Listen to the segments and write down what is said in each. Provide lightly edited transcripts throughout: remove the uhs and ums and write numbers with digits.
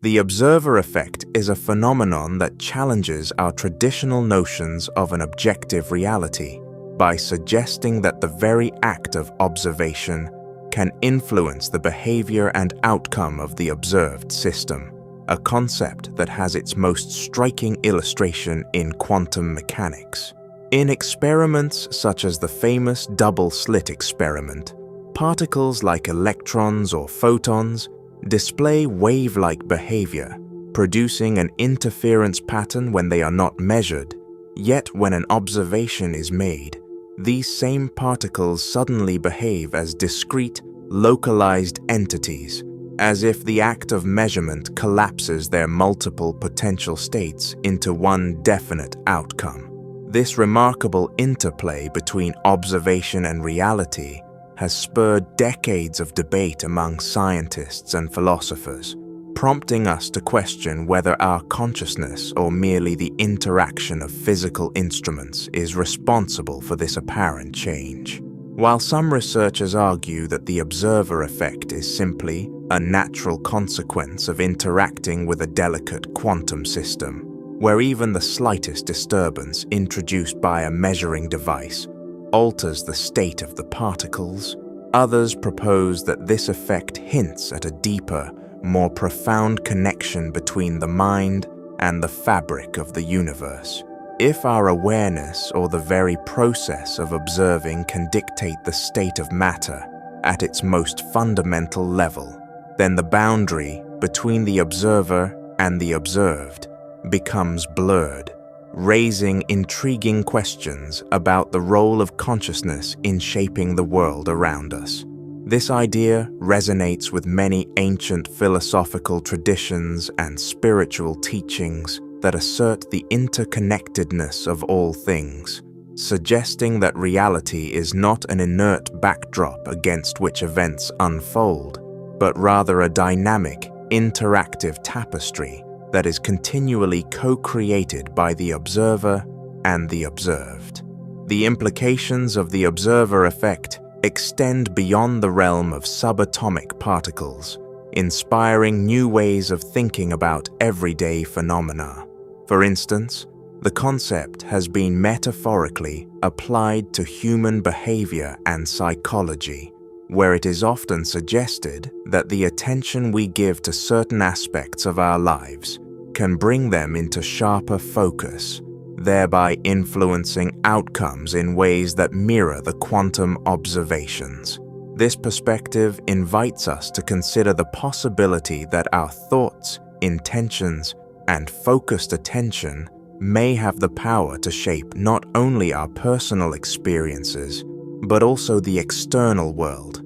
The observer effect is a phenomenon that challenges our traditional notions of an objective reality by suggesting that the very act of observation can influence the behavior and outcome of the observed system, a concept that has its most striking illustration in quantum mechanics. In experiments such as the famous double-slit experiment, particles like electrons or photons display wave-like behavior, producing an interference pattern when they are not measured, yet when an observation is made, these same particles suddenly behave as discrete, localized entities, as if the act of measurement collapses their multiple potential states into one definite outcome. This remarkable interplay between observation and reality has spurred decades of debate among scientists and philosophers, prompting us to question whether our consciousness or merely the interaction of physical instruments is responsible for this apparent change. While some researchers argue that the observer effect is simply a natural consequence of interacting with a delicate quantum system, where even the slightest disturbance introduced by a measuring device alters the state of the particles, others propose that this effect hints at a deeper, more profound connection between the mind and the fabric of the universe. If our awareness or the very process of observing can dictate the state of matter at its most fundamental level, then the boundary between the observer and the observed becomes blurred, raising intriguing questions about the role of consciousness in shaping the world around us. This idea resonates with many ancient philosophical traditions and spiritual teachings that assert the interconnectedness of all things, suggesting that reality is not an inert backdrop against which events unfold, but rather a dynamic, interactive tapestry that is continually co-created by the observer and the observed. The implications of the observer effect extend beyond the realm of subatomic particles, inspiring new ways of thinking about everyday phenomena. For instance, the concept has been metaphorically applied to human behavior and psychology, where it is often suggested that the attention we give to certain aspects of our lives can bring them into sharper focus, thereby influencing outcomes in ways that mirror the quantum observations. This perspective invites us to consider the possibility that our thoughts, intentions, and focused attention may have the power to shape not only our personal experiences, but also the external world,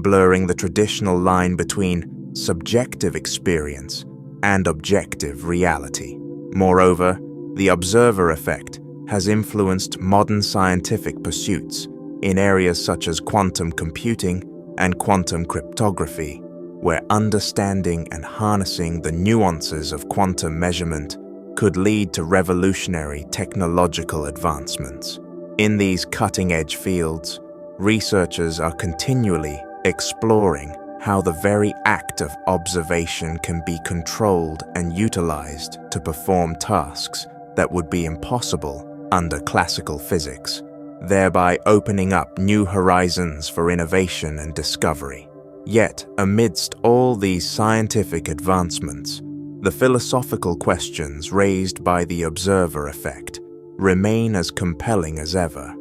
blurring the traditional line between subjective experience and objective reality. Moreover, the observer effect has influenced modern scientific pursuits in areas such as quantum computing and quantum cryptography, where understanding and harnessing the nuances of quantum measurement could lead to revolutionary technological advancements. In these cutting-edge fields, researchers are continually exploring how the very act of observation can be controlled and utilized to perform tasks that would be impossible under classical physics, thereby opening up new horizons for innovation and discovery. Yet, amidst all these scientific advancements, the philosophical questions raised by the observer effect remain as compelling as ever.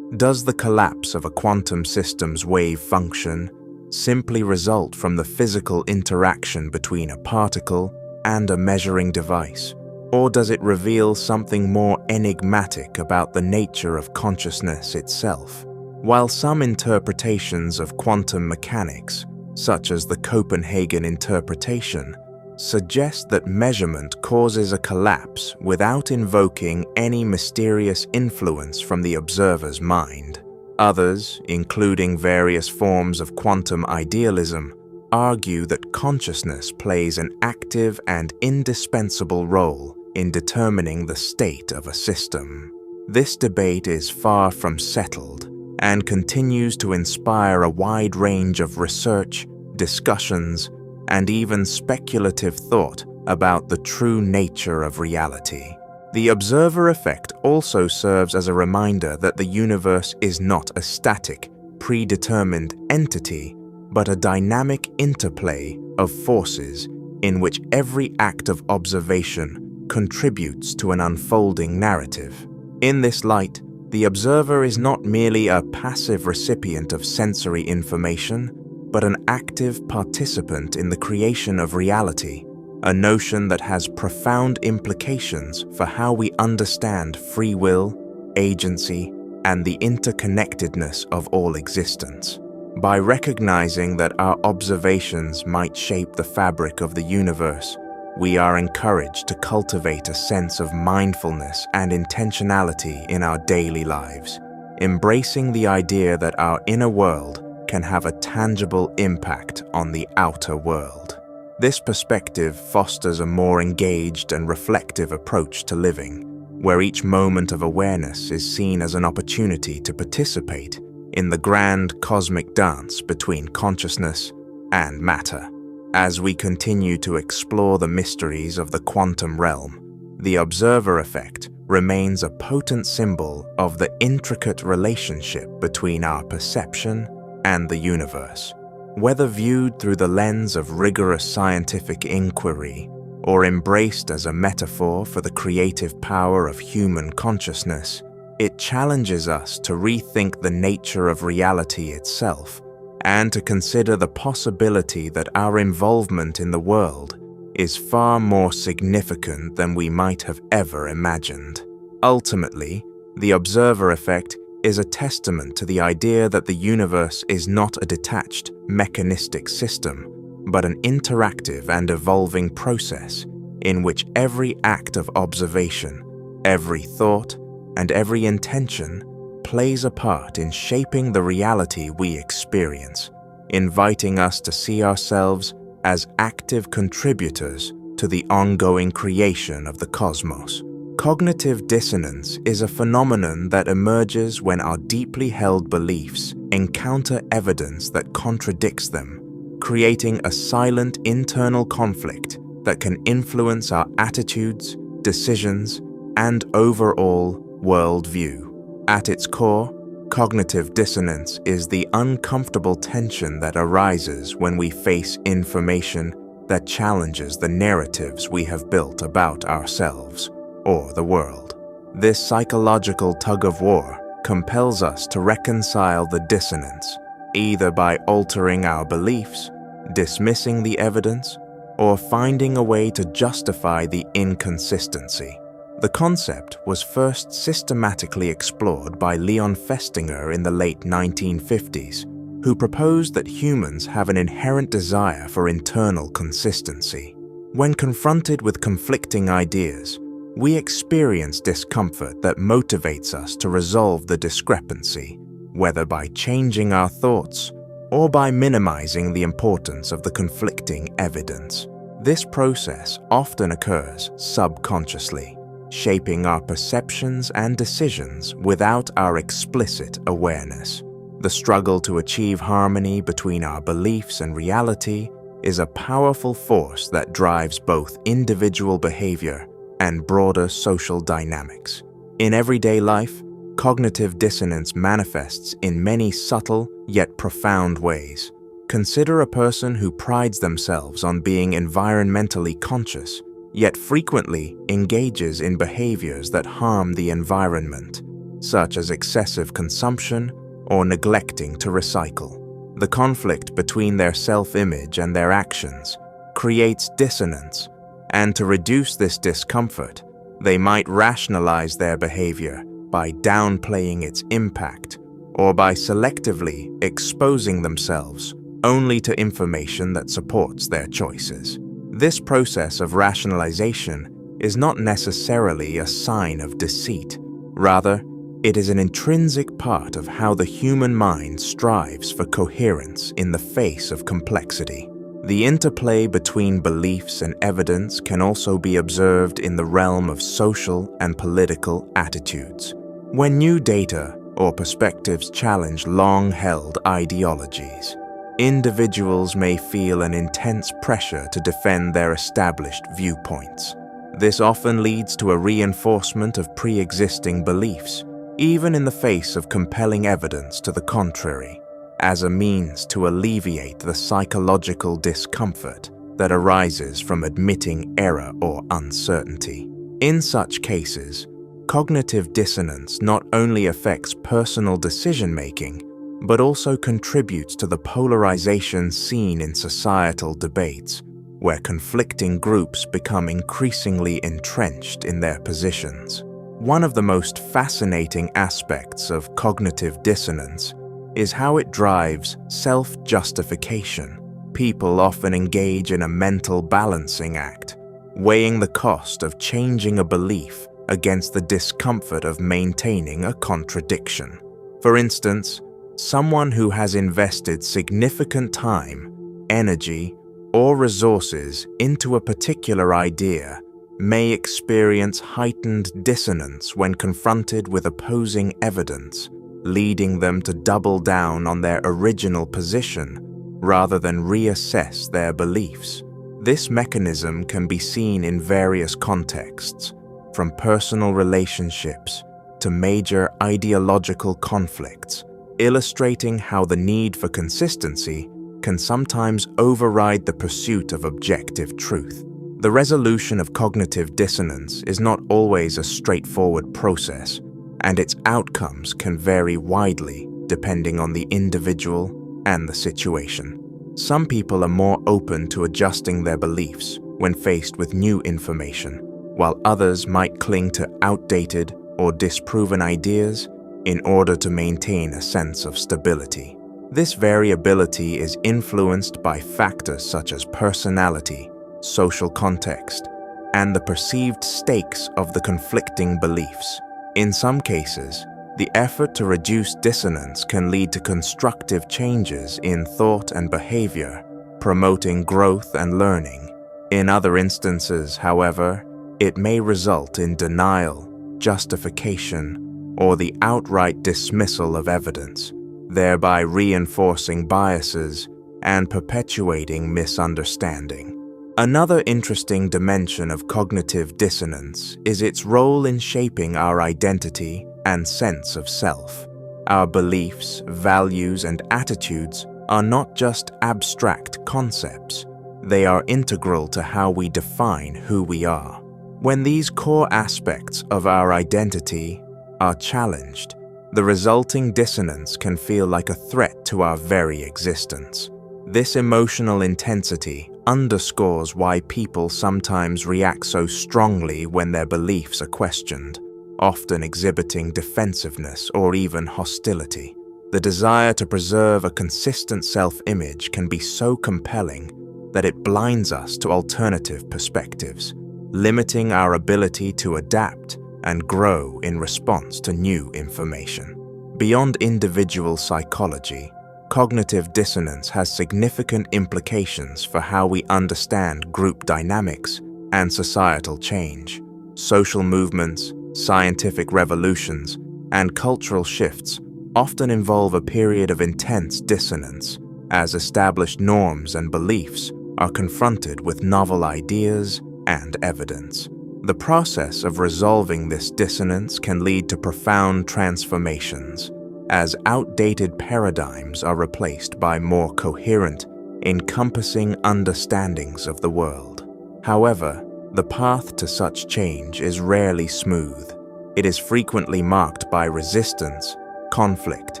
Does the collapse of a quantum system's wave function simply result from the physical interaction between a particle and a measuring device? Or does it reveal something more enigmatic about the nature of consciousness itself? While some interpretations of quantum mechanics, such as the Copenhagen interpretation, suggest that measurement causes a collapse without invoking any mysterious influence from the observer's mind, others, including various forms of quantum idealism, argue that consciousness plays an active and indispensable role in determining the state of a system. This debate is far from settled and continues to inspire a wide range of research, discussions, and even speculative thought about the true nature of reality. The observer effect also serves as a reminder that the universe is not a static, predetermined entity, but a dynamic interplay of forces in which every act of observation contributes to an unfolding narrative. In this light, the observer is not merely a passive recipient of sensory information, but an active participant in the creation of reality, a notion that has profound implications for how we understand free will, agency, and the interconnectedness of all existence. By recognizing that our observations might shape the fabric of the universe, we are encouraged to cultivate a sense of mindfulness and intentionality in our daily lives, embracing the idea that our inner world can have a tangible impact on the outer world. This perspective fosters a more engaged and reflective approach to living, where each moment of awareness is seen as an opportunity to participate in the grand cosmic dance between consciousness and matter. As we continue to explore the mysteries of the quantum realm, the observer effect remains a potent symbol of the intricate relationship between our perception and the universe. Whether viewed through the lens of rigorous scientific inquiry or embraced as a metaphor for the creative power of human consciousness, it challenges us to rethink the nature of reality itself and to consider the possibility that our involvement in the world is far more significant than we might have ever imagined. Ultimately, the observer effect is a testament to the idea that the universe is not a detached, mechanistic system, but an interactive and evolving process in which every act of observation, every thought, and every intention plays a part in shaping the reality we experience, inviting us to see ourselves as active contributors to the ongoing creation of the cosmos. Cognitive dissonance is a phenomenon that emerges when our deeply held beliefs encounter evidence that contradicts them, creating a silent internal conflict that can influence our attitudes, decisions, and overall worldview. At its core, cognitive dissonance is the uncomfortable tension that arises when we face information that challenges the narratives we have built about ourselves or the world. This psychological tug-of-war compels us to reconcile the dissonance, either by altering our beliefs, dismissing the evidence, or finding a way to justify the inconsistency. The concept was first systematically explored by Leon Festinger in the late 1950s, who proposed that humans have an inherent desire for internal consistency. When confronted with conflicting ideas, we experience discomfort that motivates us to resolve the discrepancy, whether by changing our thoughts or by minimizing the importance of the conflicting evidence. This process often occurs subconsciously, shaping our perceptions and decisions without our explicit awareness. The struggle to achieve harmony between our beliefs and reality is a powerful force that drives both individual behavior and broader social dynamics. In everyday life, cognitive dissonance manifests in many subtle yet profound ways. Consider a person who prides themselves on being environmentally conscious, yet frequently engages in behaviors that harm the environment, such as excessive consumption or neglecting to recycle. The conflict between their self-image and their actions creates dissonance, and to reduce this discomfort, they might rationalize their behavior by downplaying its impact or by selectively exposing themselves only to information that supports their choices. This process of rationalization is not necessarily a sign of deceit. Rather, it is an intrinsic part of how the human mind strives for coherence in the face of complexity. The interplay between beliefs and evidence can also be observed in the realm of social and political attitudes. When new data or perspectives challenge long-held ideologies, individuals may feel an intense pressure to defend their established viewpoints. This often leads to a reinforcement of pre-existing beliefs, even in the face of compelling evidence to the contrary, as a means to alleviate the psychological discomfort that arises from admitting error or uncertainty. In such cases, cognitive dissonance not only affects personal decision-making, but also contributes to the polarization seen in societal debates, where conflicting groups become increasingly entrenched in their positions. One of the most fascinating aspects of cognitive dissonance is how it drives self-justification. People often engage in a mental balancing act, weighing the cost of changing a belief against the discomfort of maintaining a contradiction. For instance, someone who has invested significant time, energy, or resources into a particular idea may experience heightened dissonance when confronted with opposing evidence, leading them to double down on their original position rather than reassess their beliefs. This mechanism can be seen in various contexts, from personal relationships to major ideological conflicts, illustrating how the need for consistency can sometimes override the pursuit of objective truth. The resolution of cognitive dissonance is not always a straightforward process, and its outcomes can vary widely depending on the individual and the situation. Some people are more open to adjusting their beliefs when faced with new information, while others might cling to outdated or disproven ideas in order to maintain a sense of stability. This variability is influenced by factors such as personality, social context, and the perceived stakes of the conflicting beliefs. In some cases, the effort to reduce dissonance can lead to constructive changes in thought and behavior, promoting growth and learning. In other instances, however, it may result in denial, justification, or the outright dismissal of evidence, thereby reinforcing biases and perpetuating misunderstanding. Another interesting dimension of cognitive dissonance is its role in shaping our identity and sense of self. Our beliefs, values, and attitudes are not just abstract concepts. They are integral to how we define who we are. When these core aspects of our identity are challenged, the resulting dissonance can feel like a threat to our very existence. This emotional intensity underscores why people sometimes react so strongly when their beliefs are questioned, often exhibiting defensiveness or even hostility. The desire to preserve a consistent self-image can be so compelling that it blinds us to alternative perspectives, limiting our ability to adapt and grow in response to new information. Beyond individual psychology, cognitive dissonance has significant implications for how we understand group dynamics and societal change. Social movements, scientific revolutions, and cultural shifts often involve a period of intense dissonance, as established norms and beliefs are confronted with novel ideas and evidence. The process of resolving this dissonance can lead to profound transformations, as outdated paradigms are replaced by more coherent, encompassing understandings of the world. However, the path to such change is rarely smooth. It is frequently marked by resistance, conflict,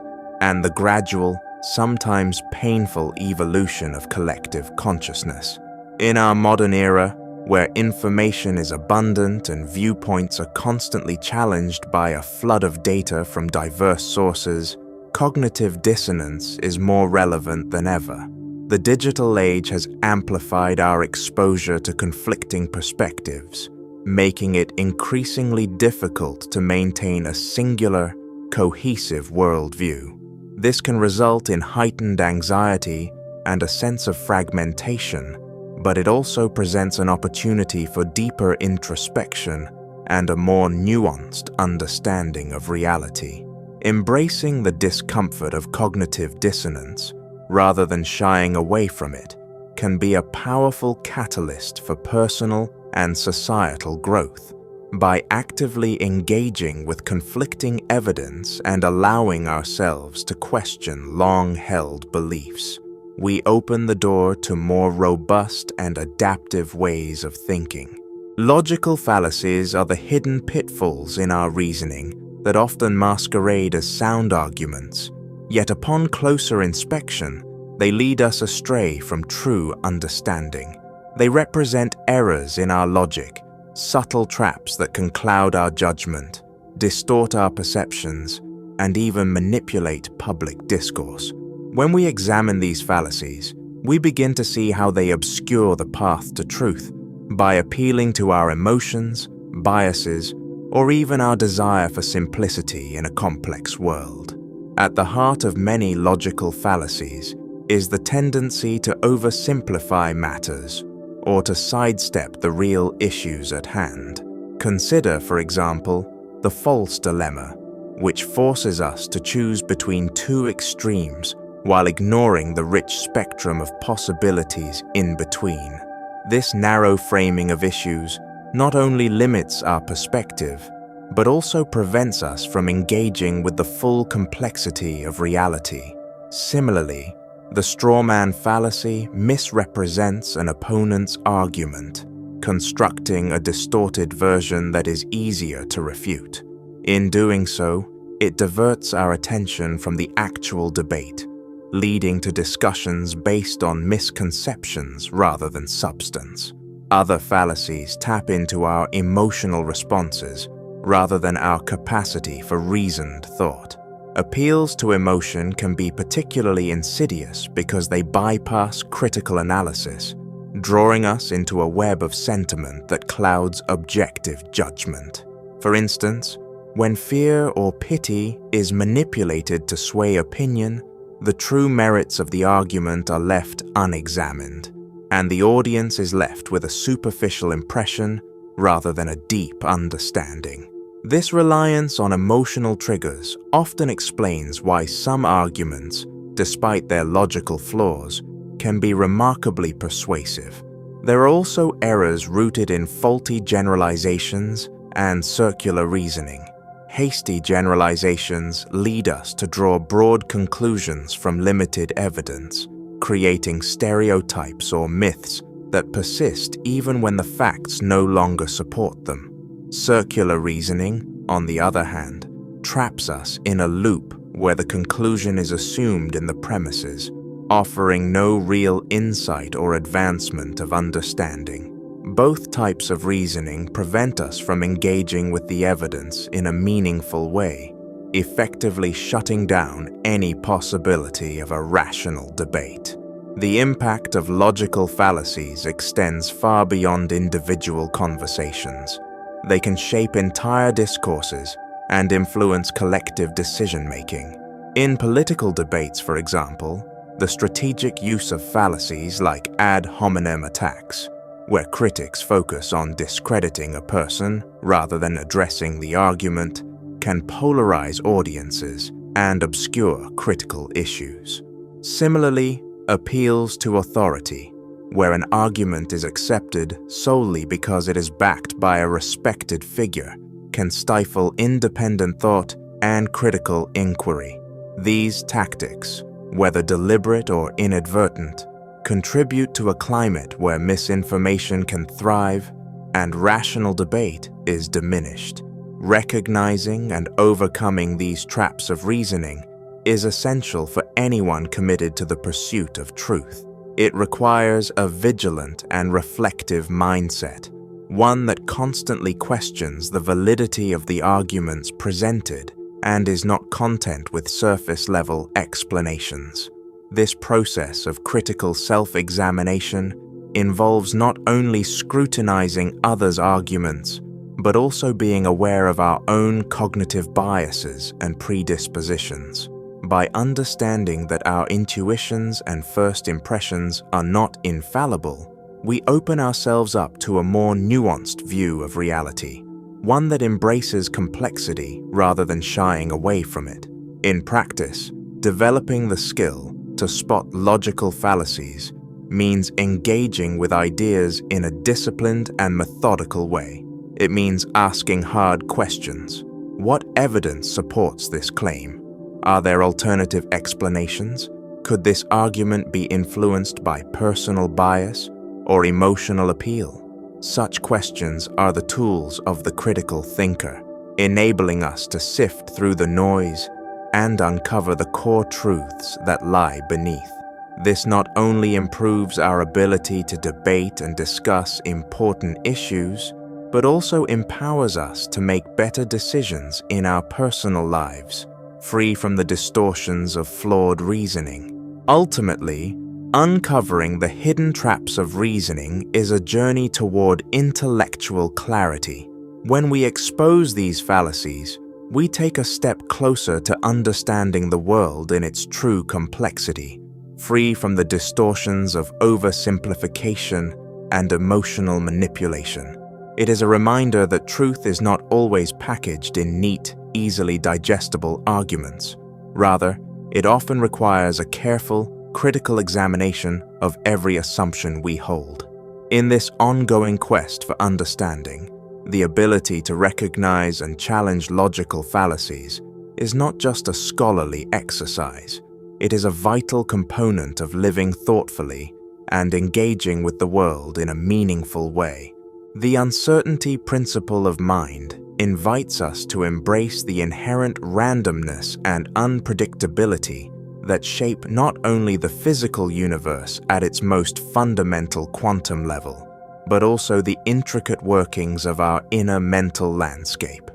and the gradual, sometimes painful evolution of collective consciousness. In our modern era, where information is abundant and viewpoints are constantly challenged by a flood of data from diverse sources, cognitive dissonance is more relevant than ever. The digital age has amplified our exposure to conflicting perspectives, making it increasingly difficult to maintain a singular, cohesive worldview. This can result in heightened anxiety and a sense of fragmentation, but it also presents an opportunity for deeper introspection and a more nuanced understanding of reality. Embracing the discomfort of cognitive dissonance rather than shying away from it, can be a powerful catalyst for personal and societal growth. By actively engaging with conflicting evidence and allowing ourselves to question long-held beliefs, we open the door to more robust and adaptive ways of thinking. Logical fallacies are the hidden pitfalls in our reasoning that often masquerade as sound arguments, yet upon closer inspection, they lead us astray from true understanding. They represent errors in our logic, subtle traps that can cloud our judgment, distort our perceptions, and even manipulate public discourse. When we examine these fallacies, we begin to see how they obscure the path to truth by appealing to our emotions, biases, or even our desire for simplicity in a complex world. At the heart of many logical fallacies is the tendency to oversimplify matters or to sidestep the real issues at hand. Consider, for example, the false dilemma, which forces us to choose between two extremes while ignoring the rich spectrum of possibilities in between. This narrow framing of issues not only limits our perspective, but also prevents us from engaging with the full complexity of reality. Similarly, the strawman fallacy misrepresents an opponent's argument, constructing a distorted version that is easier to refute. In doing so, it diverts our attention from the actual debate, leading to discussions based on misconceptions rather than substance. Other fallacies tap into our emotional responses rather than our capacity for reasoned thought. Appeals to emotion can be particularly insidious because they bypass critical analysis, drawing us into a web of sentiment that clouds objective judgment. For instance, when fear or pity is manipulated to sway opinion, the true merits of the argument are left unexamined, and the audience is left with a superficial impression rather than a deep understanding. This reliance on emotional triggers often explains why some arguments, despite their logical flaws, can be remarkably persuasive. There are also errors rooted in faulty generalizations and circular reasoning. Hasty generalizations lead us to draw broad conclusions from limited evidence, creating stereotypes or myths that persist even when the facts no longer support them. Circular reasoning, on the other hand, traps us in a loop where the conclusion is assumed in the premises, offering no real insight or advancement of understanding. Both types of reasoning prevent us from engaging with the evidence in a meaningful way, effectively shutting down any possibility of a rational debate. The impact of logical fallacies extends far beyond individual conversations. They can shape entire discourses and influence collective decision-making. In political debates, for example, the strategic use of fallacies like ad hominem attacks, where critics focus on discrediting a person rather than addressing the argument, can polarize audiences and obscure critical issues. Similarly, appeals to authority, where an argument is accepted solely because it is backed by a respected figure, can stifle independent thought and critical inquiry. These tactics, whether deliberate or inadvertent, contribute to a climate where misinformation can thrive and rational debate is diminished. Recognizing and overcoming these traps of reasoning is essential for anyone committed to the pursuit of truth. It requires a vigilant and reflective mindset, one that constantly questions the validity of the arguments presented and is not content with surface-level explanations. This process of critical self-examination involves not only scrutinizing others' arguments, but also being aware of our own cognitive biases and predispositions. By understanding that our intuitions and first impressions are not infallible, we open ourselves up to a more nuanced view of reality, one that embraces complexity rather than shying away from it. In practice, developing the skill to spot logical fallacies means engaging with ideas in a disciplined and methodical way. It means asking hard questions. What evidence supports this claim? Are there alternative explanations? Could this argument be influenced by personal bias or emotional appeal? Such questions are the tools of the critical thinker, enabling us to sift through the noise and uncover the core truths that lie beneath. This not only improves our ability to debate and discuss important issues, but also empowers us to make better decisions in our personal lives, free from the distortions of flawed reasoning. Ultimately, uncovering the hidden traps of reasoning is a journey toward intellectual clarity. When we expose these fallacies, we take a step closer to understanding the world in its true complexity, free from the distortions of oversimplification and emotional manipulation. It is a reminder that truth is not always packaged in neat, easily digestible arguments. Rather, it often requires a careful, critical examination of every assumption we hold. In this ongoing quest for understanding, the ability to recognize and challenge logical fallacies is not just a scholarly exercise. It is a vital component of living thoughtfully and engaging with the world in a meaningful way. The uncertainty principle of mind invites us to embrace the inherent randomness and unpredictability that shape not only the physical universe at its most fundamental quantum level, but also the intricate workings of our inner mental landscape.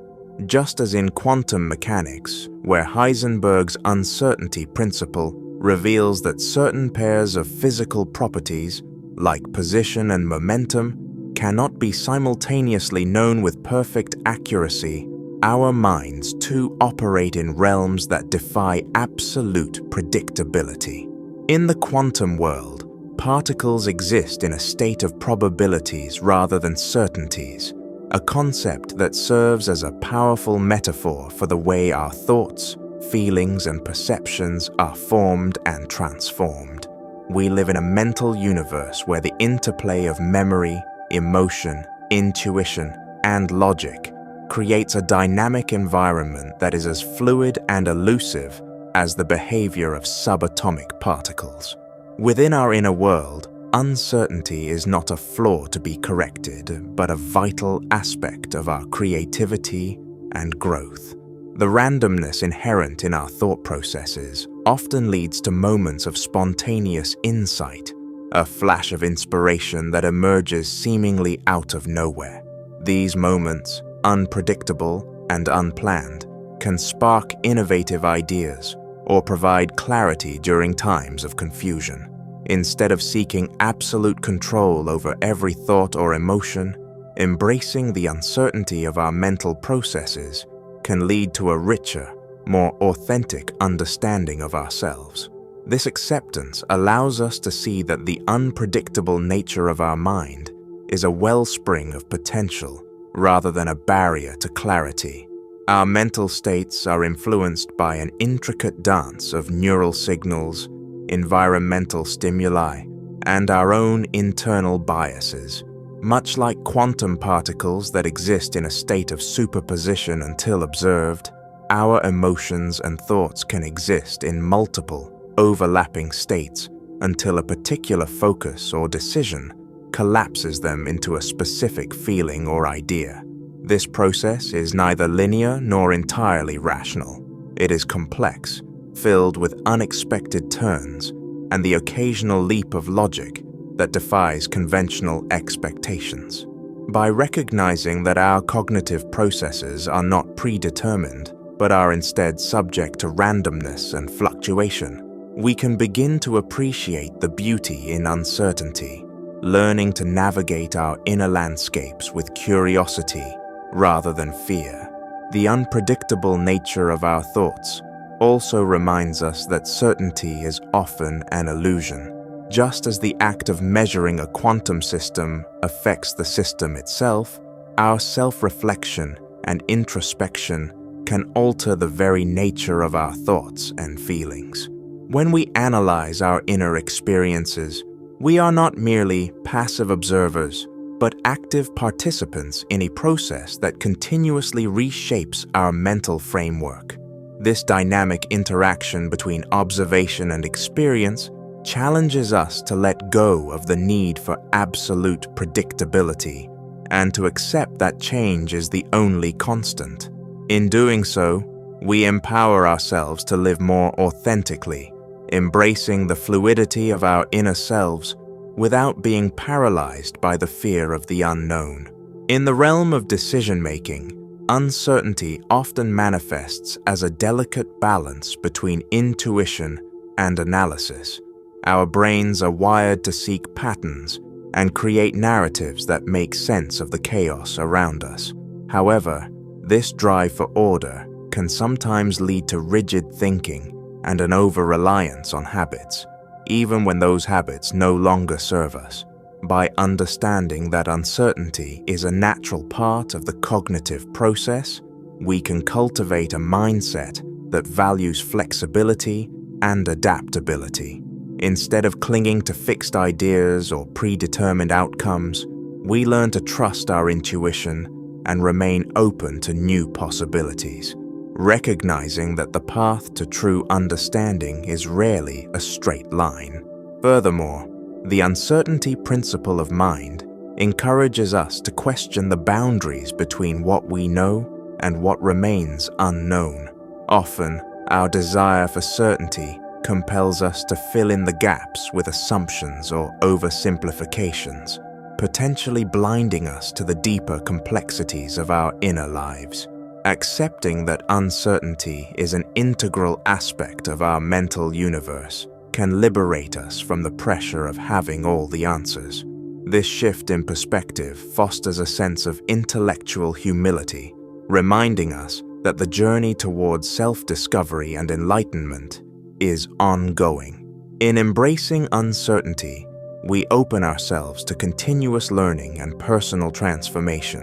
Just as in quantum mechanics, where Heisenberg's uncertainty principle reveals that certain pairs of physical properties, like position and momentum, cannot be simultaneously known with perfect accuracy, our minds too operate in realms that defy absolute predictability. In the quantum world, particles exist in a state of probabilities rather than certainties, a concept that serves as a powerful metaphor for the way our thoughts, feelings, and perceptions are formed and transformed. We live in a mental universe where the interplay of memory, emotion, intuition, and logic creates a dynamic environment that is as fluid and elusive as the behavior of subatomic particles. Within our inner world, uncertainty is not a flaw to be corrected, but a vital aspect of our creativity and growth. The randomness inherent in our thought processes often leads to moments of spontaneous insight, a flash of inspiration that emerges seemingly out of nowhere. These moments, unpredictable and unplanned, can spark innovative ideas or provide clarity during times of confusion. Instead of seeking absolute control over every thought or emotion, embracing the uncertainty of our mental processes can lead to a richer, more authentic understanding of ourselves. This acceptance allows us to see that the unpredictable nature of our mind is a wellspring of potential rather than a barrier to clarity. Our mental states are influenced by an intricate dance of neural signals, environmental stimuli, and our own internal biases. Much like quantum particles that exist in a state of superposition until observed, our emotions and thoughts can exist in multiple, overlapping states until a particular focus or decision collapses them into a specific feeling or idea. This process is neither linear nor entirely rational. It is complex, filled with unexpected turns, and the occasional leap of logic that defies conventional expectations. By recognizing that our cognitive processes are not predetermined, but are instead subject to randomness and fluctuation, we can begin to appreciate the beauty in uncertainty, learning to navigate our inner landscapes with curiosity rather than fear. The unpredictable nature of our thoughts also reminds us that certainty is often an illusion. Just as the act of measuring a quantum system affects the system itself, our self-reflection and introspection can alter the very nature of our thoughts and feelings. When we analyze our inner experiences, we are not merely passive observers, but active participants in a process that continuously reshapes our mental framework. This dynamic interaction between observation and experience challenges us to let go of the need for absolute predictability and to accept that change is the only constant. In doing so, we empower ourselves to live more authentically, embracing the fluidity of our inner selves without being paralyzed by the fear of the unknown. In the realm of decision-making, uncertainty often manifests as a delicate balance between intuition and analysis. Our brains are wired to seek patterns and create narratives that make sense of the chaos around us. However, this drive for order can sometimes lead to rigid thinking and an over-reliance on habits, even when those habits no longer serve us. By understanding that uncertainty is a natural part of the cognitive process, we can cultivate a mindset that values flexibility and adaptability. Instead of clinging to fixed ideas or predetermined outcomes, we learn to trust our intuition and remain open to new possibilities, recognizing that the path to true understanding is rarely a straight line. Furthermore, the uncertainty principle of mind encourages us to question the boundaries between what we know and what remains unknown. Often, our desire for certainty compels us to fill in the gaps with assumptions or oversimplifications, potentially blinding us to the deeper complexities of our inner lives. Accepting that uncertainty is an integral aspect of our mental universe can liberate us from the pressure of having all the answers. This shift in perspective fosters a sense of intellectual humility, reminding us that the journey towards self-discovery and enlightenment is ongoing. In embracing uncertainty, we open ourselves to continuous learning and personal transformation,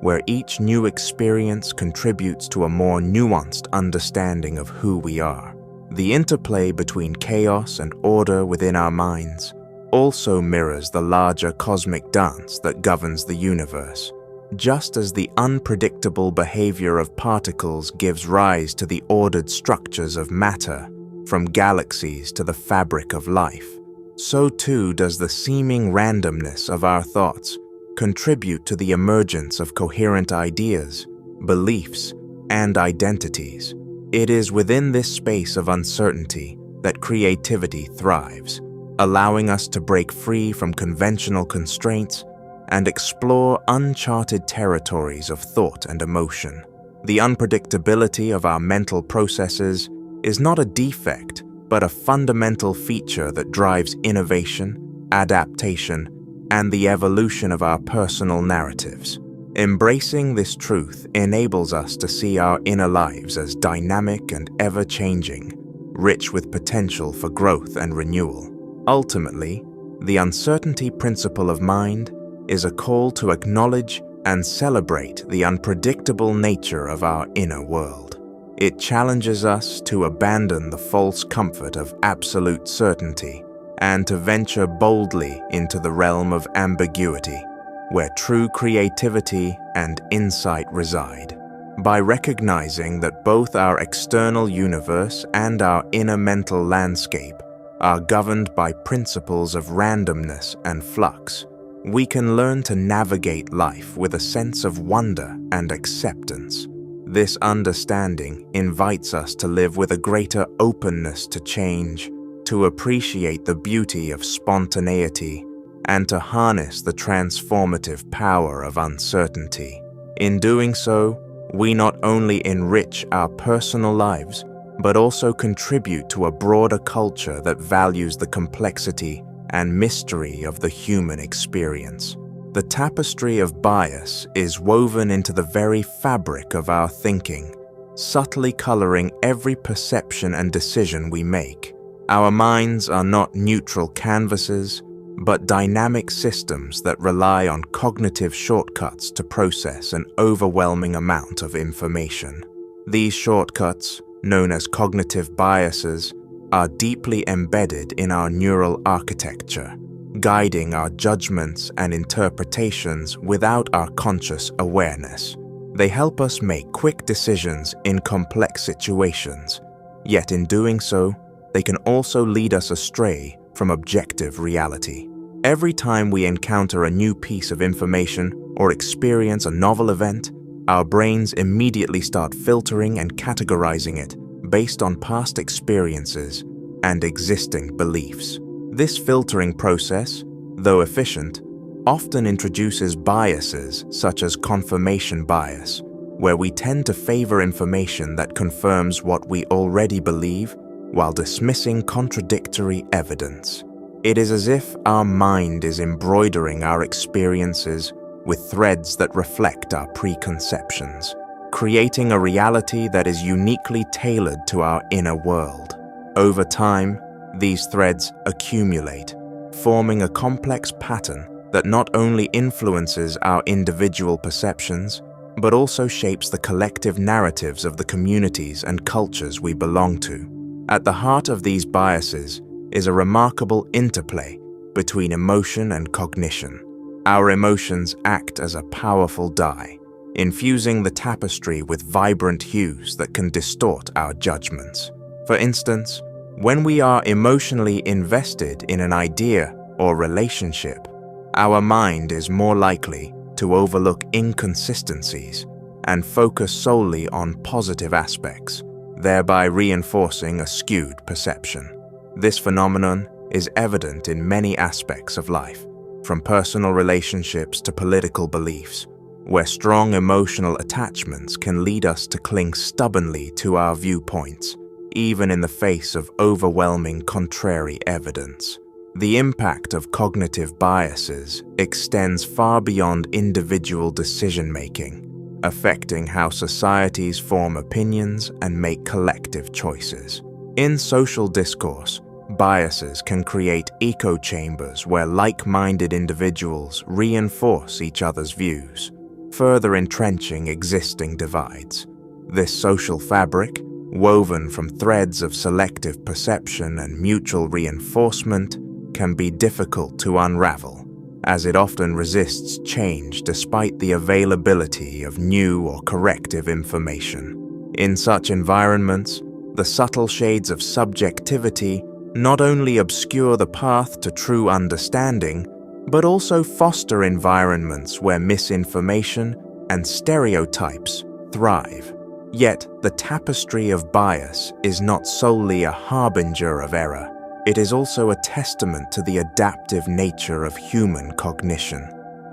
where each new experience contributes to a more nuanced understanding of who we are. The interplay between chaos and order within our minds also mirrors the larger cosmic dance that governs the universe. Just as the unpredictable behavior of particles gives rise to the ordered structures of matter, from galaxies to the fabric of life, so too does the seeming randomness of our thoughts contribute to the emergence of coherent ideas, beliefs, and identities. It is within this space of uncertainty that creativity thrives, allowing us to break free from conventional constraints and explore uncharted territories of thought and emotion. The unpredictability of our mental processes is not a defect, but a fundamental feature that drives innovation, adaptation, and the evolution of our personal narratives. Embracing this truth enables us to see our inner lives as dynamic and ever-changing, rich with potential for growth and renewal. Ultimately, the uncertainty principle of mind is a call to acknowledge and celebrate the unpredictable nature of our inner world. It challenges us to abandon the false comfort of absolute certainty and to venture boldly into the realm of ambiguity, where true creativity and insight reside. By recognizing that both our external universe and our inner mental landscape are governed by principles of randomness and flux, we can learn to navigate life with a sense of wonder and acceptance. This understanding invites us to live with a greater openness to change, to appreciate the beauty of spontaneity, and to harness the transformative power of uncertainty. In doing so, we not only enrich our personal lives, but also contribute to a broader culture that values the complexity and mystery of the human experience. The tapestry of bias is woven into the very fabric of our thinking, subtly coloring every perception and decision we make. Our minds are not neutral canvases, but dynamic systems that rely on cognitive shortcuts to process an overwhelming amount of information. These shortcuts, known as cognitive biases, are deeply embedded in our neural architecture, guiding our judgments and interpretations without our conscious awareness. They help us make quick decisions in complex situations, yet in doing so, they can also lead us astray from objective reality. Every time we encounter a new piece of information or experience a novel event, our brains immediately start filtering and categorizing it based on past experiences and existing beliefs. This filtering process, though efficient, often introduces biases such as confirmation bias, where we tend to favor information that confirms what we already believe while dismissing contradictory evidence. It is as if our mind is embroidering our experiences with threads that reflect our preconceptions, creating a reality that is uniquely tailored to our inner world. Over time, these threads accumulate, forming a complex pattern that not only influences our individual perceptions, but also shapes the collective narratives of the communities and cultures we belong to. At the heart of these biases is a remarkable interplay between emotion and cognition. Our emotions act as a powerful dye, infusing the tapestry with vibrant hues that can distort our judgments. For instance, when we are emotionally invested in an idea or relationship, our mind is more likely to overlook inconsistencies and focus solely on positive aspects, thereby reinforcing a skewed perception. This phenomenon is evident in many aspects of life, from personal relationships to political beliefs, where strong emotional attachments can lead us to cling stubbornly to our viewpoints, even in the face of overwhelming contrary evidence. The impact of cognitive biases extends far beyond individual decision-making, affecting how societies form opinions and make collective choices. In social discourse, biases can create echo chambers where like-minded individuals reinforce each other's views, further entrenching existing divides. This social fabric, woven from threads of selective perception and mutual reinforcement, can be difficult to unravel, as it often resists change despite the availability of new or corrective information. In such environments, the subtle shades of subjectivity not only obscure the path to true understanding, but also foster environments where misinformation and stereotypes thrive. Yet, the tapestry of bias is not solely a harbinger of error. It is also a testament to the adaptive nature of human cognition.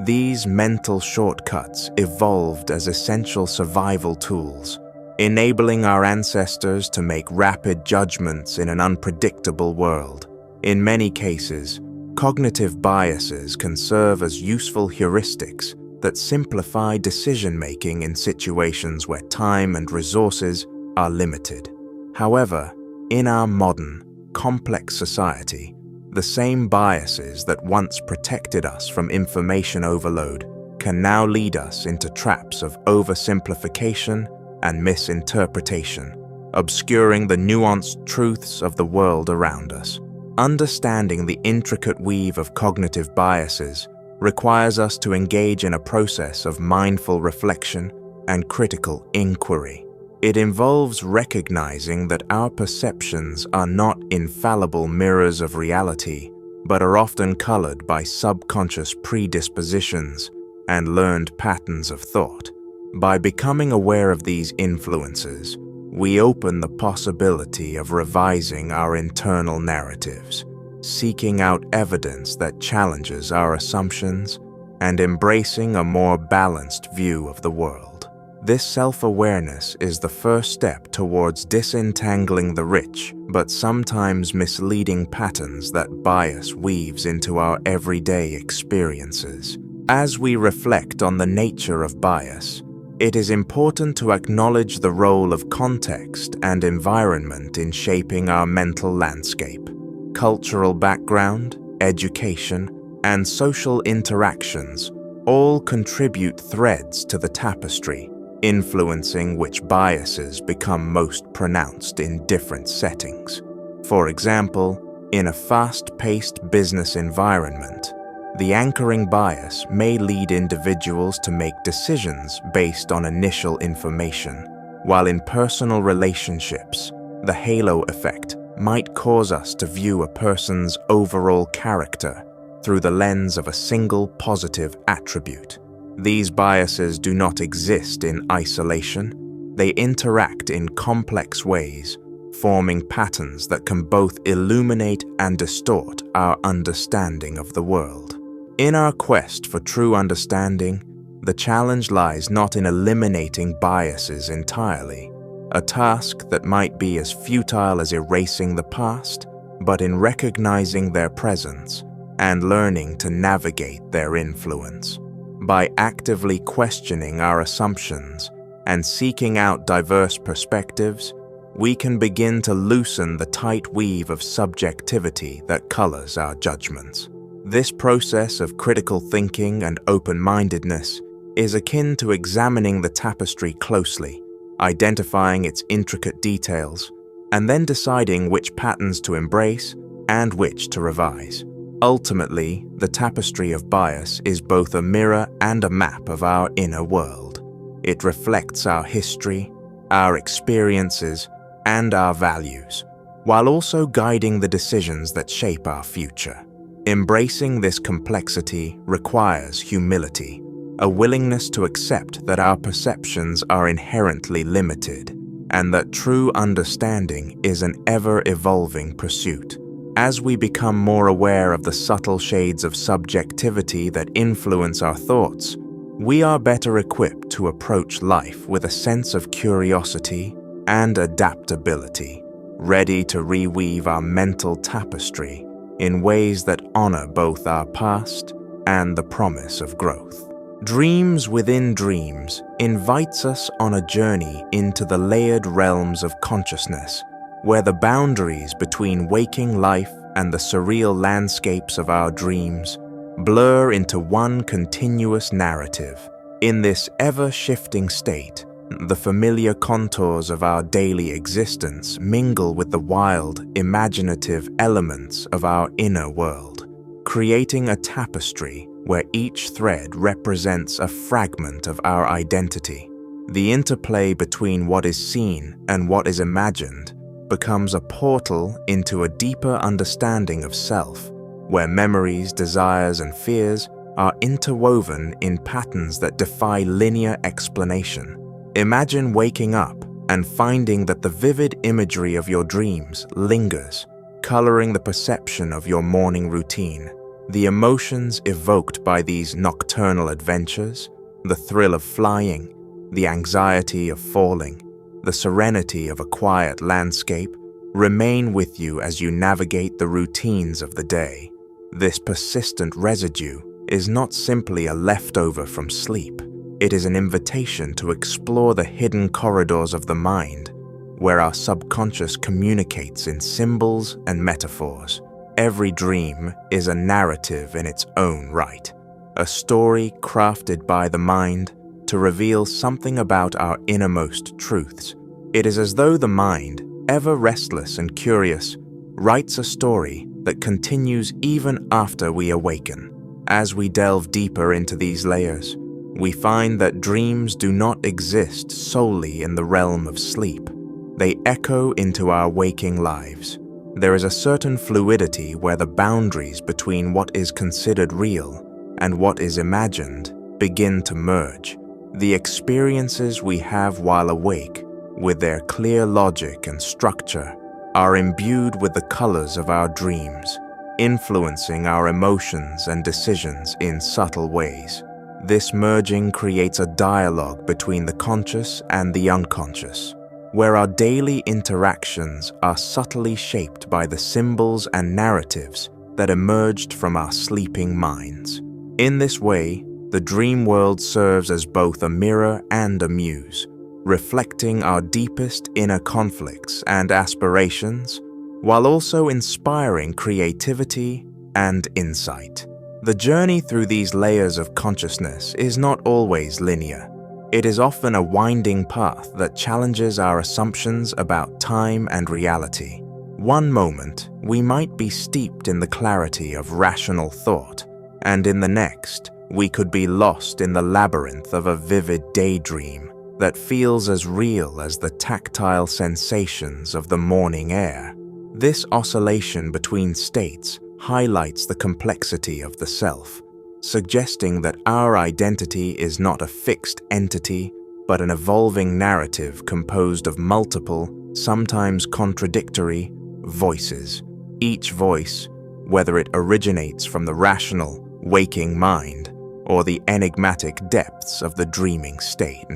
These mental shortcuts evolved as essential survival tools, enabling our ancestors to make rapid judgments in an unpredictable world. In many cases, cognitive biases can serve as useful heuristics that simplify decision-making in situations where time and resources are limited. However, in our modern, complex society, the same biases that once protected us from information overload can now lead us into traps of oversimplification and misinterpretation, obscuring the nuanced truths of the world around us. Understanding the intricate weave of cognitive biases requires us to engage in a process of mindful reflection and critical inquiry. It involves recognizing that our perceptions are not infallible mirrors of reality, but are often colored by subconscious predispositions and learned patterns of thought. By becoming aware of these influences, we open the possibility of revising our internal narratives, seeking out evidence that challenges our assumptions, and embracing a more balanced view of the world. This self-awareness is the first step towards disentangling the rich but sometimes misleading patterns that bias weaves into our everyday experiences. As we reflect on the nature of bias, it is important to acknowledge the role of context and environment in shaping our mental landscape. Cultural background, education, and social interactions all contribute threads to the tapestry, influencing which biases become most pronounced in different settings. For example, in a fast-paced business environment, the anchoring bias may lead individuals to make decisions based on initial information, while in personal relationships, the halo effect might cause us to view a person's overall character through the lens of a single positive attribute. These biases do not exist in isolation. They interact in complex ways, forming patterns that can both illuminate and distort our understanding of the world. In our quest for true understanding, the challenge lies not in eliminating biases entirely, a task that might be as futile as erasing the past, but in recognizing their presence and learning to navigate their influence. By actively questioning our assumptions and seeking out diverse perspectives, we can begin to loosen the tight weave of subjectivity that colors our judgments. This process of critical thinking and open-mindedness is akin to examining the tapestry closely, identifying its intricate details, and then deciding which patterns to embrace and which to revise. Ultimately, the Tapestry of Bias is both a mirror and a map of our inner world. It reflects our history, our experiences, and our values, while also guiding the decisions that shape our future. Embracing this complexity requires humility, a willingness to accept that our perceptions are inherently limited, and that true understanding is an ever-evolving pursuit. As we become more aware of the subtle shades of subjectivity that influence our thoughts, we are better equipped to approach life with a sense of curiosity and adaptability, ready to reweave our mental tapestry in ways that honor both our past and the promise of growth. Dreams Within Dreams invites us on a journey into the layered realms of consciousness, where the boundaries between waking life and the surreal landscapes of our dreams blur into one continuous narrative. In this ever-shifting state, the familiar contours of our daily existence mingle with the wild, imaginative elements of our inner world, creating a tapestry where each thread represents a fragment of our identity. The interplay between what is seen and what is imagined becomes a portal into a deeper understanding of self, where memories, desires, and fears are interwoven in patterns that defy linear explanation. Imagine waking up and finding that the vivid imagery of your dreams lingers, coloring the perception of your morning routine. The emotions evoked by these nocturnal adventures, the thrill of flying, the anxiety of falling, the serenity of a quiet landscape, remain with you as you navigate the routines of the day. This persistent residue is not simply a leftover from sleep. It is an invitation to explore the hidden corridors of the mind, where our subconscious communicates in symbols and metaphors. Every dream is a narrative in its own right, a story crafted by the mind to reveal something about our innermost truths. It is as though the mind, ever restless and curious, writes a story that continues even after we awaken. As we delve deeper into these layers, we find that dreams do not exist solely in the realm of sleep. They echo into our waking lives. There is a certain fluidity where the boundaries between what is considered real and what is imagined begin to merge. The experiences we have while awake, with their clear logic and structure, are imbued with the colors of our dreams, influencing our emotions and decisions in subtle ways. This merging creates a dialogue between the conscious and the unconscious, where our daily interactions are subtly shaped by the symbols and narratives that emerged from our sleeping minds. In this way, the dream world serves as both a mirror and a muse, reflecting our deepest inner conflicts and aspirations, while also inspiring creativity and insight. The journey through these layers of consciousness is not always linear. It is often a winding path that challenges our assumptions about time and reality. One moment, we might be steeped in the clarity of rational thought, and in the next, we could be lost in the labyrinth of a vivid daydream that feels as real as the tactile sensations of the morning air. This oscillation between states highlights the complexity of the self, suggesting that our identity is not a fixed entity, but an evolving narrative composed of multiple, sometimes contradictory, voices. Each voice, whether it originates from the rational, waking mind or the enigmatic depths of the dreaming state,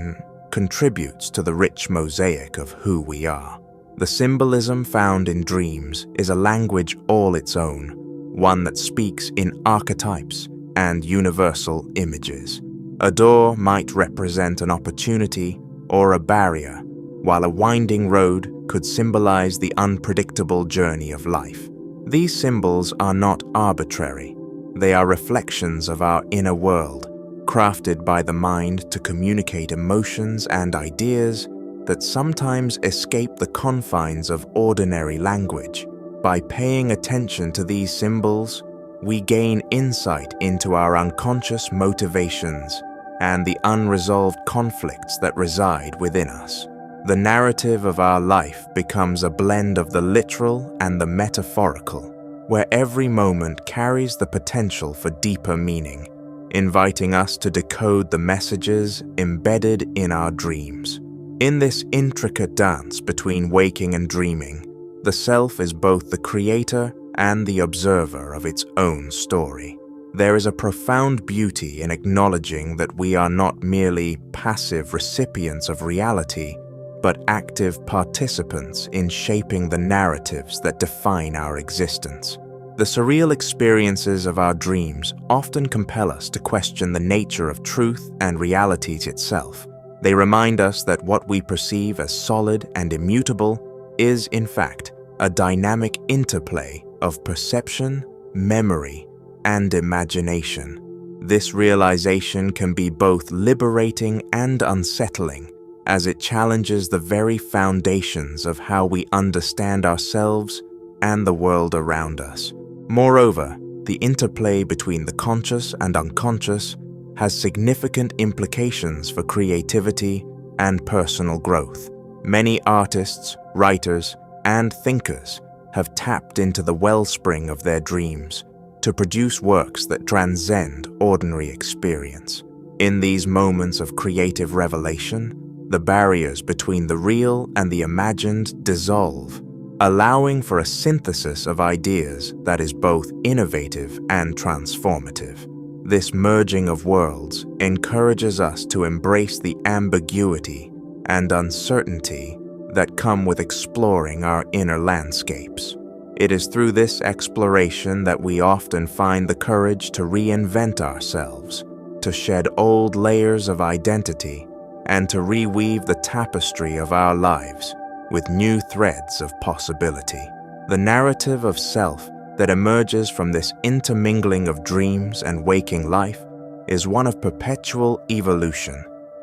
contributes to the rich mosaic of who we are. The symbolism found in dreams is a language all its own, one that speaks in archetypes and universal images. A door might represent an opportunity or a barrier, while a winding road could symbolize the unpredictable journey of life. These symbols are not arbitrary. They are reflections of our inner world, crafted by the mind to communicate emotions and ideas that sometimes escape the confines of ordinary language. By paying attention to these symbols, we gain insight into our unconscious motivations and the unresolved conflicts that reside within us. The narrative of our life becomes a blend of the literal and the metaphorical, where every moment carries the potential for deeper meaning, inviting us to decode the messages embedded in our dreams. In this intricate dance between waking and dreaming, the self is both the creator and the observer of its own story. There is a profound beauty in acknowledging that we are not merely passive recipients of reality, but active participants in shaping the narratives that define our existence. The surreal experiences of our dreams often compel us to question the nature of truth and reality itself. They remind us that what we perceive as solid and immutable is, in fact, a dynamic interplay of perception, memory, and imagination. This realization can be both liberating and unsettling, as it challenges the very foundations of how we understand ourselves and the world around us. Moreover, the interplay between the conscious and unconscious has significant implications for creativity and personal growth. Many artists, writers, and thinkers have tapped into the wellspring of their dreams to produce works that transcend ordinary experience. In these moments of creative revelation, the barriers between the real and the imagined dissolve, allowing for a synthesis of ideas that is both innovative and transformative. This merging of worlds encourages us to embrace the ambiguity and uncertainty that come with exploring our inner landscapes. It is through this exploration that we often find the courage to reinvent ourselves, to shed old layers of identity, and to reweave the tapestry of our lives with new threads of possibility. The narrative of self that emerges from this intermingling of dreams and waking life is one of perpetual evolution.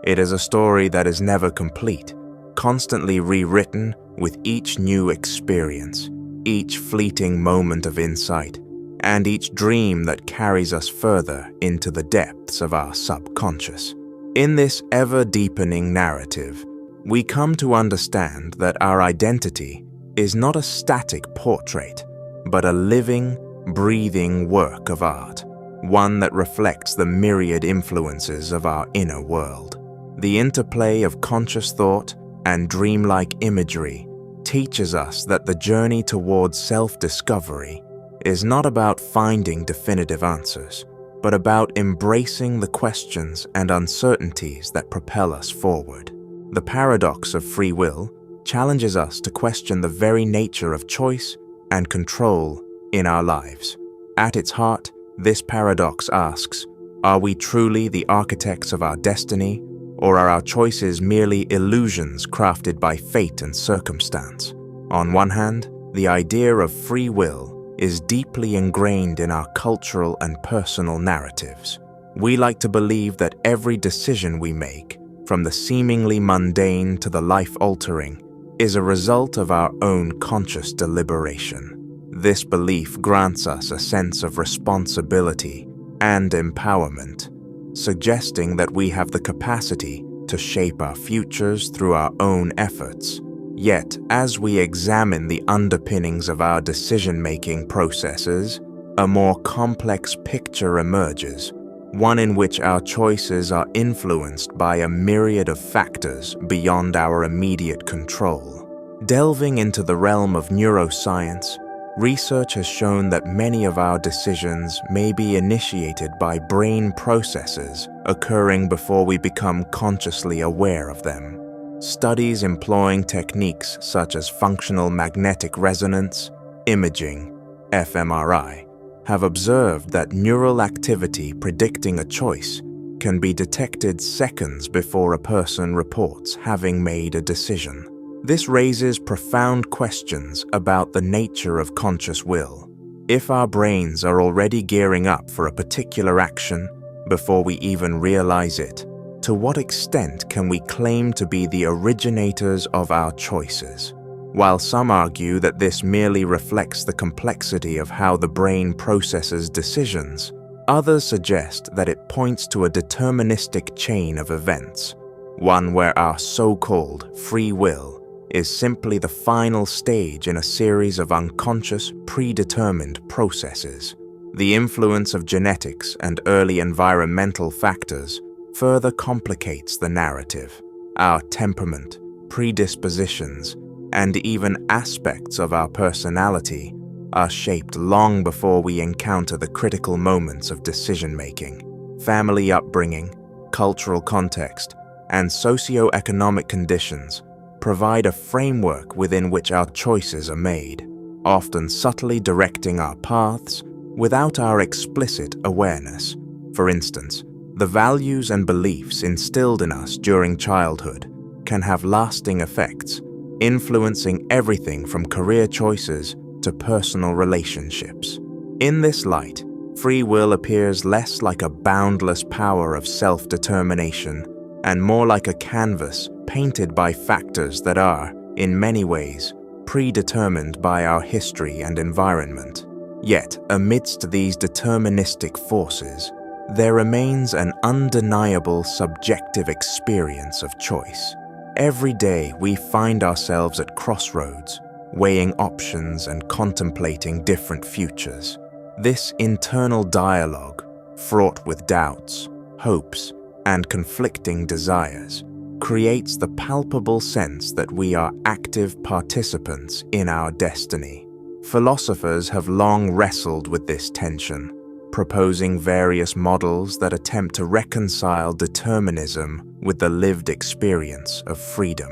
It is a story that is never complete, constantly rewritten with each new experience, each fleeting moment of insight, and each dream that carries us further into the depths of our subconscious. In this ever-deepening narrative, we come to understand that our identity is not a static portrait, but a living, breathing work of art, one that reflects the myriad influences of our inner world. The interplay of conscious thought and dreamlike imagery teaches us that the journey towards self-discovery is not about finding definitive answers, but about embracing the questions and uncertainties that propel us forward. The paradox of free will challenges us to question the very nature of choice and control in our lives. At its heart, this paradox asks, are we truly the architects of our destiny, or are our choices merely illusions crafted by fate and circumstance? On one hand, the idea of free will is deeply ingrained in our cultural and personal narratives. We like to believe that every decision we make, from the seemingly mundane to the life-altering, is a result of our own conscious deliberation. This belief grants us a sense of responsibility and empowerment, suggesting that we have the capacity to shape our futures through our own efforts. Yet, as we examine the underpinnings of our decision-making processes, a more complex picture emerges, one in which our choices are influenced by a myriad of factors beyond our immediate control. Delving into the realm of neuroscience, research has shown that many of our decisions may be initiated by brain processes occurring before we become consciously aware of them. Studies employing techniques such as functional magnetic resonance, imaging, fMRI, have observed that neural activity predicting a choice can be detected seconds before a person reports having made a decision. This raises profound questions about the nature of conscious will. If our brains are already gearing up for a particular action before we even realize it, to what extent can we claim to be the originators of our choices? While some argue that this merely reflects the complexity of how the brain processes decisions, others suggest that it points to a deterministic chain of events, one where our so-called free will is simply the final stage in a series of unconscious, predetermined processes. The influence of genetics and early environmental factors further complicates the narrative. Our temperament, predispositions, and even aspects of our personality are shaped long before we encounter the critical moments of decision-making. Family upbringing, cultural context, and socio-economic conditions provide a framework within which our choices are made, often subtly directing our paths without our explicit awareness. For instance, the values and beliefs instilled in us during childhood can have lasting effects, influencing everything from career choices to personal relationships. In this light, free will appears less like a boundless power of self-determination and more like a canvas painted by factors that are, in many ways, predetermined by our history and environment. Yet, amidst these deterministic forces, there remains an undeniable subjective experience of choice. Every day we find ourselves at crossroads, weighing options and contemplating different futures. This internal dialogue, fraught with doubts, hopes, and conflicting desires, creates the palpable sense that we are active participants in our destiny. Philosophers have long wrestled with this tension, proposing various models that attempt to reconcile determinism with the lived experience of freedom.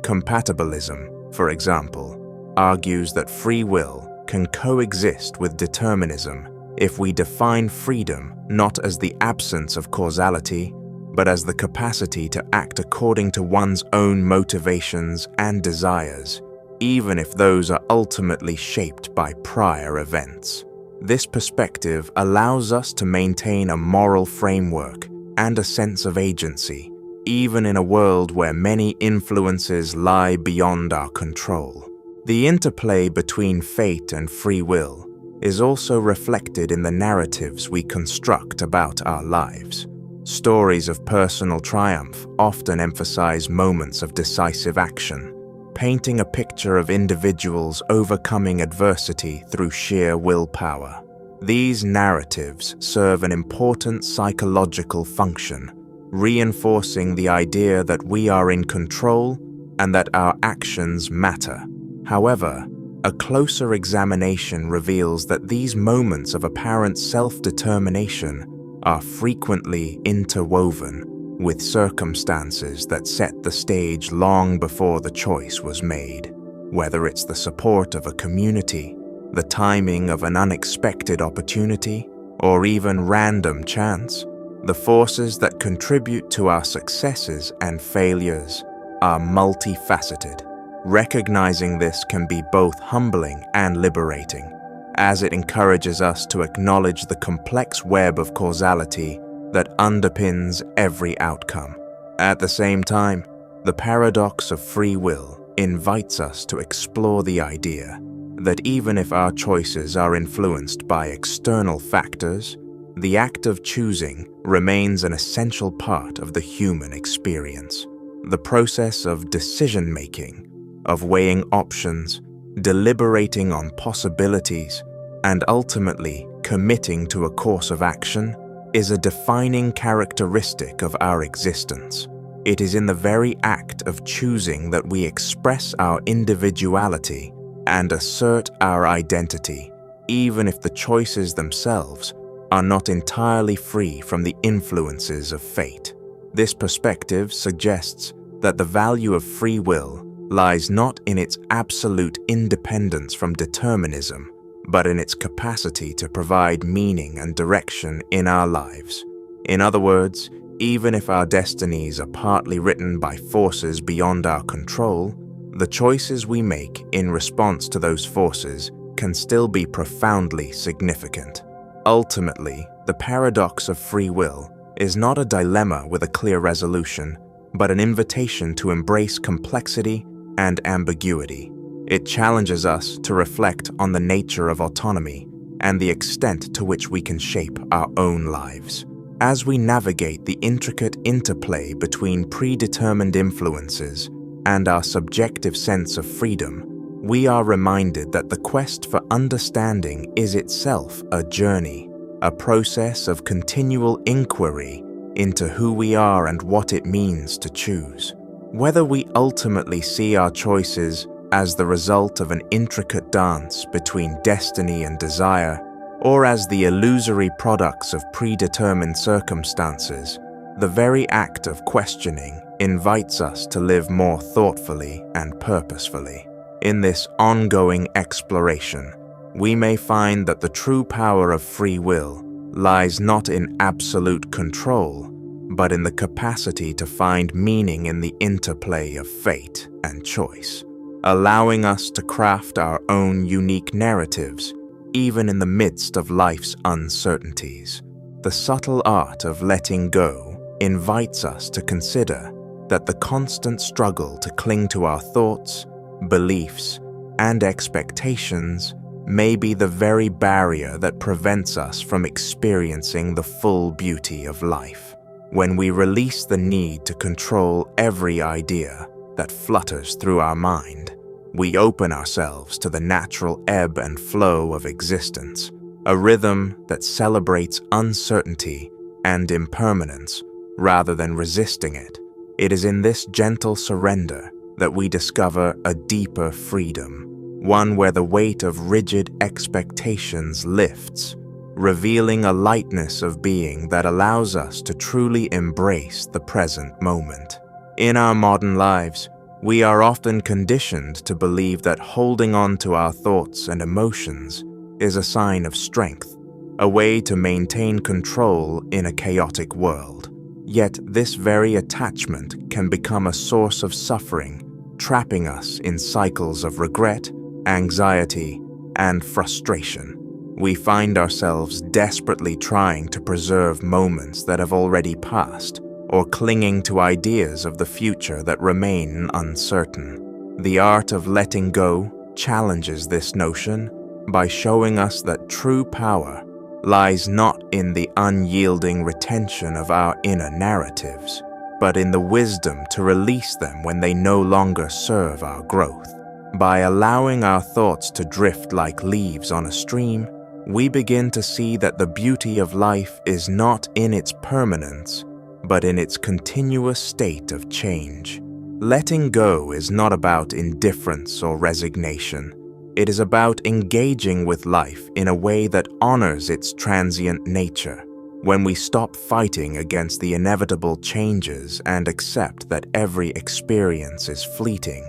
Compatibilism, for example, argues that free will can coexist with determinism if we define freedom not as the absence of causality, but as the capacity to act according to one's own motivations and desires, even if those are ultimately shaped by prior events. This perspective allows us to maintain a moral framework and a sense of agency, even in a world where many influences lie beyond our control. The interplay between fate and free will is also reflected in the narratives we construct about our lives. Stories of personal triumph often emphasize moments of decisive action, painting a picture of individuals overcoming adversity through sheer willpower. These narratives serve an important psychological function, reinforcing the idea that we are in control and that our actions matter. However, a closer examination reveals that these moments of apparent self-determination are frequently interwoven with circumstances that set the stage long before the choice was made. Whether it's the support of a community, the timing of an unexpected opportunity, or even random chance, the forces that contribute to our successes and failures are multifaceted. Recognizing this can be both humbling and liberating, as it encourages us to acknowledge the complex web of causality that underpins every outcome. At the same time, the paradox of free will invites us to explore the idea that even if our choices are influenced by external factors, the act of choosing remains an essential part of the human experience. The process of decision-making, of weighing options, deliberating on possibilities, and ultimately committing to a course of action is a defining characteristic of our existence. It is in the very act of choosing that we express our individuality and assert our identity, even if the choices themselves are not entirely free from the influences of fate. This perspective suggests that the value of free will lies not in its absolute independence from determinism, but in its capacity to provide meaning and direction in our lives. In other words, even if our destinies are partly written by forces beyond our control, the choices we make in response to those forces can still be profoundly significant. Ultimately, the paradox of free will is not a dilemma with a clear resolution, but an invitation to embrace complexity and ambiguity. It challenges us to reflect on the nature of autonomy and the extent to which we can shape our own lives. As we navigate the intricate interplay between predetermined influences and our subjective sense of freedom, we are reminded that the quest for understanding is itself a journey, a process of continual inquiry into who we are and what it means to choose. Whether we ultimately see our choices as the result of an intricate dance between destiny and desire, or as the illusory products of predetermined circumstances, the very act of questioning invites us to live more thoughtfully and purposefully. In this ongoing exploration, we may find that the true power of free will lies not in absolute control, but in the capacity to find meaning in the interplay of fate and choice, allowing us to craft our own unique narratives, even in the midst of life's uncertainties. The subtle art of letting go invites us to consider that the constant struggle to cling to our thoughts, beliefs, and expectations may be the very barrier that prevents us from experiencing the full beauty of life. When we release the need to control every idea that flutters through our mind, we open ourselves to the natural ebb and flow of existence, a rhythm that celebrates uncertainty and impermanence rather than resisting it. It is in this gentle surrender that we discover a deeper freedom, one where the weight of rigid expectations lifts, revealing a lightness of being that allows us to truly embrace the present moment. In our modern lives, we are often conditioned to believe that holding on to our thoughts and emotions is a sign of strength, a way to maintain control in a chaotic world. Yet this very attachment can become a source of suffering, trapping us in cycles of regret, anxiety, and frustration. We find ourselves desperately trying to preserve moments that have already passed, or clinging to ideas of the future that remain uncertain. The art of letting go challenges this notion by showing us that true power lies not in the unyielding retention of our inner narratives, but in the wisdom to release them when they no longer serve our growth. By allowing our thoughts to drift like leaves on a stream, we begin to see that the beauty of life is not in its permanence, but in its continuous state of change. Letting go is not about indifference or resignation. It is about engaging with life in a way that honors its transient nature. When we stop fighting against the inevitable changes and accept that every experience is fleeting,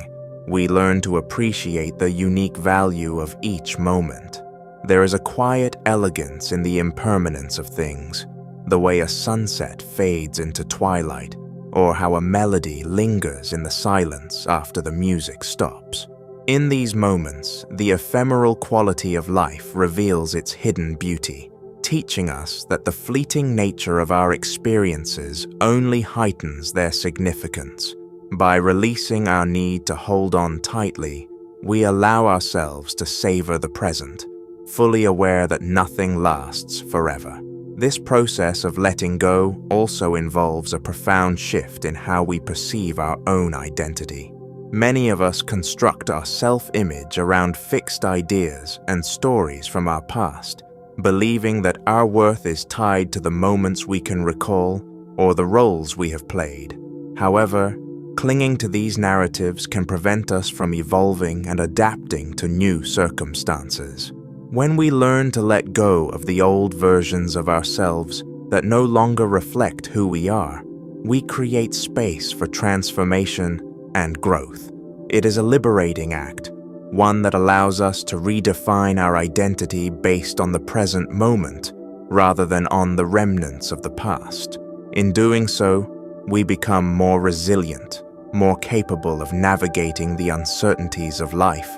we learn to appreciate the unique value of each moment. There is a quiet elegance in the impermanence of things, the way a sunset fades into twilight, or how a melody lingers in the silence after the music stops. In these moments, the ephemeral quality of life reveals its hidden beauty, teaching us that the fleeting nature of our experiences only heightens their significance. By releasing our need to hold on tightly, we allow ourselves to savor the present, fully aware that nothing lasts forever. This process of letting go also involves a profound shift in how we perceive our own identity. Many of us construct our self-image around fixed ideas and stories from our past, believing that our worth is tied to the moments we can recall or the roles we have played. However, clinging to these narratives can prevent us from evolving and adapting to new circumstances. When we learn to let go of the old versions of ourselves that no longer reflect who we are, we create space for transformation and growth. It is a liberating act, one that allows us to redefine our identity based on the present moment rather than on the remnants of the past. In doing so, we become more resilient, more capable of navigating the uncertainties of life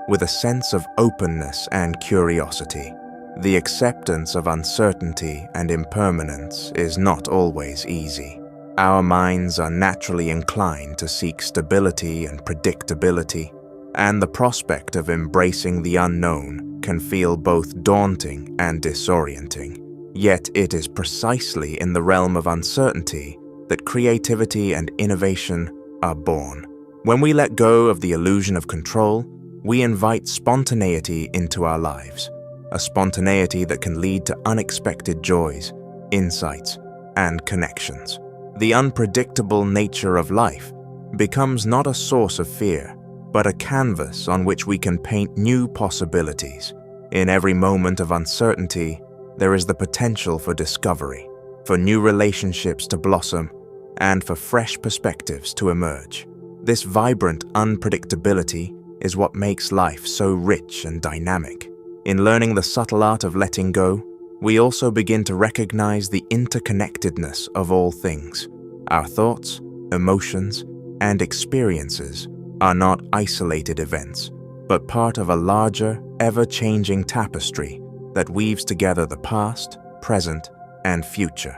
with a sense of openness and curiosity. The acceptance of uncertainty and impermanence is not always easy. Our minds are naturally inclined to seek stability and predictability, and the prospect of embracing the unknown can feel both daunting and disorienting. Yet it is precisely in the realm of uncertainty that creativity and innovation are born. When we let go of the illusion of control, we invite spontaneity into our lives, a spontaneity that can lead to unexpected joys, insights, and connections. The unpredictable nature of life becomes not a source of fear, but a canvas on which we can paint new possibilities. In every moment of uncertainty, there is the potential for discovery, for new relationships to blossom, and for fresh perspectives to emerge. This vibrant unpredictability is what makes life so rich and dynamic. In learning the subtle art of letting go, we also begin to recognize the interconnectedness of all things. Our thoughts, emotions, and experiences are not isolated events, but part of a larger, ever-changing tapestry that weaves together the past, present, and future.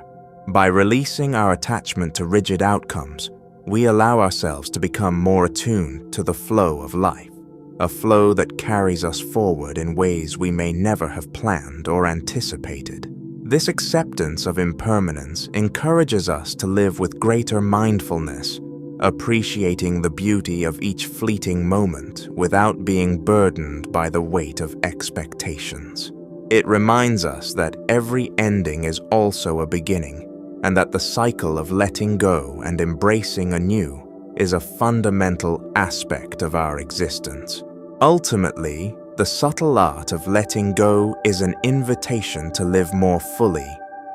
By releasing our attachment to rigid outcomes, we allow ourselves to become more attuned to the flow of life, a flow that carries us forward in ways we may never have planned or anticipated. This acceptance of impermanence encourages us to live with greater mindfulness, appreciating the beauty of each fleeting moment without being burdened by the weight of expectations. It reminds us that every ending is also a beginning, and that the cycle of letting go and embracing anew is a fundamental aspect of our existence. Ultimately, the subtle art of letting go is an invitation to live more fully,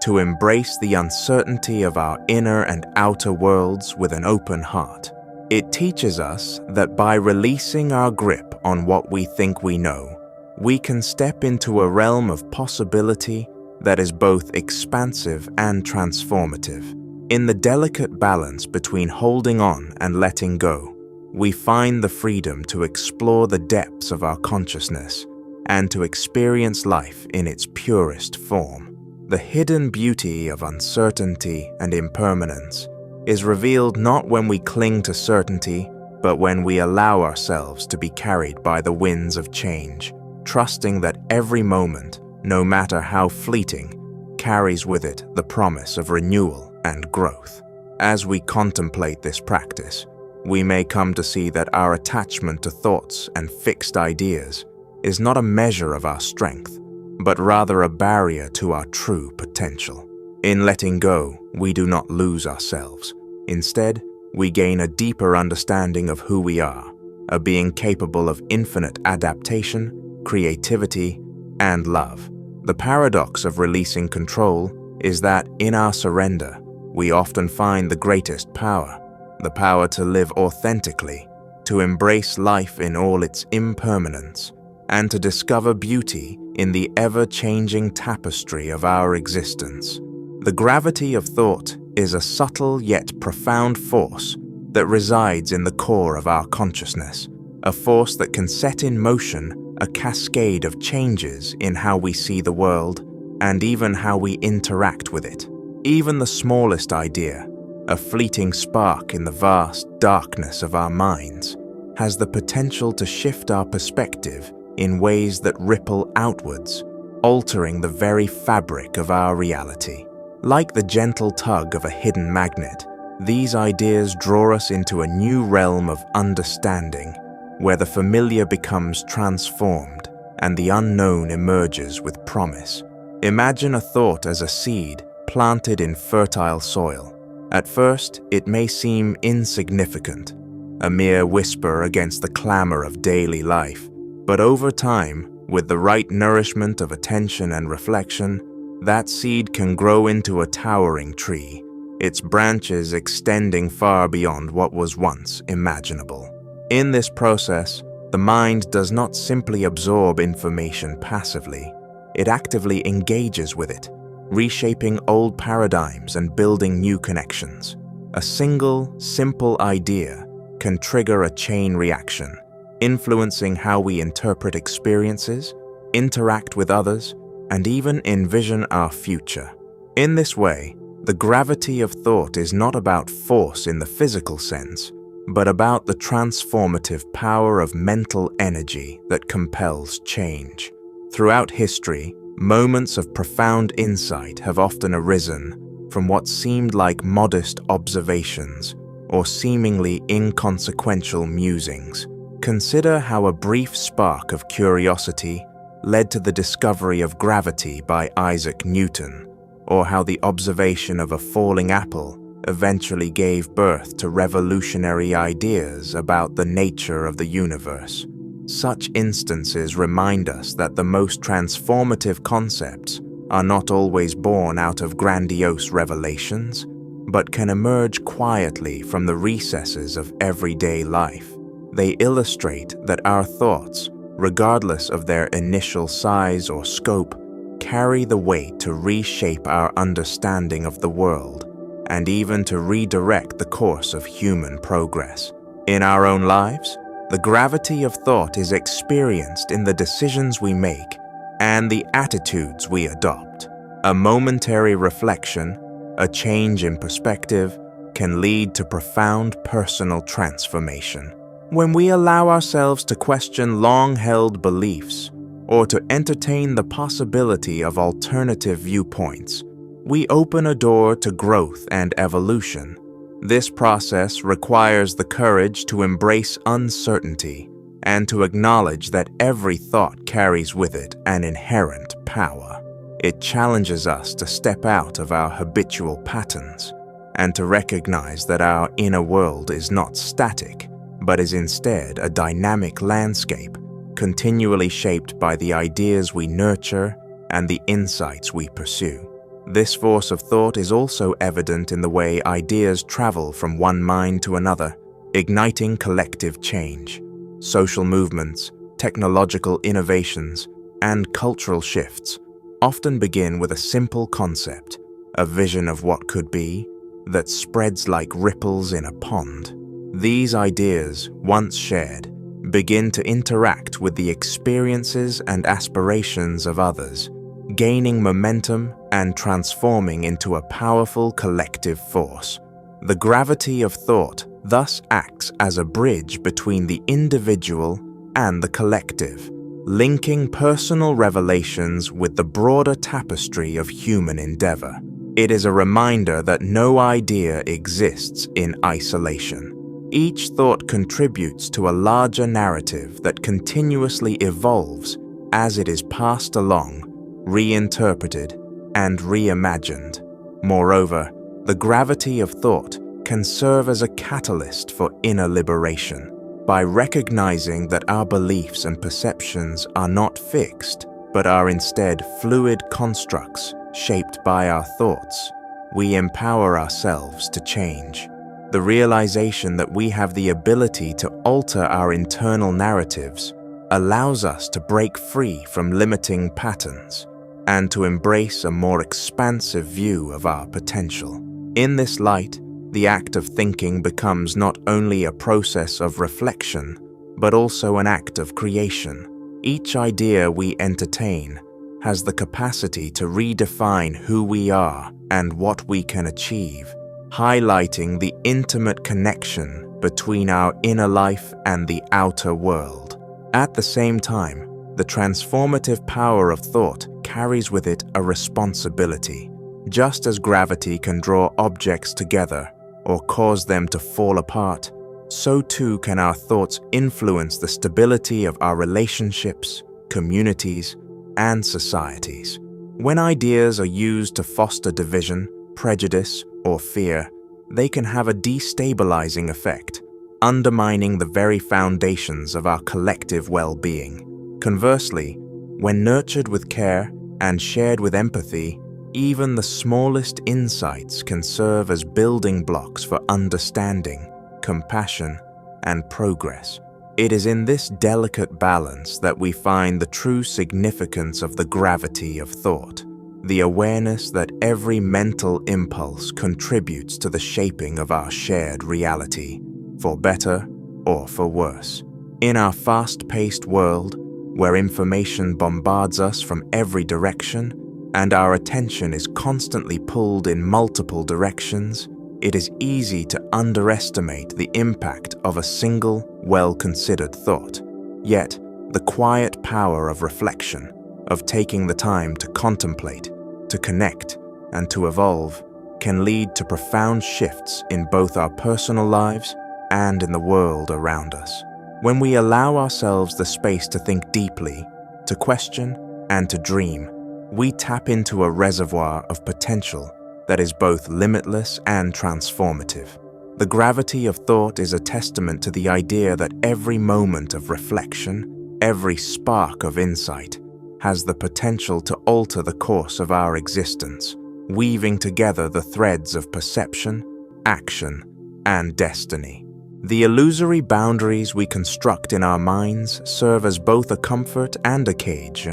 to embrace the uncertainty of our inner and outer worlds with an open heart. It teaches us that by releasing our grip on what we think we know, we can step into a realm of possibility that is both expansive and transformative. In the delicate balance between holding on and letting go, we find the freedom to explore the depths of our consciousness and to experience life in its purest form. The hidden beauty of uncertainty and impermanence is revealed not when we cling to certainty, but when we allow ourselves to be carried by the winds of change, trusting that every moment, no matter how fleeting, carries with it the promise of renewal and growth. As we contemplate this practice, we may come to see that our attachment to thoughts and fixed ideas is not a measure of our strength, but rather a barrier to our true potential. In letting go, we do not lose ourselves. Instead, we gain a deeper understanding of who we are, a being capable of infinite adaptation, creativity, and love. The paradox of releasing control is that in our surrender, we often find the greatest power, the power to live authentically, to embrace life in all its impermanence, and to discover beauty in the ever-changing tapestry of our existence. The gravity of thought is a subtle yet profound force that resides in the core of our consciousness, a force that can set in motion a cascade of changes in how we see the world and even how we interact with it. Even the smallest idea, a fleeting spark in the vast darkness of our minds, has the potential to shift our perspective in ways that ripple outwards, altering the very fabric of our reality. Like the gentle tug of a hidden magnet, these ideas draw us into a new realm of understanding, where the familiar becomes transformed and the unknown emerges with promise. Imagine a thought as a seed planted in fertile soil. At first, it may seem insignificant, a mere whisper against the clamor of daily life. But over time, with the right nourishment of attention and reflection, that seed can grow into a towering tree, its branches extending far beyond what was once imaginable. In this process, the mind does not simply absorb information passively. It actively engages with it, reshaping old paradigms and building new connections. A single, simple idea can trigger a chain reaction, influencing how we interpret experiences, interact with others, and even envision our future. In this way, the gravity of thought is not about force in the physical sense, but about the transformative power of mental energy that compels change. Throughout history, moments of profound insight have often arisen from what seemed like modest observations or seemingly inconsequential musings. Consider how a brief spark of curiosity led to the discovery of gravity by Isaac Newton, or how the observation of a falling apple eventually gave birth to revolutionary ideas about the nature of the universe. Such instances remind us that the most transformative concepts are not always born out of grandiose revelations, but can emerge quietly from the recesses of everyday life. They illustrate that our thoughts, regardless of their initial size or scope, carry the weight to reshape our understanding of the world and even to redirect the course of human progress. In our own lives, the gravity of thought is experienced in the decisions we make and the attitudes we adopt. A momentary reflection, a change in perspective, can lead to profound personal transformation. When we allow ourselves to question long-held beliefs or to entertain the possibility of alternative viewpoints, we open a door to growth and evolution. This process requires the courage to embrace uncertainty and to acknowledge that every thought carries with it an inherent power. It challenges us to step out of our habitual patterns and to recognize that our inner world is not static, but is instead a dynamic landscape, continually shaped by the ideas we nurture and the insights we pursue. This force of thought is also evident in the way ideas travel from one mind to another, igniting collective change. Social movements, technological innovations, and cultural shifts often begin with a simple concept, a vision of what could be, that spreads like ripples in a pond. These ideas, once shared, begin to interact with the experiences and aspirations of others, gaining momentum and transforming into a powerful collective force. The gravity of thought thus acts as a bridge between the individual and the collective, linking personal revelations with the broader tapestry of human endeavor. It is a reminder that no idea exists in isolation. Each thought contributes to a larger narrative that continuously evolves as it is passed along, reinterpreted, and reimagined. Moreover, the gravity of thought can serve as a catalyst for inner liberation. By recognizing that our beliefs and perceptions are not fixed, but are instead fluid constructs shaped by our thoughts, we empower ourselves to change. The realization that we have the ability to alter our internal narratives allows us to break free from limiting patterns and to embrace a more expansive view of our potential. In this light, the act of thinking becomes not only a process of reflection, but also an act of creation. Each idea we entertain has the capacity to redefine who we are and what we can achieve. highlighting the intimate connection between our inner life and the outer world. At the same time, the transformative power of thought carries with it a responsibility. Just as gravity can draw objects together or cause them to fall apart, so too can our thoughts influence the stability of our relationships, communities, and societies. When ideas are used to foster division, prejudice, or fear, they can have a destabilizing effect, undermining the very foundations of our collective well-being. Conversely, when nurtured with care and shared with empathy, even the smallest insights can serve as building blocks for understanding, compassion, and progress. It is in this delicate balance that we find the true significance of the gravity of thought, the awareness that every mental impulse contributes to the shaping of our shared reality, for better or for worse. In our fast-paced world, where information bombards us from every direction and our attention is constantly pulled in multiple directions, it is easy to underestimate the impact of a single, well-considered thought. Yet, the quiet power of reflection, of taking the time to contemplate, to connect, and to evolve, can lead to profound shifts in both our personal lives and in the world around us. When we allow ourselves the space to think deeply, to question, and to dream, we tap into a reservoir of potential that is both limitless and transformative. The gravity of thought is a testament to the idea that every moment of reflection, every spark of insight, has the potential to alter the course of our existence, weaving together the threads of perception, action, and destiny. The illusory boundaries we construct in our minds serve as both a comfort and a cage,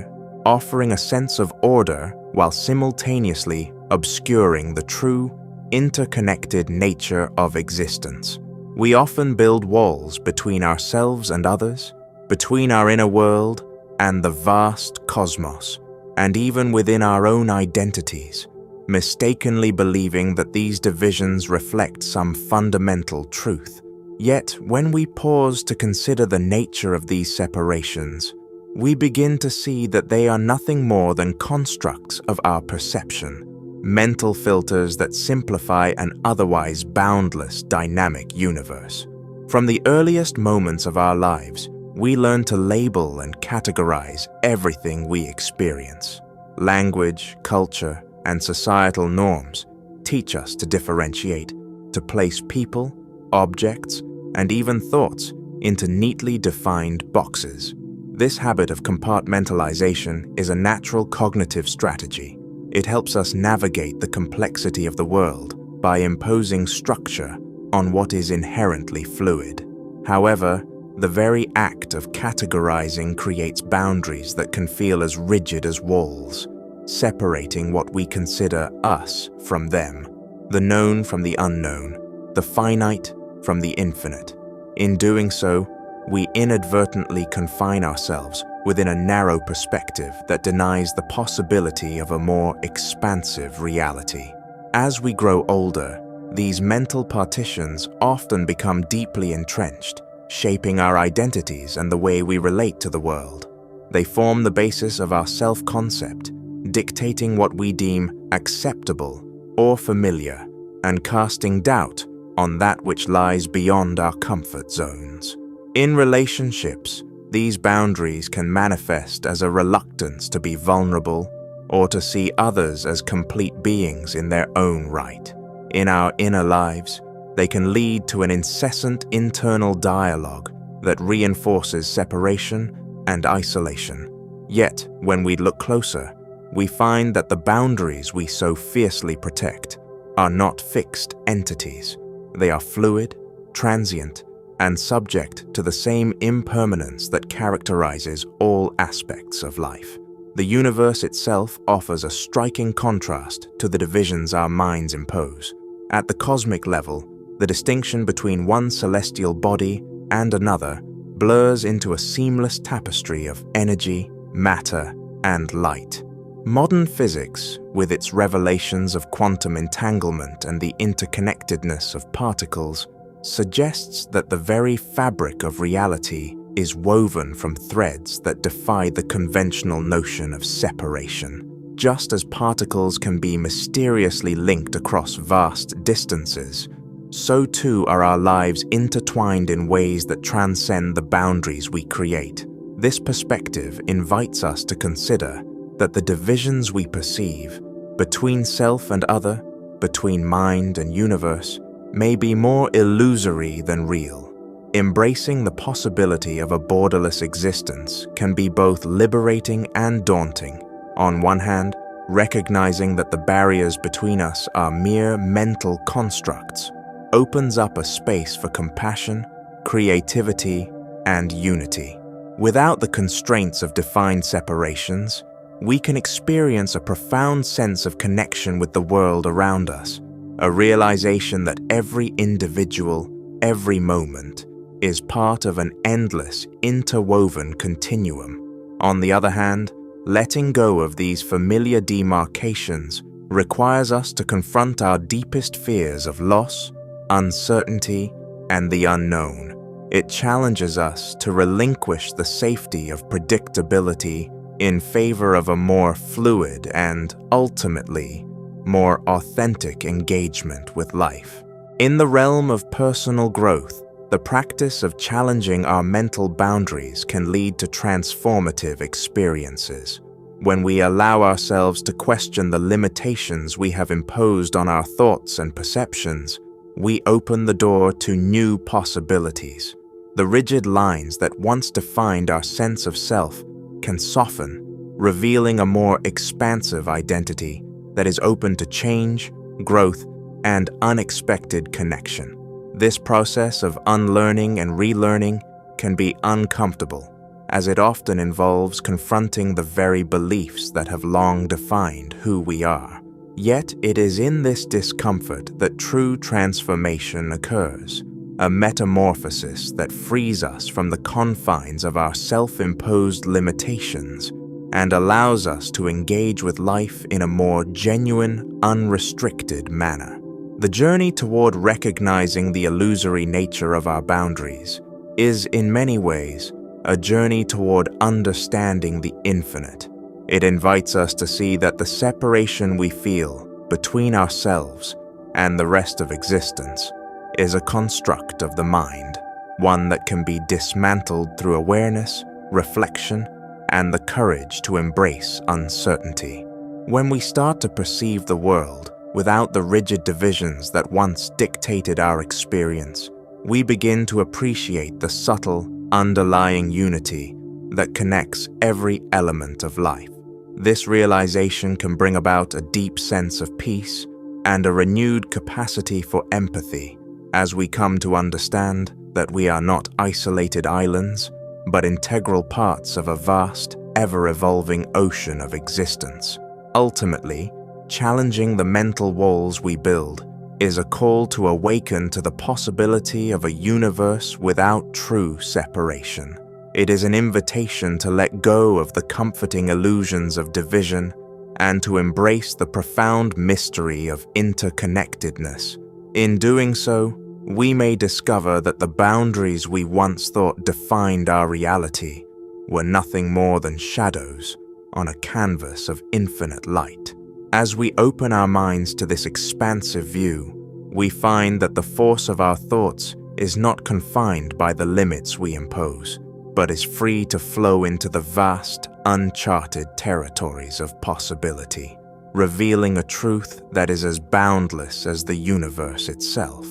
offering a sense of order while simultaneously obscuring the true, interconnected nature of existence. We often build walls between ourselves and others, between our inner world and the vast cosmos, and even within our own identities, mistakenly believing that these divisions reflect some fundamental truth. Yet, when we pause to consider the nature of these separations, we begin to see that they are nothing more than constructs of our perception, mental filters that simplify an otherwise boundless, dynamic universe. From the earliest moments of our lives, we learn to label and categorize everything we experience. Language, culture, and societal norms teach us to differentiate, to place people, objects, and even thoughts into neatly defined boxes. This habit of compartmentalization is a natural cognitive strategy. It helps us navigate the complexity of the world by imposing structure on what is inherently fluid. However, the very act of categorizing creates boundaries that can feel as rigid as walls, separating what we consider us from them, the known from the unknown, the finite from the infinite. In doing so, we inadvertently confine ourselves within a narrow perspective that denies the possibility of a more expansive reality. As we grow older, these mental partitions often become deeply entrenched, shaping our identities and the way we relate to the world. They form the basis of our self-concept, dictating what we deem acceptable or familiar, and casting doubt on that which lies beyond our comfort zones. In relationships, these boundaries can manifest as a reluctance to be vulnerable or to see others as complete beings in their own right. In our inner lives, they can lead to an incessant internal dialogue that reinforces separation and isolation. Yet, when we look closer, we find that the boundaries we so fiercely protect are not fixed entities. They are fluid, transient, and subject to the same impermanence that characterizes all aspects of life. The universe itself offers a striking contrast to the divisions our minds impose. At the cosmic level, the distinction between one celestial body and another blurs into a seamless tapestry of energy, matter, and light. Modern physics, with its revelations of quantum entanglement and the interconnectedness of particles, suggests that the very fabric of reality is woven from threads that defy the conventional notion of separation. Just as particles can be mysteriously linked across vast distances, so too are our lives intertwined in ways that transcend the boundaries we create. This perspective invites us to consider that the divisions we perceive between self and other, between mind and universe, may be more illusory than real. Embracing the possibility of a borderless existence can be both liberating and daunting. On one hand, recognizing that the barriers between us are mere mental constructs opens up a space for compassion, creativity, and unity. Without the constraints of defined separations, we can experience a profound sense of connection with the world around us, a realization that every individual, every moment, is part of an endless, interwoven continuum. On the other hand, letting go of these familiar demarcations requires us to confront our deepest fears of loss, uncertainty, and the unknown. It challenges us to relinquish the safety of predictability in favor of a more fluid and, ultimately, more authentic engagement with life. In the realm of personal growth, the practice of challenging our mental boundaries can lead to transformative experiences. When we allow ourselves to question the limitations we have imposed on our thoughts and perceptions, we open the door to new possibilities. The rigid lines that once defined our sense of self can soften, revealing a more expansive identity that is open to change, growth, and unexpected connection. This process of unlearning and relearning can be uncomfortable, as it often involves confronting the very beliefs that have long defined who we are. Yet it is in this discomfort that true transformation occurs, a metamorphosis that frees us from the confines of our self-imposed limitations and allows us to engage with life in a more genuine, unrestricted manner. The journey toward recognizing the illusory nature of our boundaries is, in many ways, a journey toward understanding the infinite. It invites us to see that the separation we feel between ourselves and the rest of existence is a construct of the mind, one that can be dismantled through awareness, reflection, and the courage to embrace uncertainty. When we start to perceive the world without the rigid divisions that once dictated our experience, we begin to appreciate the subtle, underlying unity that connects every element of life. This realization can bring about a deep sense of peace and a renewed capacity for empathy as we come to understand that we are not isolated islands, but integral parts of a vast, ever-evolving ocean of existence. Ultimately, challenging the mental walls we build is a call to awaken to the possibility of a universe without true separation. It is an invitation to let go of the comforting illusions of division and to embrace the profound mystery of interconnectedness. In doing so, we may discover that the boundaries we once thought defined our reality were nothing more than shadows on a canvas of infinite light. As we open our minds to this expansive view, we find that the force of our thoughts is not confined by the limits we impose, but is free to flow into the vast, uncharted territories of possibility, revealing a truth that is as boundless as the universe itself.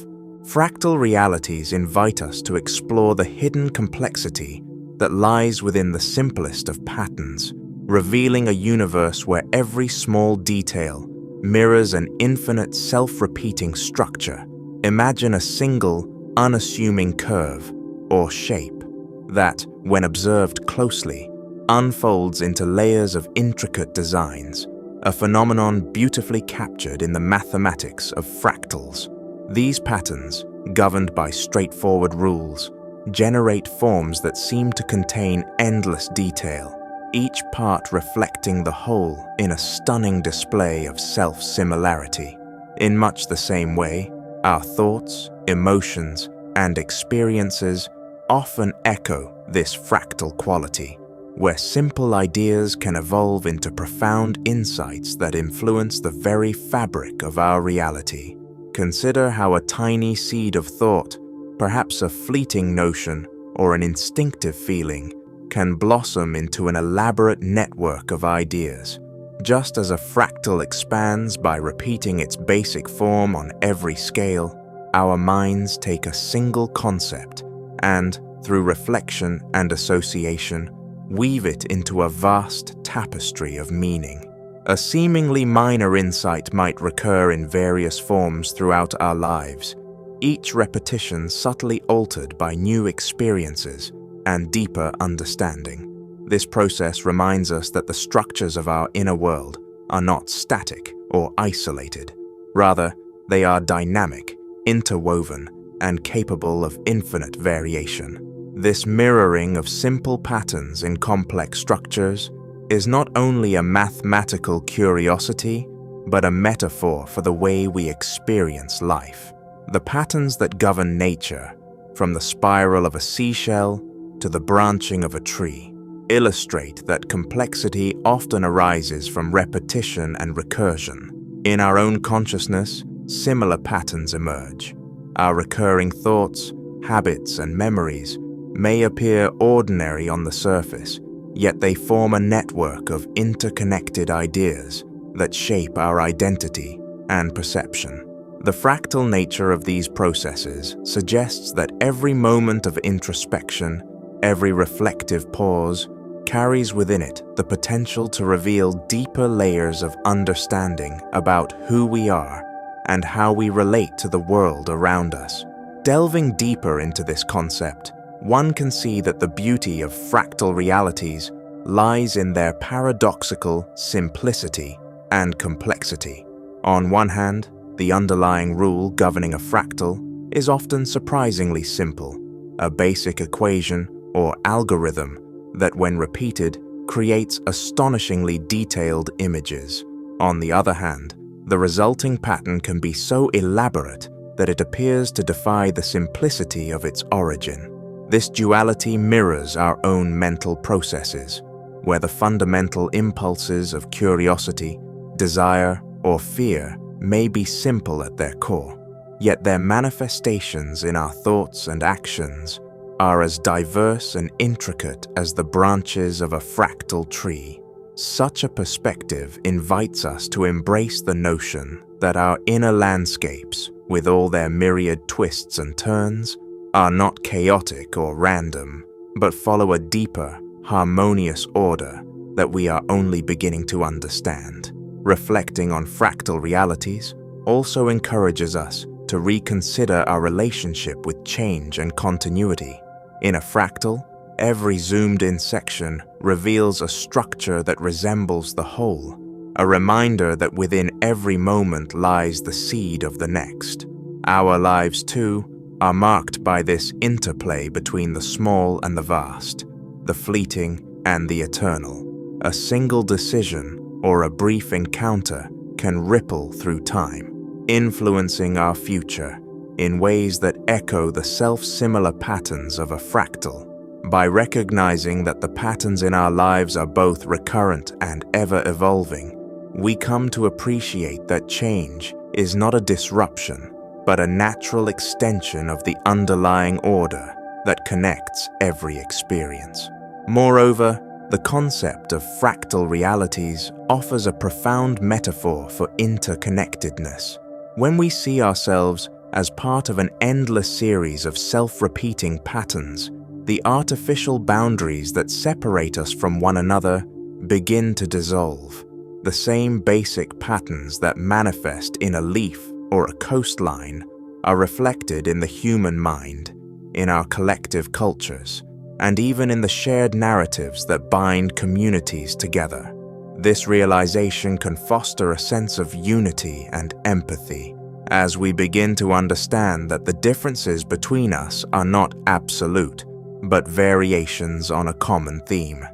Fractal realities invite us to explore the hidden complexity that lies within the simplest of patterns, revealing a universe where every small detail mirrors an infinite self-repeating structure. Imagine a single, unassuming curve or shape that, when observed closely, unfolds into layers of intricate designs, a phenomenon beautifully captured in the mathematics of fractals. These patterns, governed by straightforward rules, generate forms that seem to contain endless detail, each part reflecting the whole in a stunning display of self-similarity. In much the same way, our thoughts, emotions, and experiences often echo this fractal quality, where simple ideas can evolve into profound insights that influence the very fabric of our reality. Consider how a tiny seed of thought, perhaps a fleeting notion or an instinctive feeling, can blossom into an elaborate network of ideas. Just as a fractal expands by repeating its basic form on every scale, our minds take a single concept and, through reflection and association, weave it into a vast tapestry of meaning. A seemingly minor insight might recur in various forms throughout our lives, each repetition subtly altered by new experiences and deeper understanding. This process reminds us that the structures of our inner world are not static or isolated. Rather, they are dynamic, interwoven, and capable of infinite variation. This mirroring of simple patterns in complex structures is not only a mathematical curiosity, but a metaphor for the way we experience life. The patterns that govern nature, from the spiral of a seashell to the branching of a tree, illustrate that complexity often arises from repetition and recursion. In our own consciousness, similar patterns emerge. Our recurring thoughts, habits, and memories may appear ordinary on the surface, yet they form a network of interconnected ideas that shape our identity and perception. The fractal nature of these processes suggests that every moment of introspection, every reflective pause, carries within it the potential to reveal deeper layers of understanding about who we are and how we relate to the world around us. Delving deeper into this concept, one can see that the beauty of fractal realities lies in their paradoxical simplicity and complexity. On one hand, the underlying rule governing a fractal is often surprisingly simple, a basic equation or algorithm that, when repeated, creates astonishingly detailed images. On the other hand, the resulting pattern can be so elaborate that it appears to defy the simplicity of its origin. This duality mirrors our own mental processes, where the fundamental impulses of curiosity, desire, or fear may be simple at their core, yet their manifestations in our thoughts and actions are as diverse and intricate as the branches of a fractal tree. Such a perspective invites us to embrace the notion that our inner landscapes, with all their myriad twists and turns, are not chaotic or random, but follow a deeper, harmonious order that we are only beginning to understand. Reflecting on fractal realities also encourages us to reconsider our relationship with change and continuity. In a fractal, every zoomed-in section reveals a structure that resembles the whole, a reminder that within every moment lies the seed of the next. Our lives, too, are marked by this interplay between the small and the vast, the fleeting and the eternal. A single decision or a brief encounter can ripple through time, influencing our future in ways that echo the self-similar patterns of a fractal. By recognizing that the patterns in our lives are both recurrent and ever-evolving, we come to appreciate that change is not a disruption, but a natural extension of the underlying order that connects every experience. Moreover, the concept of fractal realities offers a profound metaphor for interconnectedness. When we see ourselves as part of an endless series of self-repeating patterns, the artificial boundaries that separate us from one another begin to dissolve. The same basic patterns that manifest in a leaf or a coastline are reflected in the human mind, in our collective cultures, and even in the shared narratives that bind communities together. This realization can foster a sense of unity and empathy as we begin to understand that the differences between us are not absolute, but variations on a common theme.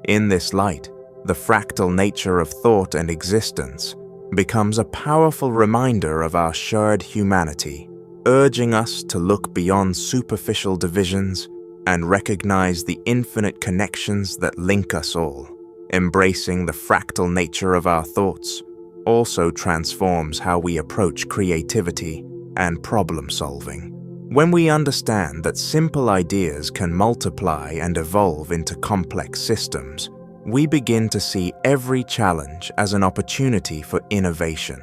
In this light, the fractal nature of thought and existence becomes a powerful reminder of our shared humanity, urging us to look beyond superficial divisions and recognize the infinite connections that link us all. Embracing the fractal nature of our thoughts also transforms how we approach creativity and problem solving. When we understand that simple ideas can multiply and evolve into complex systems, we begin to see every challenge as an opportunity for innovation.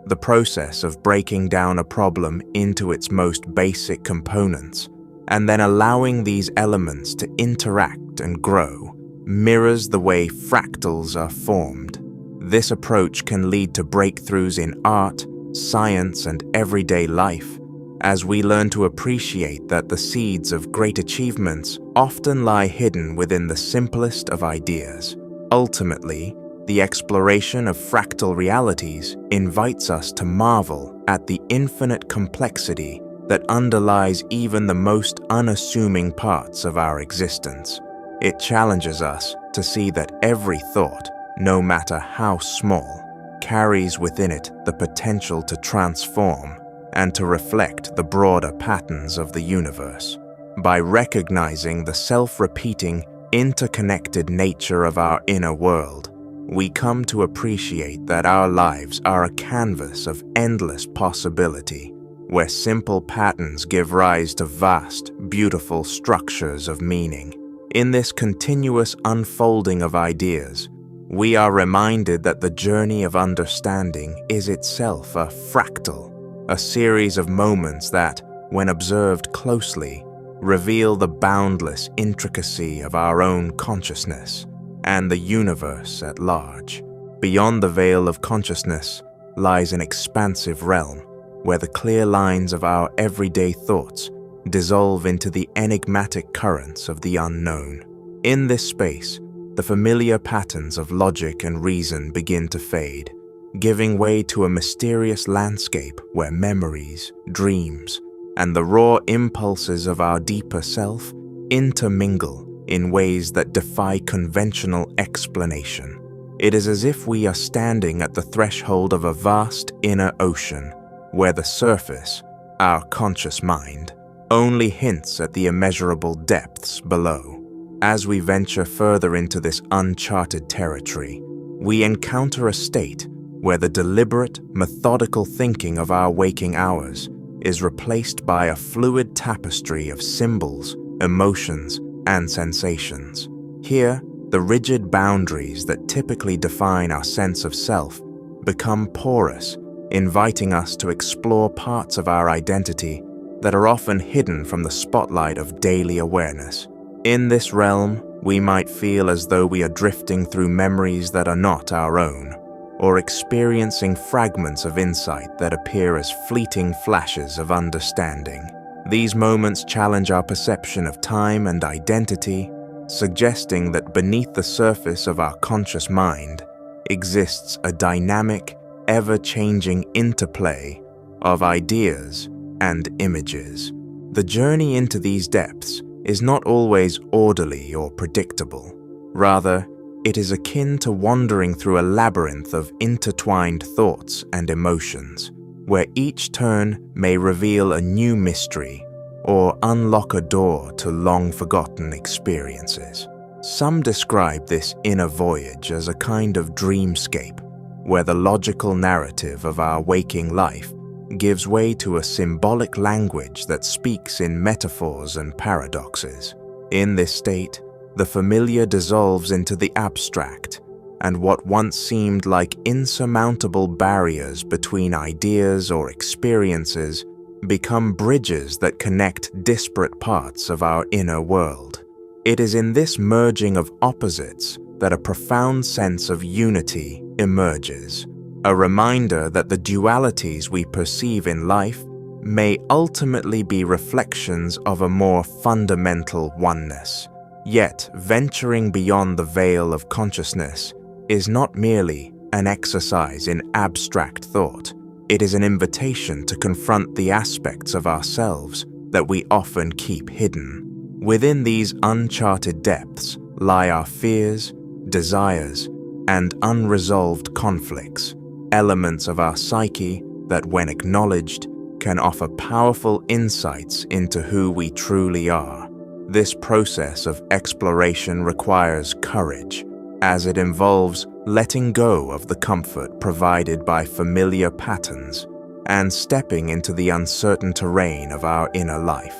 The process of breaking down a problem into its most basic components and then allowing these elements to interact and grow mirrors the way fractals are formed. This approach can lead to breakthroughs in art, science, and everyday life, as we learn to appreciate that the seeds of great achievements often lie hidden within the simplest of ideas. Ultimately, the exploration of fractal realities invites us to marvel at the infinite complexity that underlies even the most unassuming parts of our existence. It challenges us to see that every thought, no matter how small, carries within it the potential to transform and to reflect the broader patterns of the universe. By recognizing the self-repeating, interconnected nature of our inner world, we come to appreciate that our lives are a canvas of endless possibility, where simple patterns give rise to vast, beautiful structures of meaning. In this continuous unfolding of ideas, we are reminded that the journey of understanding is itself a fractal, a series of moments that, when observed closely, reveal the boundless intricacy of our own consciousness and the universe at large. Beyond the veil of consciousness lies an expansive realm where the clear lines of our everyday thoughts dissolve into the enigmatic currents of the unknown. In this space, the familiar patterns of logic and reason begin to fade, giving way to a mysterious landscape where memories, dreams, and the raw impulses of our deeper self intermingle in ways that defy conventional explanation. It is as if we are standing at the threshold of a vast inner ocean, where the surface, our conscious mind, only hints at the immeasurable depths below. As we venture further into this uncharted territory, we encounter a state where the deliberate, methodical thinking of our waking hours is replaced by a fluid tapestry of symbols, emotions, and sensations. Here, the rigid boundaries that typically define our sense of self become porous, inviting us to explore parts of our identity that are often hidden from the spotlight of daily awareness. In this realm, we might feel as though we are drifting through memories that are not our own, or experiencing fragments of insight that appear as fleeting flashes of understanding. These moments challenge our perception of time and identity, suggesting that beneath the surface of our conscious mind exists a dynamic, ever-changing interplay of ideas and images. The journey into these depths is not always orderly or predictable. Rather, it is akin to wandering through a labyrinth of intertwined thoughts and emotions, where each turn may reveal a new mystery or unlock a door to long-forgotten experiences. Some describe this inner voyage as a kind of dreamscape, where the logical narrative of our waking life gives way to a symbolic language that speaks in metaphors and paradoxes. In this state, the familiar dissolves into the abstract, and what once seemed like insurmountable barriers between ideas or experiences become bridges that connect disparate parts of our inner world. It is in this merging of opposites that a profound sense of unity emerges, a reminder that the dualities we perceive in life may ultimately be reflections of a more fundamental oneness. Yet, venturing beyond the veil of consciousness is not merely an exercise in abstract thought. It is an invitation to confront the aspects of ourselves that we often keep hidden. Within these uncharted depths lie our fears, desires, and unresolved conflicts, elements of our psyche that, when acknowledged, can offer powerful insights into who we truly are. This process of exploration requires courage, as it involves letting go of the comfort provided by familiar patterns and stepping into the uncertain terrain of our inner life.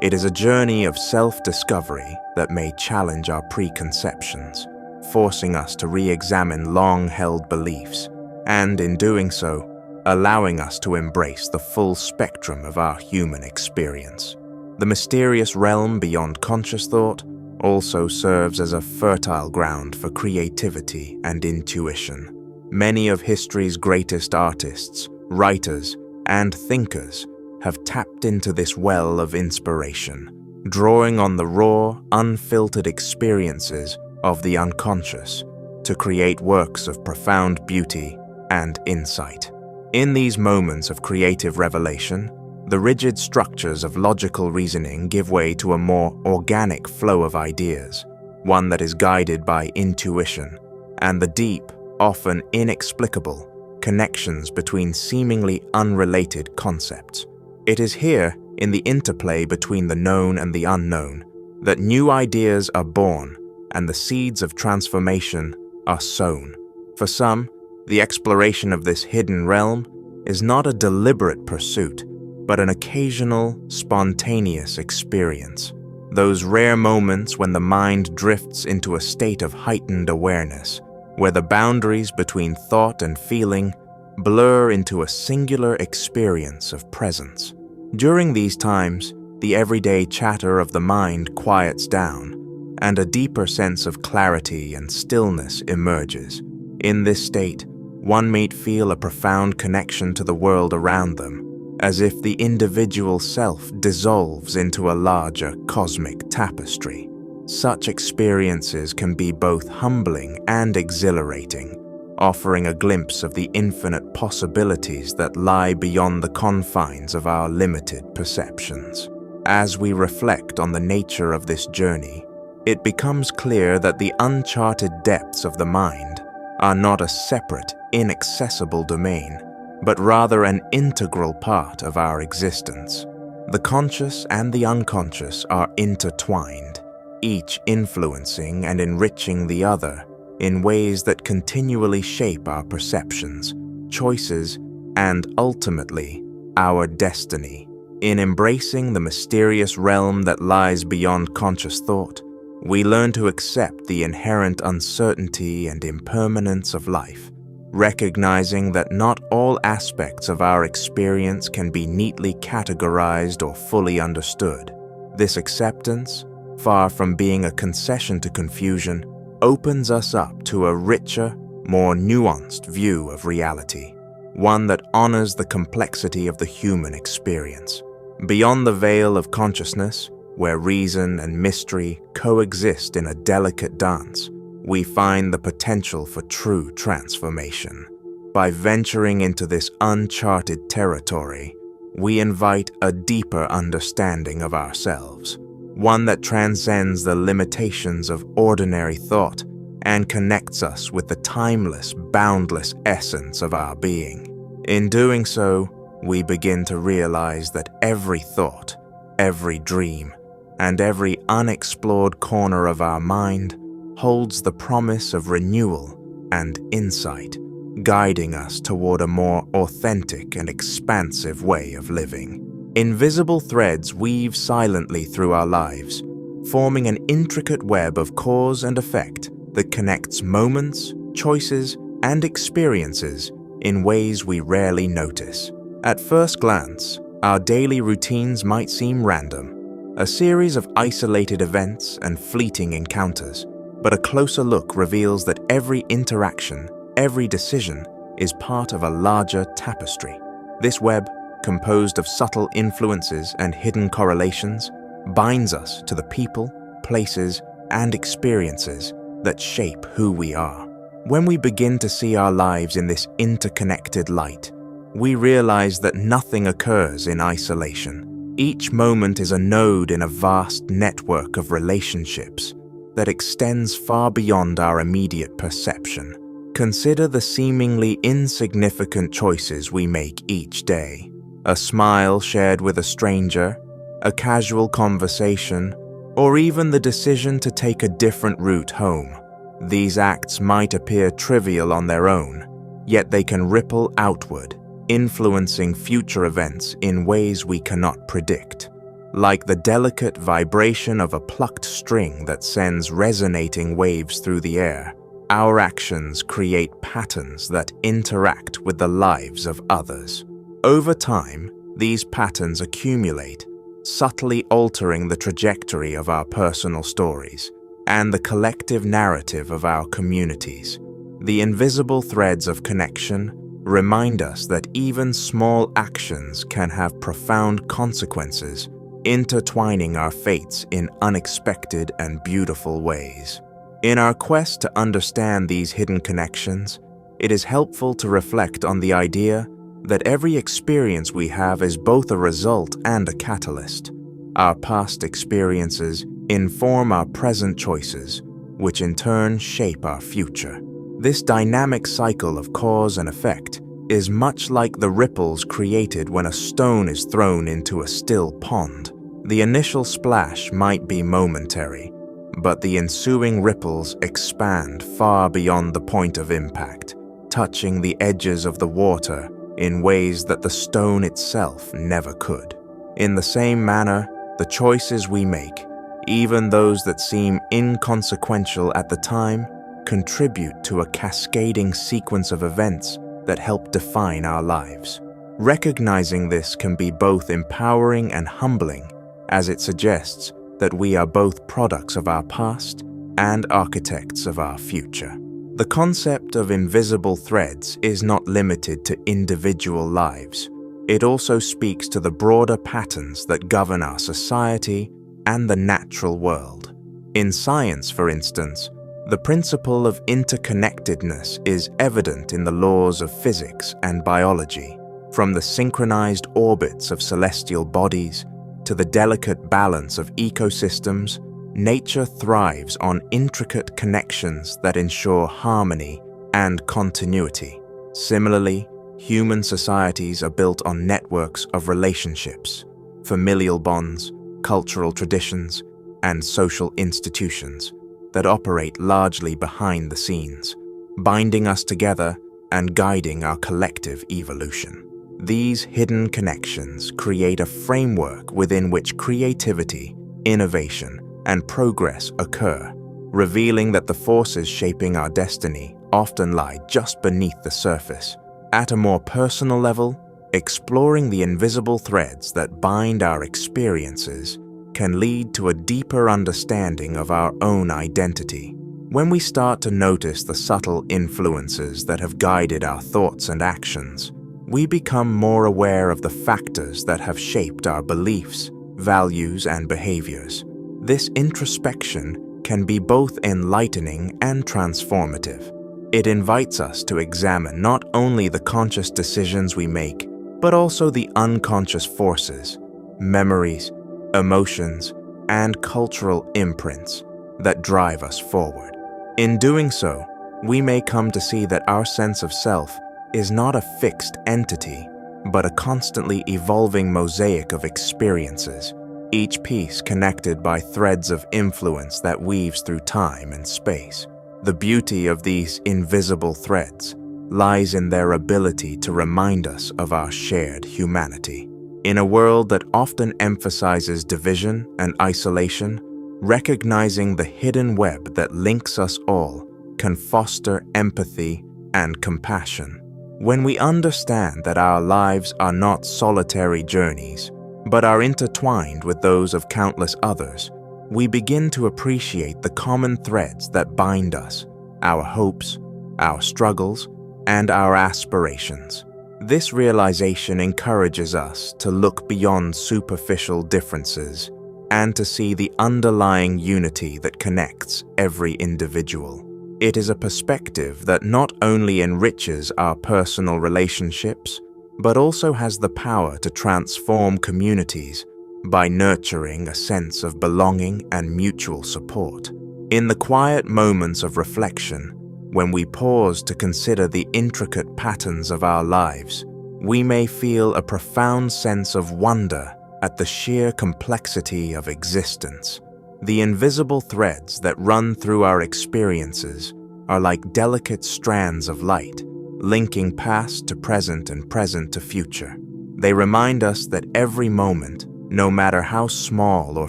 It is a journey of self-discovery that may challenge our preconceptions, forcing us to re-examine long-held beliefs, and in doing so, allowing us to embrace the full spectrum of our human experience. The mysterious realm beyond conscious thought also serves as a fertile ground for creativity and intuition. Many of history's greatest artists, writers, and thinkers have tapped into this well of inspiration, drawing on the raw, unfiltered experiences of the unconscious to create works of profound beauty and insight. In these moments of creative revelation, the rigid structures of logical reasoning give way to a more organic flow of ideas, one that is guided by intuition and the deep, often inexplicable, connections between seemingly unrelated concepts. It is here, in the interplay between the known and the unknown, that new ideas are born and the seeds of transformation are sown. For some, the exploration of this hidden realm is not a deliberate pursuit, but an occasional, spontaneous experience. Those rare moments when the mind drifts into a state of heightened awareness, where the boundaries between thought and feeling blur into a singular experience of presence. During these times, the everyday chatter of the mind quiets down, and a deeper sense of clarity and stillness emerges. In this state, one may feel a profound connection to the world around them, as if the individual self dissolves into a larger cosmic tapestry. Such experiences can be both humbling and exhilarating, offering a glimpse of the infinite possibilities that lie beyond the confines of our limited perceptions. As we reflect on the nature of this journey, it becomes clear that the uncharted depths of the mind are not a separate, inaccessible domain, but rather an integral part of our existence. The conscious and the unconscious are intertwined, each influencing and enriching the other in ways that continually shape our perceptions, choices, and ultimately, our destiny. In embracing the mysterious realm that lies beyond conscious thought, we learn to accept the inherent uncertainty and impermanence of life, recognizing that not all aspects of our experience can be neatly categorized or fully understood. This acceptance, far from being a concession to confusion, opens us up to a richer, more nuanced view of reality, one that honors the complexity of the human experience. Beyond the veil of consciousness, where reason and mystery coexist in a delicate dance, we find the potential for true transformation. By venturing into this uncharted territory, we invite a deeper understanding of ourselves, one that transcends the limitations of ordinary thought and connects us with the timeless, boundless essence of our being. In doing so, we begin to realize that every thought, every dream, and every unexplored corner of our mind holds the promise of renewal and insight, guiding us toward a more authentic and expansive way of living. Invisible threads weave silently through our lives, forming an intricate web of cause and effect that connects moments, choices, and experiences in ways we rarely notice. At first glance, our daily routines might seem random, a series of isolated events and fleeting encounters, but a closer look reveals that every interaction, every decision, is part of a larger tapestry. This web, composed of subtle influences and hidden correlations, binds us to the people, places, and experiences that shape who we are. When we begin to see our lives in this interconnected light, we realize that nothing occurs in isolation. Each moment is a node in a vast network of relationships, that extends far beyond our immediate perception. Consider the seemingly insignificant choices we make each day. A smile shared with a stranger, a casual conversation, or even the decision to take a different route home. These acts might appear trivial on their own, yet they can ripple outward, influencing future events in ways we cannot predict. Like the delicate vibration of a plucked string that sends resonating waves through the air, our actions create patterns that interact with the lives of others. Over time, these patterns accumulate, subtly altering the trajectory of our personal stories and the collective narrative of our communities. The invisible threads of connection remind us that even small actions can have profound consequences, intertwining our fates in unexpected and beautiful ways. In our quest to understand these hidden connections, it is helpful to reflect on the idea that every experience we have is both a result and a catalyst. Our past experiences inform our present choices, which in turn shape our future. This dynamic cycle of cause and effect is much like the ripples created when a stone is thrown into a still pond. The initial splash might be momentary, but the ensuing ripples expand far beyond the point of impact, touching the edges of the water in ways that the stone itself never could. In the same manner, the choices we make, even those that seem inconsequential at the time, contribute to a cascading sequence of events that help define our lives. Recognizing this can be both empowering and humbling, as it suggests that we are both products of our past and architects of our future. The concept of invisible threads is not limited to individual lives. It also speaks to the broader patterns that govern our society and the natural world. In science, for instance, the principle of interconnectedness is evident in the laws of physics and biology, from the synchronized orbits of celestial bodies to the delicate balance of ecosystems. Nature thrives on intricate connections that ensure harmony and continuity. Similarly, human societies are built on networks of relationships, familial bonds, cultural traditions, and social institutions that operate largely behind the scenes, binding us together and guiding our collective evolution. These hidden connections create a framework within which creativity, innovation, and progress occur, revealing that the forces shaping our destiny often lie just beneath the surface. At a more personal level, exploring the invisible threads that bind our experiences can lead to a deeper understanding of our own identity. When we start to notice the subtle influences that have guided our thoughts and actions, we become more aware of the factors that have shaped our beliefs, values, and behaviors. This introspection can be both enlightening and transformative. It invites us to examine not only the conscious decisions we make, but also the unconscious forces, memories, emotions, and cultural imprints that drive us forward. In doing so, we may come to see that our sense of self is not a fixed entity, but a constantly evolving mosaic of experiences, each piece connected by threads of influence that weaves through time and space. The beauty of these invisible threads lies in their ability to remind us of our shared humanity. In a world that often emphasizes division and isolation, recognizing the hidden web that links us all can foster empathy and compassion. When we understand that our lives are not solitary journeys, but are intertwined with those of countless others, we begin to appreciate the common threads that bind us, our hopes, our struggles, and our aspirations. This realization encourages us to look beyond superficial differences and to see the underlying unity that connects every individual. It is a perspective that not only enriches our personal relationships, but also has the power to transform communities by nurturing a sense of belonging and mutual support. In the quiet moments of reflection, when we pause to consider the intricate patterns of our lives, we may feel a profound sense of wonder at the sheer complexity of existence. The invisible threads that run through our experiences are like delicate strands of light, linking past to present and present to future. They remind us that every moment, no matter how small or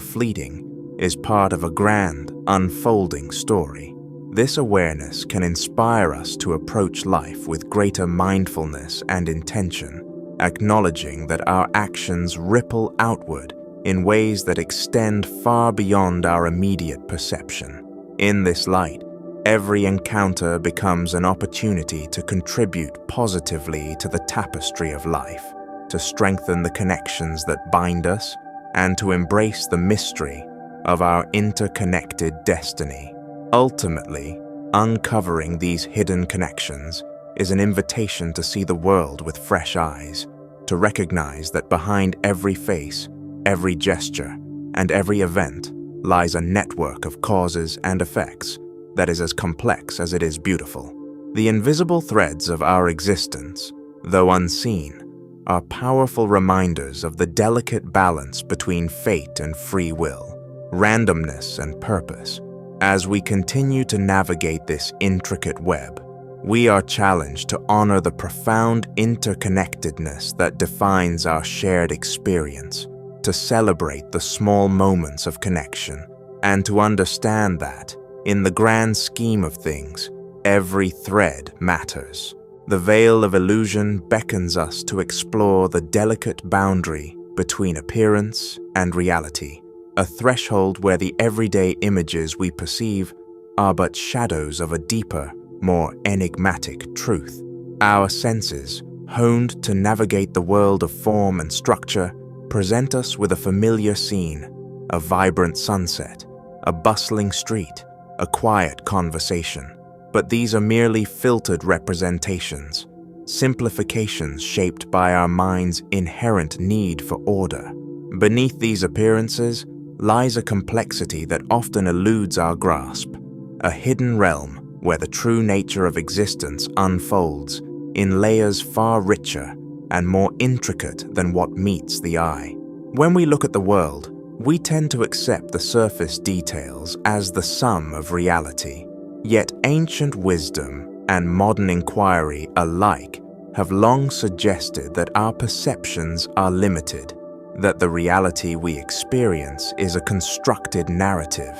fleeting, is part of a grand, unfolding story. This awareness can inspire us to approach life with greater mindfulness and intention, acknowledging that our actions ripple outward in ways that extend far beyond our immediate perception. In this light, every encounter becomes an opportunity to contribute positively to the tapestry of life, to strengthen the connections that bind us, and to embrace the mystery of our interconnected destiny. Ultimately, uncovering these hidden connections is an invitation to see the world with fresh eyes, to recognize that behind every face, every gesture, and every event lies a network of causes and effects that is as complex as it is beautiful. The invisible threads of our existence, though unseen, are powerful reminders of the delicate balance between fate and free will, randomness and purpose. As we continue to navigate this intricate web, we are challenged to honor the profound interconnectedness that defines our shared experience, to celebrate the small moments of connection, and to understand that, in the grand scheme of things, every thread matters. The veil of illusion beckons us to explore the delicate boundary between appearance and reality, a threshold where the everyday images we perceive are but shadows of a deeper, more enigmatic truth. Our senses, honed to navigate the world of form and structure, present us with a familiar scene, a vibrant sunset, a bustling street, a quiet conversation. But these are merely filtered representations, simplifications shaped by our mind's inherent need for order. Beneath these appearances lies a complexity that often eludes our grasp, a hidden realm where the true nature of existence unfolds in layers far richer and more intricate than what meets the eye. When we look at the world, we tend to accept the surface details as the sum of reality. Yet ancient wisdom and modern inquiry alike have long suggested that our perceptions are limited, that the reality we experience is a constructed narrative,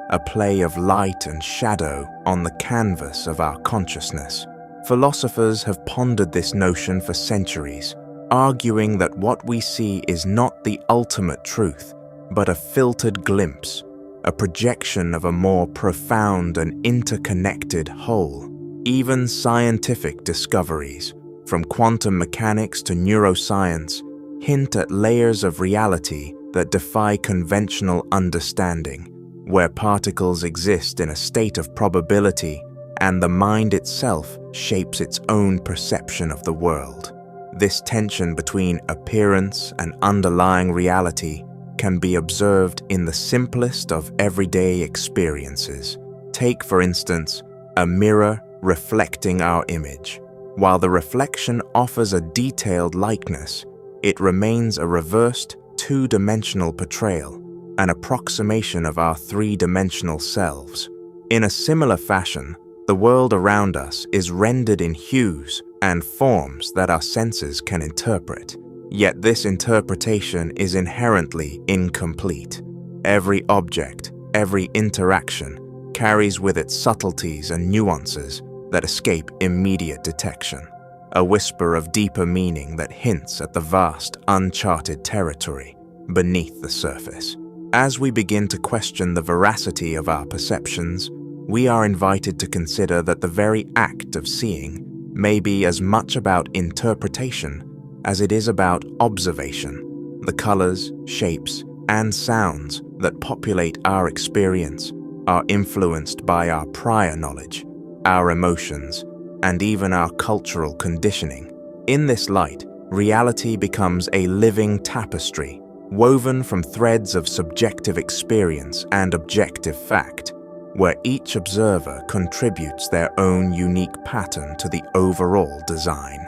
a play of light and shadow on the canvas of our consciousness. Philosophers have pondered this notion for centuries, arguing that what we see is not the ultimate truth, but a filtered glimpse, a projection of a more profound and interconnected whole. Even scientific discoveries, from quantum mechanics to neuroscience, hint at layers of reality that defy conventional understanding, where particles exist in a state of probability and the mind itself shapes its own perception of the world. This tension between appearance and underlying reality can be observed in the simplest of everyday experiences. Take, for instance, a mirror reflecting our image. While the reflection offers a detailed likeness, it remains a reversed, two-dimensional portrayal, an approximation of our three-dimensional selves. In a similar fashion, the world around us is rendered in hues and forms that our senses can interpret. Yet this interpretation is inherently incomplete. Every object, every interaction, carries with it subtleties and nuances that escape immediate detection, a whisper of deeper meaning that hints at the vast, uncharted territory beneath the surface. As we begin to question the veracity of our perceptions, we are invited to consider that the very act of seeing may be as much about interpretation as it is about observation. The colors, shapes, and sounds that populate our experience are influenced by our prior knowledge, our emotions, and even our cultural conditioning. In this light, reality becomes a living tapestry, woven from threads of subjective experience and objective fact. where each observer contributes their own unique pattern to the overall design.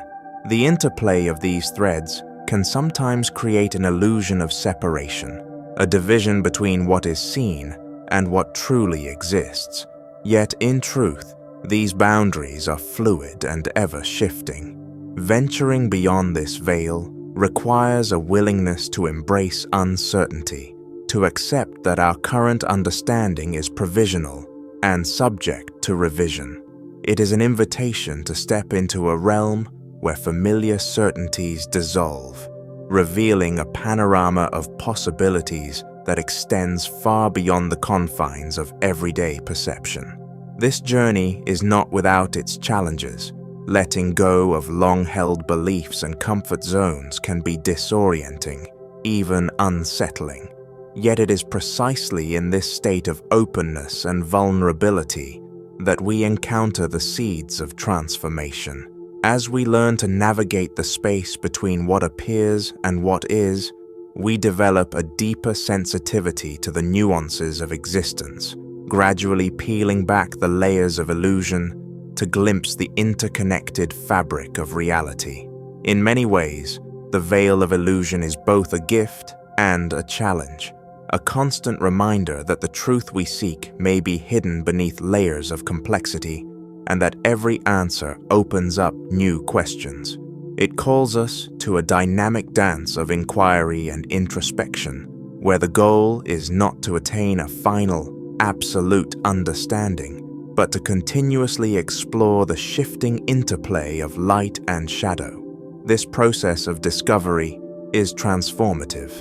The interplay of these threads can sometimes create an illusion of separation, a division between what is seen and what truly exists. Yet in truth, these boundaries are fluid and ever-shifting. Venturing beyond this veil requires a willingness to embrace uncertainty, to accept that our current understanding is provisional and subject to revision. It is an invitation to step into a realm where familiar certainties dissolve, revealing a panorama of possibilities that extends far beyond the confines of everyday perception. This journey is not without its challenges. Letting go of long-held beliefs and comfort zones can be disorienting, even unsettling. Yet it is precisely in this state of openness and vulnerability that we encounter the seeds of transformation. As we learn to navigate the space between what appears and what is, we develop a deeper sensitivity to the nuances of existence, gradually peeling back the layers of illusion to glimpse the interconnected fabric of reality. In many ways, the veil of illusion is both a gift and a challenge, a constant reminder that the truth we seek may be hidden beneath layers of complexity, and that every answer opens up new questions. It calls us to a dynamic dance of inquiry and introspection, where the goal is not to attain a final, absolute understanding, but to continuously explore the shifting interplay of light and shadow. This process of discovery is transformative.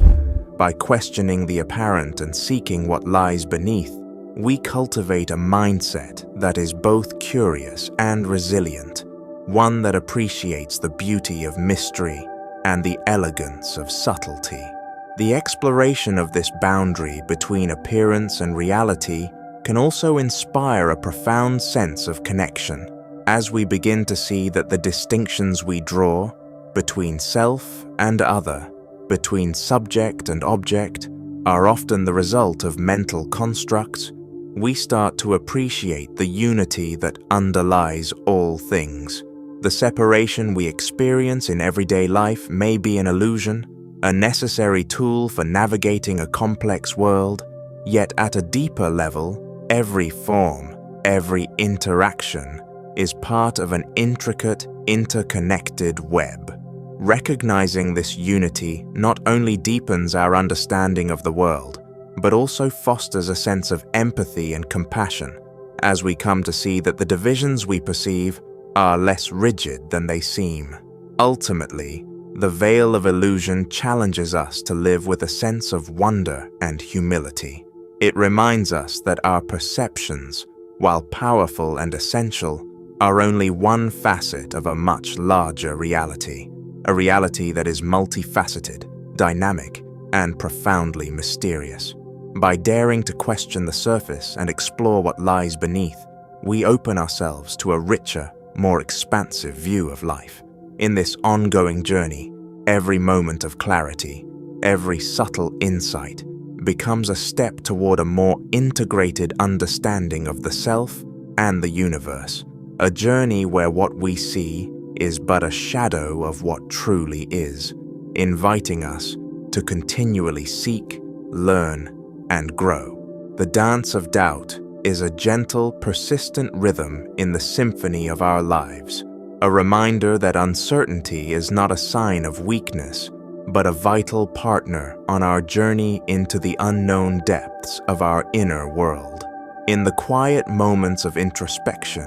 By questioning the apparent and seeking what lies beneath, we cultivate a mindset that is both curious and resilient, one that appreciates the beauty of mystery and the elegance of subtlety. The exploration of this boundary between appearance and reality can also inspire a profound sense of connection, as we begin to see that the distinctions we draw between self and other, between subject and object, are often the result of mental constructs. We start to appreciate the unity that underlies all things. The separation we experience in everyday life may be an illusion, a necessary tool for navigating a complex world, yet at a deeper level, every form, every interaction is part of an intricate, interconnected web. Recognizing this unity not only deepens our understanding of the world, but also fosters a sense of empathy and compassion, as we come to see that the divisions we perceive are less rigid than they seem. Ultimately, the veil of illusion challenges us to live with a sense of wonder and humility. It reminds us that our perceptions, while powerful and essential, are only one facet of a much larger reality, a reality that is multifaceted, dynamic, and profoundly mysterious. By daring to question the surface and explore what lies beneath, we open ourselves to a richer, more expansive view of life. In this ongoing journey, every moment of clarity, every subtle insight, becomes a step toward a more integrated understanding of the self and the universe, a journey where what we see is but a shadow of what truly is, inviting us to continually seek, learn, and grow. The dance of doubt is a gentle, persistent rhythm in the symphony of our lives, a reminder that uncertainty is not a sign of weakness, but a vital partner on our journey into the unknown depths of our inner world. In the quiet moments of introspection,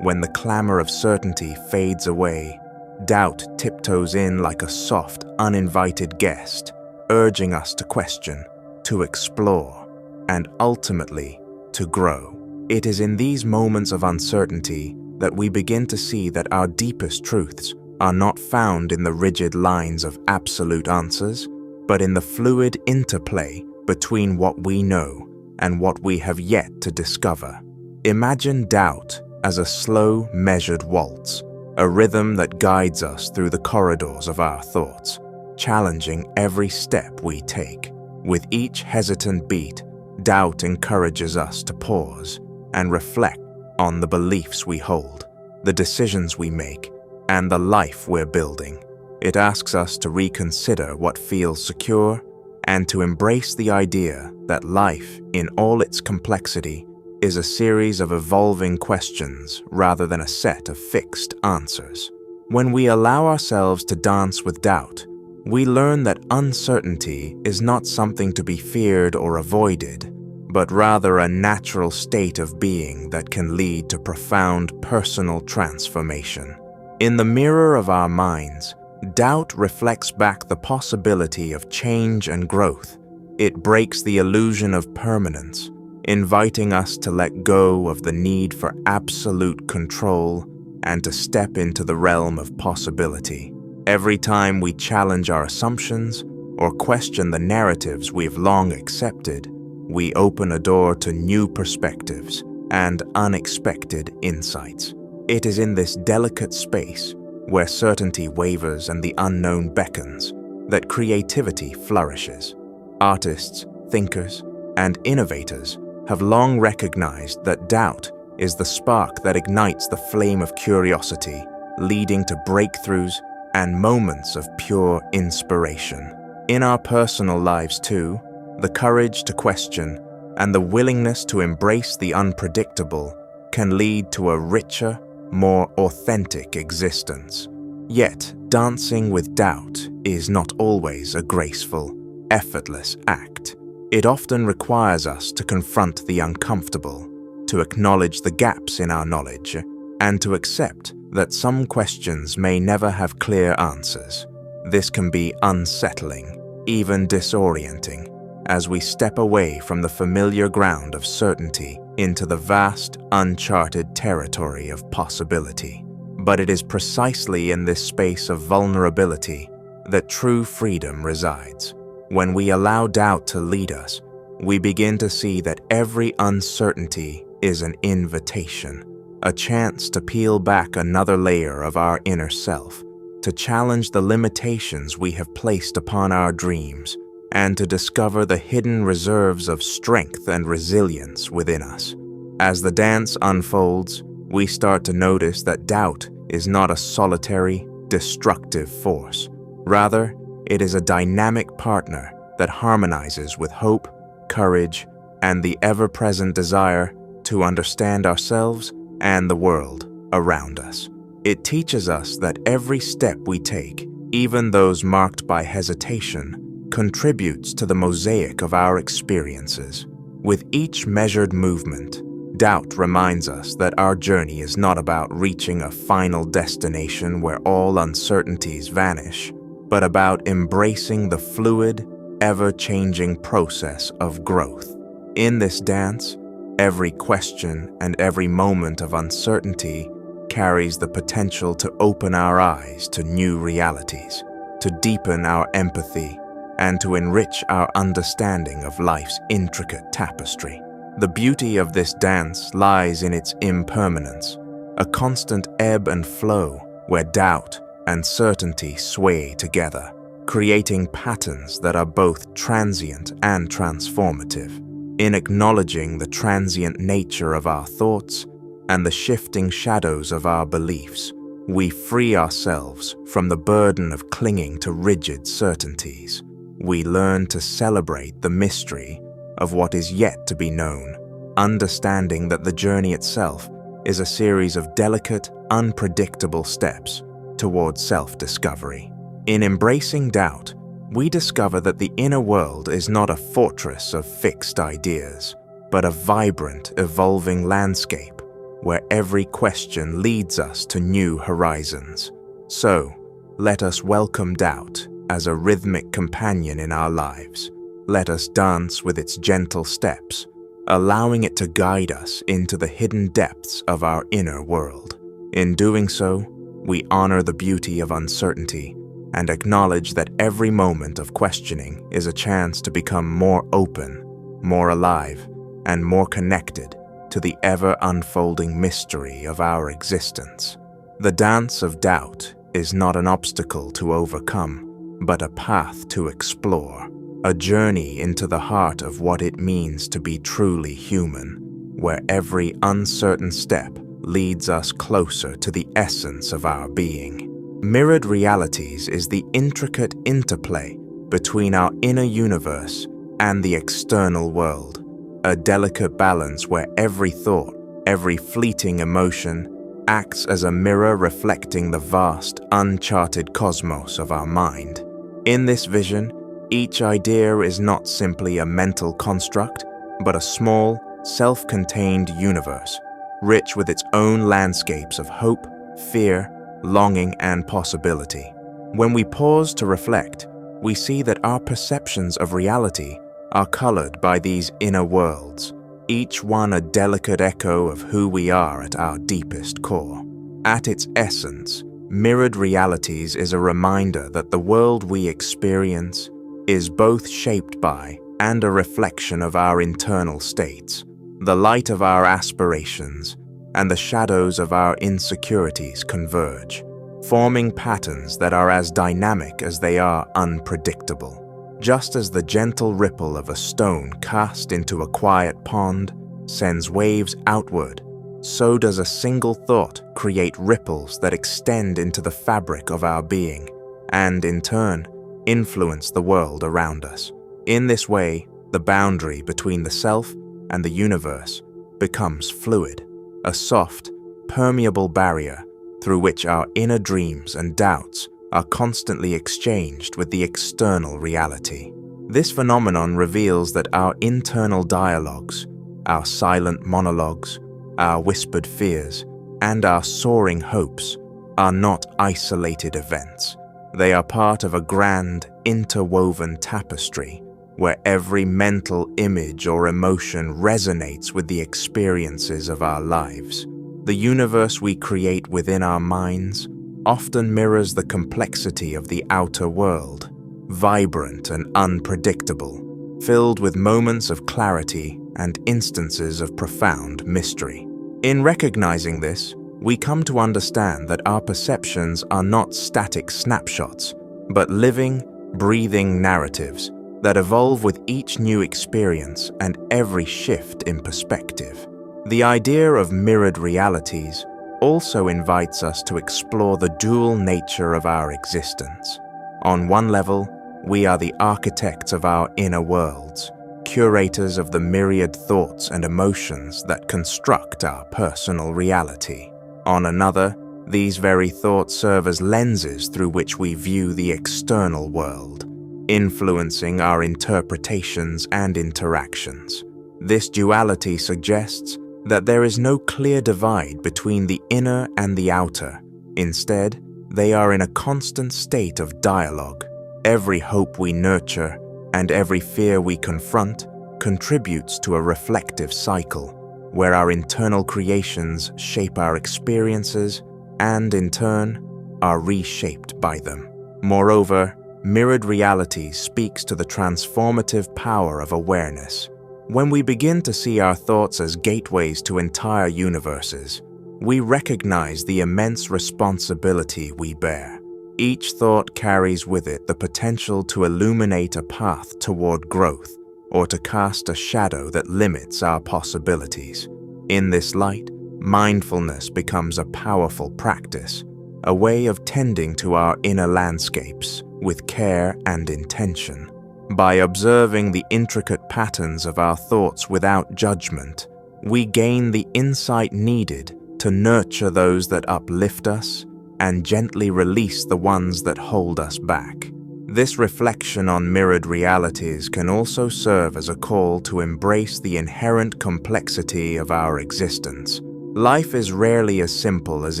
when the clamor of certainty fades away, doubt tiptoes in like a soft, uninvited guest, urging us to question, to explore, and ultimately to grow. It is in these moments of uncertainty that we begin to see that our deepest truths are not found in the rigid lines of absolute answers, but in the fluid interplay between what we know and what we have yet to discover. Imagine doubt as a slow, measured waltz, a rhythm that guides us through the corridors of our thoughts, challenging every step we take. With each hesitant beat, doubt encourages us to pause, and reflect on the beliefs we hold, the decisions we make, and the life we're building. It asks us to reconsider what feels secure and to embrace the idea that life, in all its complexity, is a series of evolving questions rather than a set of fixed answers. When we allow ourselves to dance with doubt, we learn that uncertainty is not something to be feared or avoided, but rather a natural state of being that can lead to profound personal transformation. In the mirror of our minds, doubt reflects back the possibility of change and growth. It breaks the illusion of permanence, inviting us to let go of the need for absolute control and to step into the realm of possibility. Every time we challenge our assumptions or question the narratives we've long accepted, we open a door to new perspectives and unexpected insights. It is in this delicate space, where certainty wavers and the unknown beckons, that creativity flourishes. Artists, thinkers, and innovators have long recognized that doubt is the spark that ignites the flame of curiosity, leading to breakthroughs and moments of pure inspiration. In our personal lives too, the courage to question and the willingness to embrace the unpredictable can lead to a richer, more authentic existence. Yet, dancing with doubt is not always a graceful, effortless act. It often requires us to confront the uncomfortable, to acknowledge the gaps in our knowledge, and to accept that some questions may never have clear answers. This can be unsettling, even disorienting, as we step away from the familiar ground of certainty into the vast, uncharted territory of possibility. But it is precisely in this space of vulnerability that true freedom resides. When we allow doubt to lead us, we begin to see that every uncertainty is an invitation, a chance to peel back another layer of our inner self, to challenge the limitations we have placed upon our dreams, and to discover the hidden reserves of strength and resilience within us. As the dance unfolds, we start to notice that doubt is not a solitary, destructive force. Rather, it is a dynamic partner that harmonizes with hope, courage, and the ever-present desire to understand ourselves and the world around us. It teaches us that every step we take, even those marked by hesitation, contributes to the mosaic of our experiences. With each measured movement, doubt reminds us that our journey is not about reaching a final destination where all uncertainties vanish, but about embracing the fluid, ever-changing process of growth. In this dance, every question and every moment of uncertainty carries the potential to open our eyes to new realities, to deepen our empathy, and to enrich our understanding of life's intricate tapestry. The beauty of this dance lies in its impermanence, a constant ebb and flow where doubt and certainty sway together, creating patterns that are both transient and transformative. In acknowledging the transient nature of our thoughts and the shifting shadows of our beliefs, we free ourselves from the burden of clinging to rigid certainties. We learn to celebrate the mystery of what is yet to be known, understanding that the journey itself is a series of delicate, unpredictable steps towards self-discovery. In embracing doubt, we discover that the inner world is not a fortress of fixed ideas, but a vibrant, evolving landscape where every question leads us to new horizons. So, let us welcome doubt as a rhythmic companion in our lives. Let us dance with its gentle steps, allowing it to guide us into the hidden depths of our inner world. In doing so, we honor the beauty of uncertainty and acknowledge that every moment of questioning is a chance to become more open, more alive, and more connected to the ever-unfolding mystery of our existence. The dance of doubt is not an obstacle to overcome, but a path to explore, a journey into the heart of what it means to be truly human. where every uncertain step leads us closer to the essence of our being. Mirrored realities is the intricate interplay between our inner universe and the external world, a delicate balance where every thought, every fleeting emotion, acts as a mirror reflecting the vast, uncharted cosmos of our mind. In this vision, each idea is not simply a mental construct, but a small, self-contained universe, rich with its own landscapes of hope, fear, longing, and possibility. When we pause to reflect, we see that our perceptions of reality are colored by these inner worlds, each one a delicate echo of who we are at our deepest core. At its essence, mirrored realities is a reminder that the world we experience is both shaped by and a reflection of our internal states, the light of our aspirations and the shadows of our insecurities converge, forming patterns that are as dynamic as they are unpredictable. Just as the gentle ripple of a stone cast into a quiet pond sends waves outward, so does a single thought create ripples that extend into the fabric of our being, and in turn, influence the world around us. In this way, the boundary between the self and the universe becomes fluid, a soft, permeable barrier through which our inner dreams and doubts are constantly exchanged with the external reality. This phenomenon reveals that our internal dialogues, our silent monologues, our whispered fears, and our soaring hopes are not isolated events. They are part of a grand, interwoven tapestry where every mental image or emotion resonates with the experiences of our lives. The universe we create within our minds often mirrors the complexity of the outer world, vibrant and unpredictable, filled with moments of clarity and instances of profound mystery. In recognizing this, we come to understand that our perceptions are not static snapshots, but living, breathing narratives that evolve with each new experience and every shift in perspective. The idea of mirrored realities also invites us to explore the dual nature of our existence. On one level, we are the architects of our inner worlds, curators of the myriad thoughts and emotions that construct our personal reality. On another, these very thoughts serve as lenses through which we view the external world, influencing our interpretations and interactions. This duality suggests that there is no clear divide between the inner and the outer. Instead, they are in a constant state of dialogue. Every hope we nurture and every fear we confront contributes to a reflective cycle, where our internal creations shape our experiences and, in turn, are reshaped by them. Moreover, mirrored reality speaks to the transformative power of awareness. When we begin to see our thoughts as gateways to entire universes, we recognize the immense responsibility we bear. Each thought carries with it the potential to illuminate a path toward growth or to cast a shadow that limits our possibilities. In this light, mindfulness becomes a powerful practice, a way of tending to our inner landscapes with care and intention. By observing the intricate patterns of our thoughts without judgment, we gain the insight needed to nurture those that uplift us and gently release the ones that hold us back. This reflection on mirrored realities can also serve as a call to embrace the inherent complexity of our existence. Life is rarely as simple as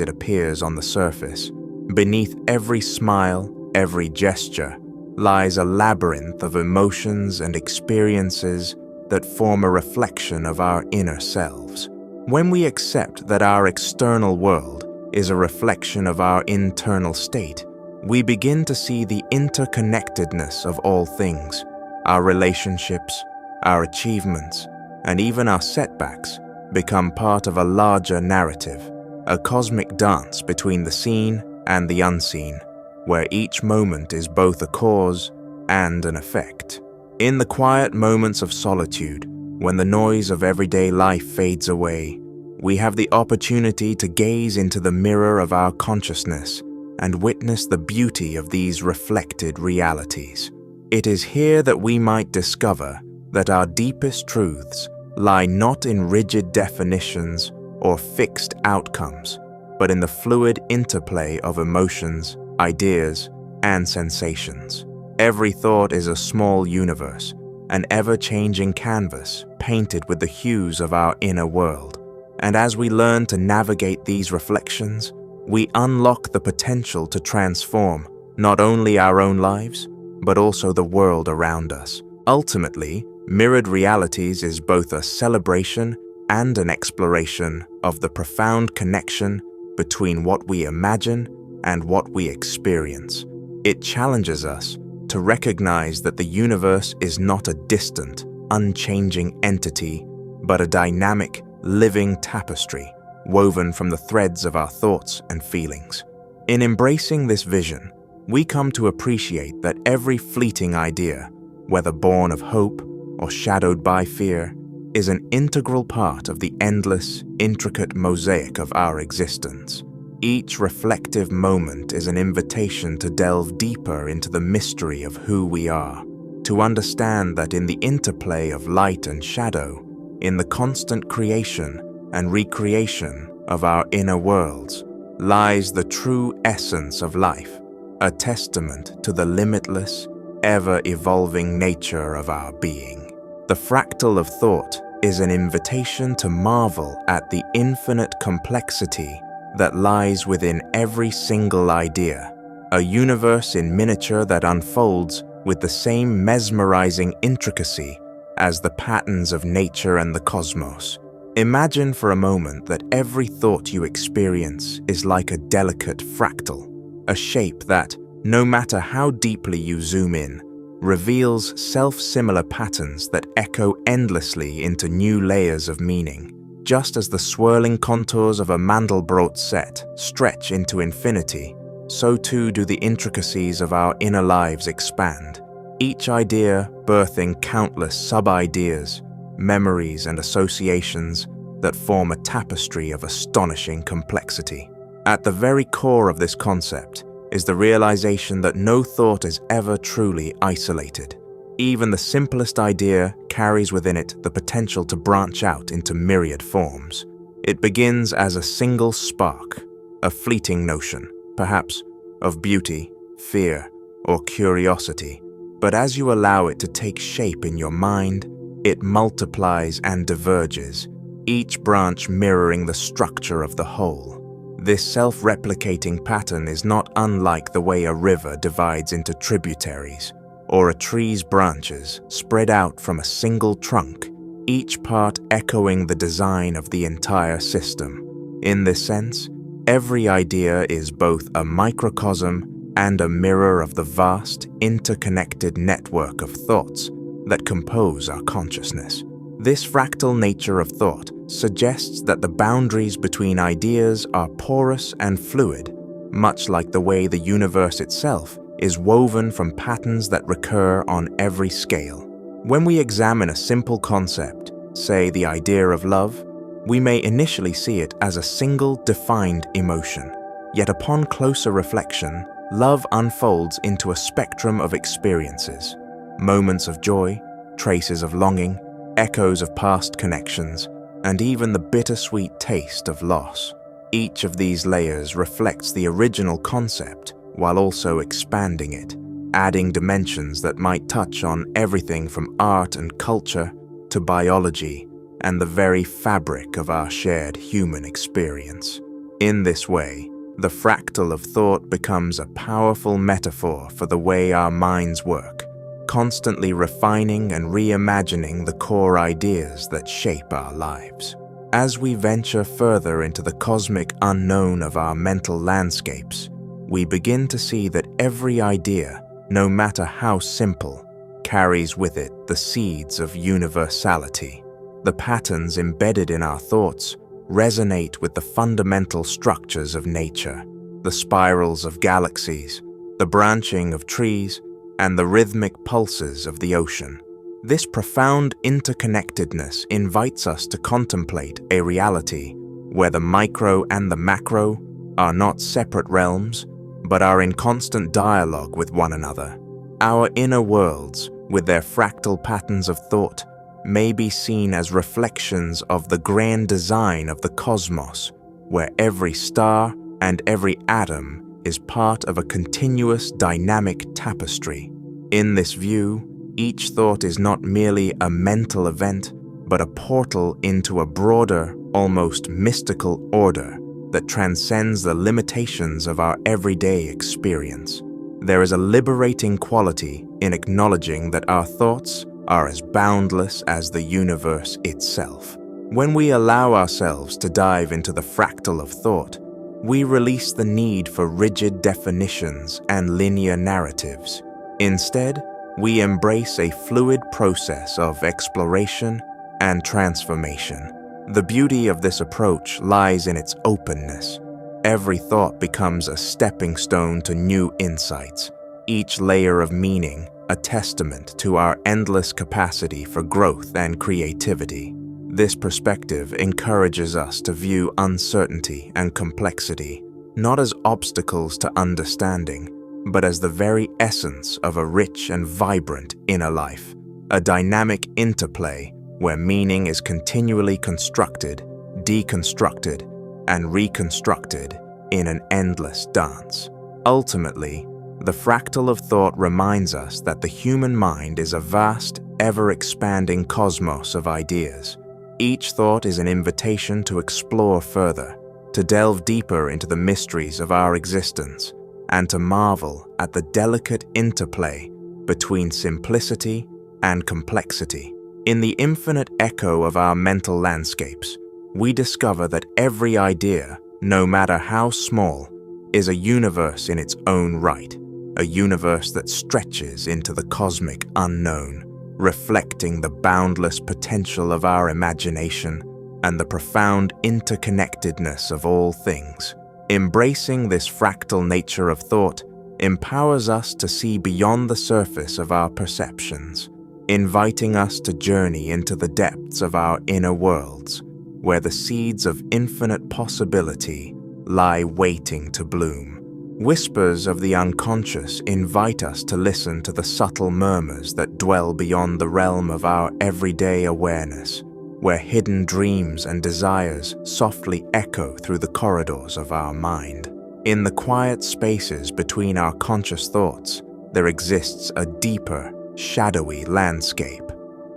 it appears on the surface. Beneath every smile, every gesture, lies a labyrinth of emotions and experiences that form a reflection of our inner selves. When we accept that our external world is a reflection of our internal state, we begin to see the interconnectedness of all things. Our relationships, our achievements, and even our setbacks become part of a larger narrative, a cosmic dance between the seen and the unseen, where each moment is both a cause and an effect. In the quiet moments of solitude, when the noise of everyday life fades away, we have the opportunity to gaze into the mirror of our consciousness and witness the beauty of these reflected realities. It is here that we might discover that our deepest truths lie not in rigid definitions or fixed outcomes, but in the fluid interplay of emotions, ideas, and sensations. Every thought is a small universe, an ever-changing canvas painted with the hues of our inner world. And as we learn to navigate these reflections, we unlock the potential to transform not only our own lives, but also the world around us. Ultimately, Mirrored Realities is both a celebration and an exploration of the profound connection between what we imagine and what we experience. It challenges us to recognize that the universe is not a distant, unchanging entity, but a dynamic, living tapestry woven from the threads of our thoughts and feelings. In embracing this vision, we come to appreciate that every fleeting idea, whether born of hope or shadowed by fear, is an integral part of the endless, intricate mosaic of our existence. Each reflective moment is an invitation to delve deeper into the mystery of who we are, to understand that in the interplay of light and shadow, in the constant creation and recreation of our inner worlds, lies the true essence of life, a testament to the limitless, ever-evolving nature of our being. The Fractal of Thought is an invitation to marvel at the infinite complexity that lies within every single idea, a universe in miniature that unfolds with the same mesmerizing intricacy as the patterns of nature and the cosmos. Imagine for a moment that every thought you experience is like a delicate fractal, a shape that, no matter how deeply you zoom in, reveals self-similar patterns that echo endlessly into new layers of meaning. Just as the swirling contours of a Mandelbrot set stretch into infinity, so too do the intricacies of our inner lives expand, each idea birthing countless sub-ideas, memories and associations that form a tapestry of astonishing complexity. At the very core of this concept is the realization that no thought is ever truly isolated. Even the simplest idea carries within it the potential to branch out into myriad forms. It begins as a single spark, a fleeting notion, perhaps of beauty, fear, or curiosity. But as you allow it to take shape in your mind, it multiplies and diverges, each branch mirroring the structure of the whole. This self-replicating pattern is not unlike the way a river divides into tributaries, or a tree's branches spread out from a single trunk, each part echoing the design of the entire system. In this sense, every idea is both a microcosm and a mirror of the vast, interconnected network of thoughts that compose our consciousness. This fractal nature of thought suggests that the boundaries between ideas are porous and fluid, much like the way the universe itself is woven from patterns that recur on every scale. When we examine a simple concept, say the idea of love, we may initially see it as a single defined emotion. Yet upon closer reflection, love unfolds into a spectrum of experiences, moments of joy, traces of longing, echoes of past connections, and even the bittersweet taste of loss. Each of these layers reflects the original concept while also expanding it, adding dimensions that might touch on everything from art and culture to biology and the very fabric of our shared human experience. In this way, the fractal of thought becomes a powerful metaphor for the way our minds work, constantly refining and reimagining the core ideas that shape our lives. As we venture further into the cosmic unknown of our mental landscapes, we begin to see that every idea, no matter how simple, carries with it the seeds of universality. The patterns embedded in our thoughts resonate with the fundamental structures of nature, the spirals of galaxies, the branching of trees, and the rhythmic pulses of the ocean. This profound interconnectedness invites us to contemplate a reality where the micro and the macro are not separate realms, but are in constant dialogue with one another. Our inner worlds, with their fractal patterns of thought, may be seen as reflections of the grand design of the cosmos, where every star and every atom is part of a continuous dynamic tapestry. In this view, each thought is not merely a mental event, but a portal into a broader, almost mystical order that transcends the limitations of our everyday experience. There is a liberating quality in acknowledging that our thoughts are as boundless as the universe itself. When we allow ourselves to dive into the fractal of thought, we release the need for rigid definitions and linear narratives. Instead, we embrace a fluid process of exploration and transformation. The beauty of this approach lies in its openness. Every thought becomes a stepping stone to new insights, each layer of meaning a testament to our endless capacity for growth and creativity. This perspective encourages us to view uncertainty and complexity not as obstacles to understanding, but as the very essence of a rich and vibrant inner life, a dynamic interplay where meaning is continually constructed, deconstructed, and reconstructed in an endless dance. Ultimately, the Fractal of Thought reminds us that the human mind is a vast, ever-expanding cosmos of ideas. Each thought is an invitation to explore further, to delve deeper into the mysteries of our existence, and to marvel at the delicate interplay between simplicity and complexity. In the infinite echo of our mental landscapes, we discover that every idea, no matter how small, is a universe in its own right, a universe that stretches into the cosmic unknown, reflecting the boundless potential of our imagination and the profound interconnectedness of all things. Embracing this fractal nature of thought empowers us to see beyond the surface of our perceptions, inviting us to journey into the depths of our inner worlds, where the seeds of infinite possibility lie waiting to bloom. Whispers of the unconscious invite us to listen to the subtle murmurs that dwell beyond the realm of our everyday awareness, where hidden dreams and desires softly echo through the corridors of our mind. In the quiet spaces between our conscious thoughts, there exists a deeper, shadowy landscape,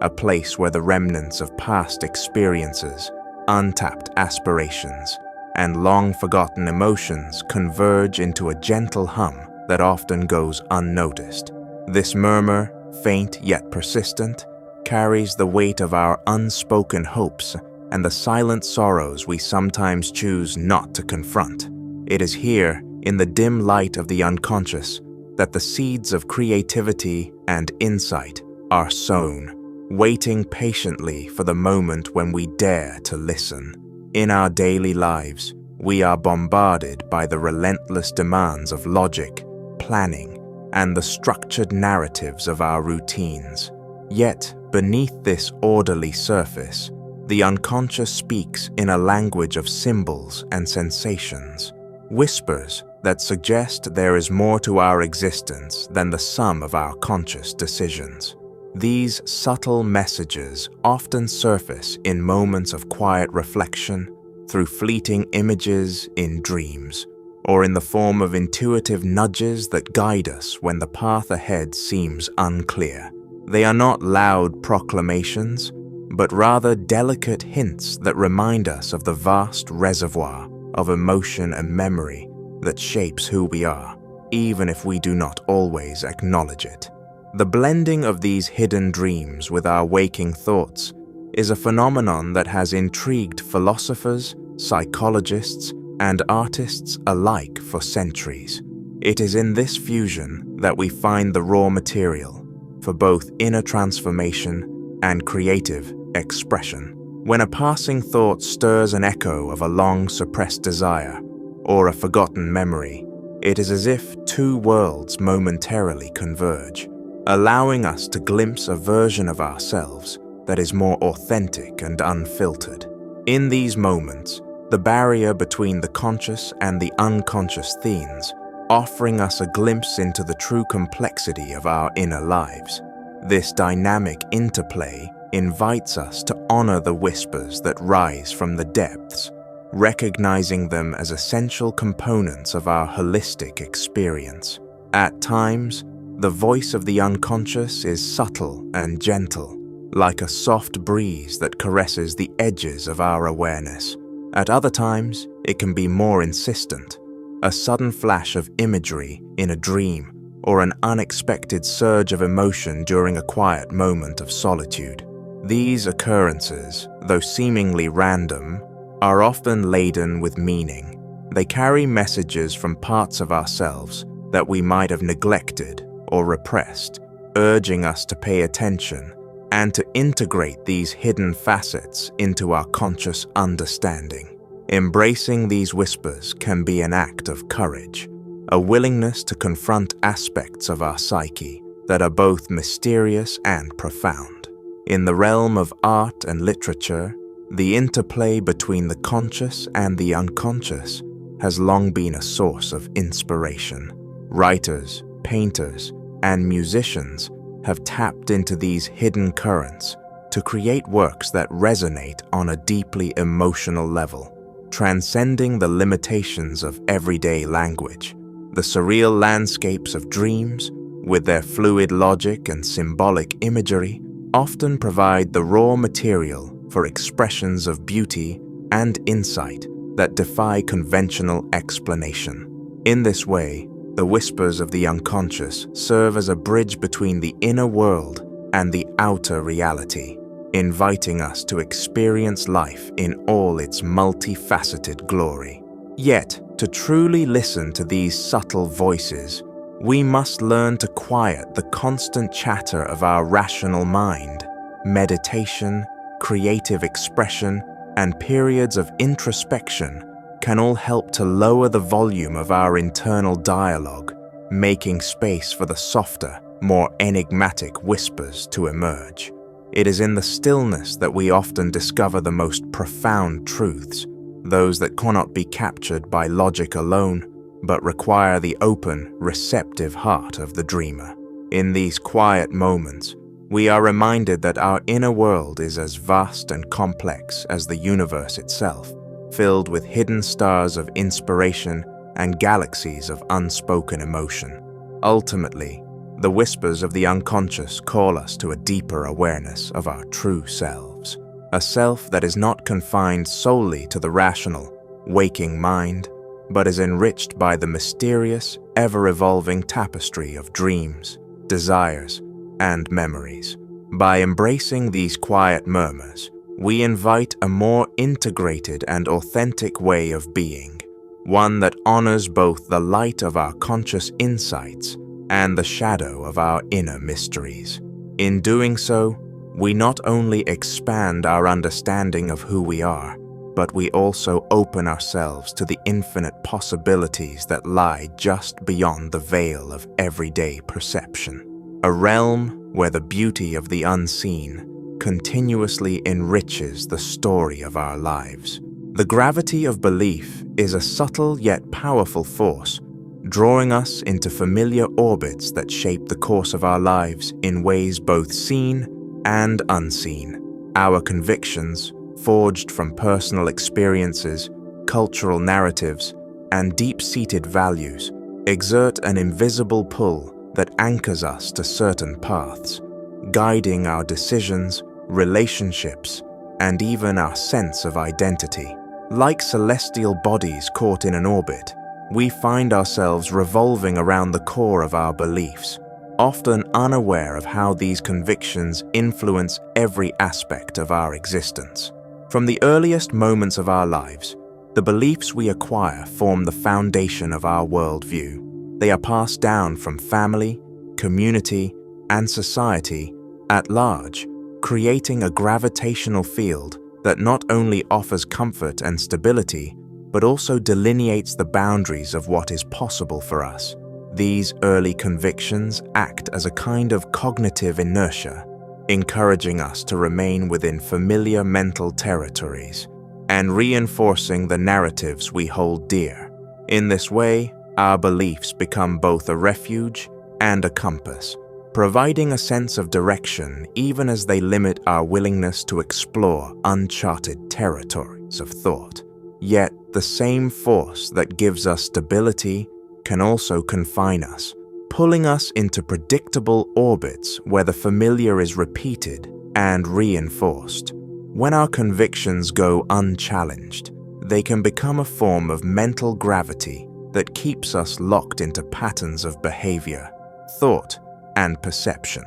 a place where the remnants of past experiences, untapped aspirations, and long-forgotten emotions converge into a gentle hum that often goes unnoticed. This murmur, faint yet persistent, carries the weight of our unspoken hopes and the silent sorrows we sometimes choose not to confront. It is here, in the dim light of the unconscious, that the seeds of creativity and insight are sown, waiting patiently for the moment when we dare to listen. In our daily lives, we are bombarded by the relentless demands of logic, planning, and the structured narratives of our routines. Yet, beneath this orderly surface, the unconscious speaks in a language of symbols and sensations, whispers that suggest there is more to our existence than the sum of our conscious decisions. These subtle messages often surface in moments of quiet reflection, through fleeting images in dreams, or in the form of intuitive nudges that guide us when the path ahead seems unclear. They are not loud proclamations, but rather delicate hints that remind us of the vast reservoir of emotion and memory that shapes who we are, even if we do not always acknowledge it. The blending of these hidden dreams with our waking thoughts is a phenomenon that has intrigued philosophers, psychologists, and artists alike for centuries. It is in this fusion that we find the raw material for both inner transformation and creative expression. When a passing thought stirs an echo of a long-suppressed desire or a forgotten memory, it is as if two worlds momentarily converge. allowing us to glimpse a version of ourselves that is more authentic and unfiltered. In these moments, the barrier between the conscious and the unconscious thins, offering us a glimpse into the true complexity of our inner lives. This dynamic interplay invites us to honor the whispers that rise from the depths, recognizing them as essential components of our holistic experience. At times, the voice of the unconscious is subtle and gentle, like a soft breeze that caresses the edges of our awareness. At other times, it can be more insistent, a sudden flash of imagery in a dream or an unexpected surge of emotion during a quiet moment of solitude. These occurrences, though seemingly random, are often laden with meaning. They carry messages from parts of ourselves that we might have neglected or repressed, urging us to pay attention and to integrate these hidden facets into our conscious understanding. Embracing these whispers can be an act of courage, a willingness to confront aspects of our psyche that are both mysterious and profound. In the realm of art and literature, the interplay between the conscious and the unconscious has long been a source of inspiration. Writers, painters, and musicians have tapped into these hidden currents to create works that resonate on a deeply emotional level, transcending the limitations of everyday language. The surreal landscapes of dreams, with their fluid logic and symbolic imagery, often provide the raw material for expressions of beauty and insight that defy conventional explanation. In this way, the whispers of the unconscious serve as a bridge between the inner world and the outer reality, inviting us to experience life in all its multifaceted glory. Yet, to truly listen to these subtle voices, we must learn to quiet the constant chatter of our rational mind. Meditation, creative expression, and periods of introspection can all help to lower the volume of our internal dialogue, making space for the softer, more enigmatic whispers to emerge. It is in the stillness that we often discover the most profound truths, those that cannot be captured by logic alone, but require the open, receptive heart of the dreamer. In these quiet moments, we are reminded that our inner world is as vast and complex as the universe itself, filled with hidden stars of inspiration and galaxies of unspoken emotion. Ultimately, the whispers of the unconscious call us to a deeper awareness of our true selves, a self that is not confined solely to the rational, waking mind, but is enriched by the mysterious, ever-evolving tapestry of dreams, desires, and memories. By embracing these quiet murmurs, we invite a more integrated and authentic way of being, one that honors both the light of our conscious insights and the shadow of our inner mysteries. In doing so, we not only expand our understanding of who we are, but we also open ourselves to the infinite possibilities that lie just beyond the veil of everyday perception, a realm where the beauty of the unseen continuously enriches the story of our lives. The gravity of belief is a subtle yet powerful force, drawing us into familiar orbits that shape the course of our lives in ways both seen and unseen. Our convictions, forged from personal experiences, cultural narratives, and deep-seated values, exert an invisible pull that anchors us to certain paths, guiding our decisions, relationships, and even our sense of identity. Like celestial bodies caught in an orbit, we find ourselves revolving around the core of our beliefs, often unaware of how these convictions influence every aspect of our existence. From the earliest moments of our lives, the beliefs we acquire form the foundation of our worldview. They are passed down from family, community, and society at large, creating a gravitational field that not only offers comfort and stability, but also delineates the boundaries of what is possible for us. These early convictions act as a kind of cognitive inertia, encouraging us to remain within familiar mental territories and reinforcing the narratives we hold dear. In this way, our beliefs become both a refuge and a compass, providing a sense of direction even as they limit our willingness to explore uncharted territories of thought. Yet, the same force that gives us stability can also confine us, pulling us into predictable orbits where the familiar is repeated and reinforced. When our convictions go unchallenged, they can become a form of mental gravity that keeps us locked into patterns of behavior, thought, and perception.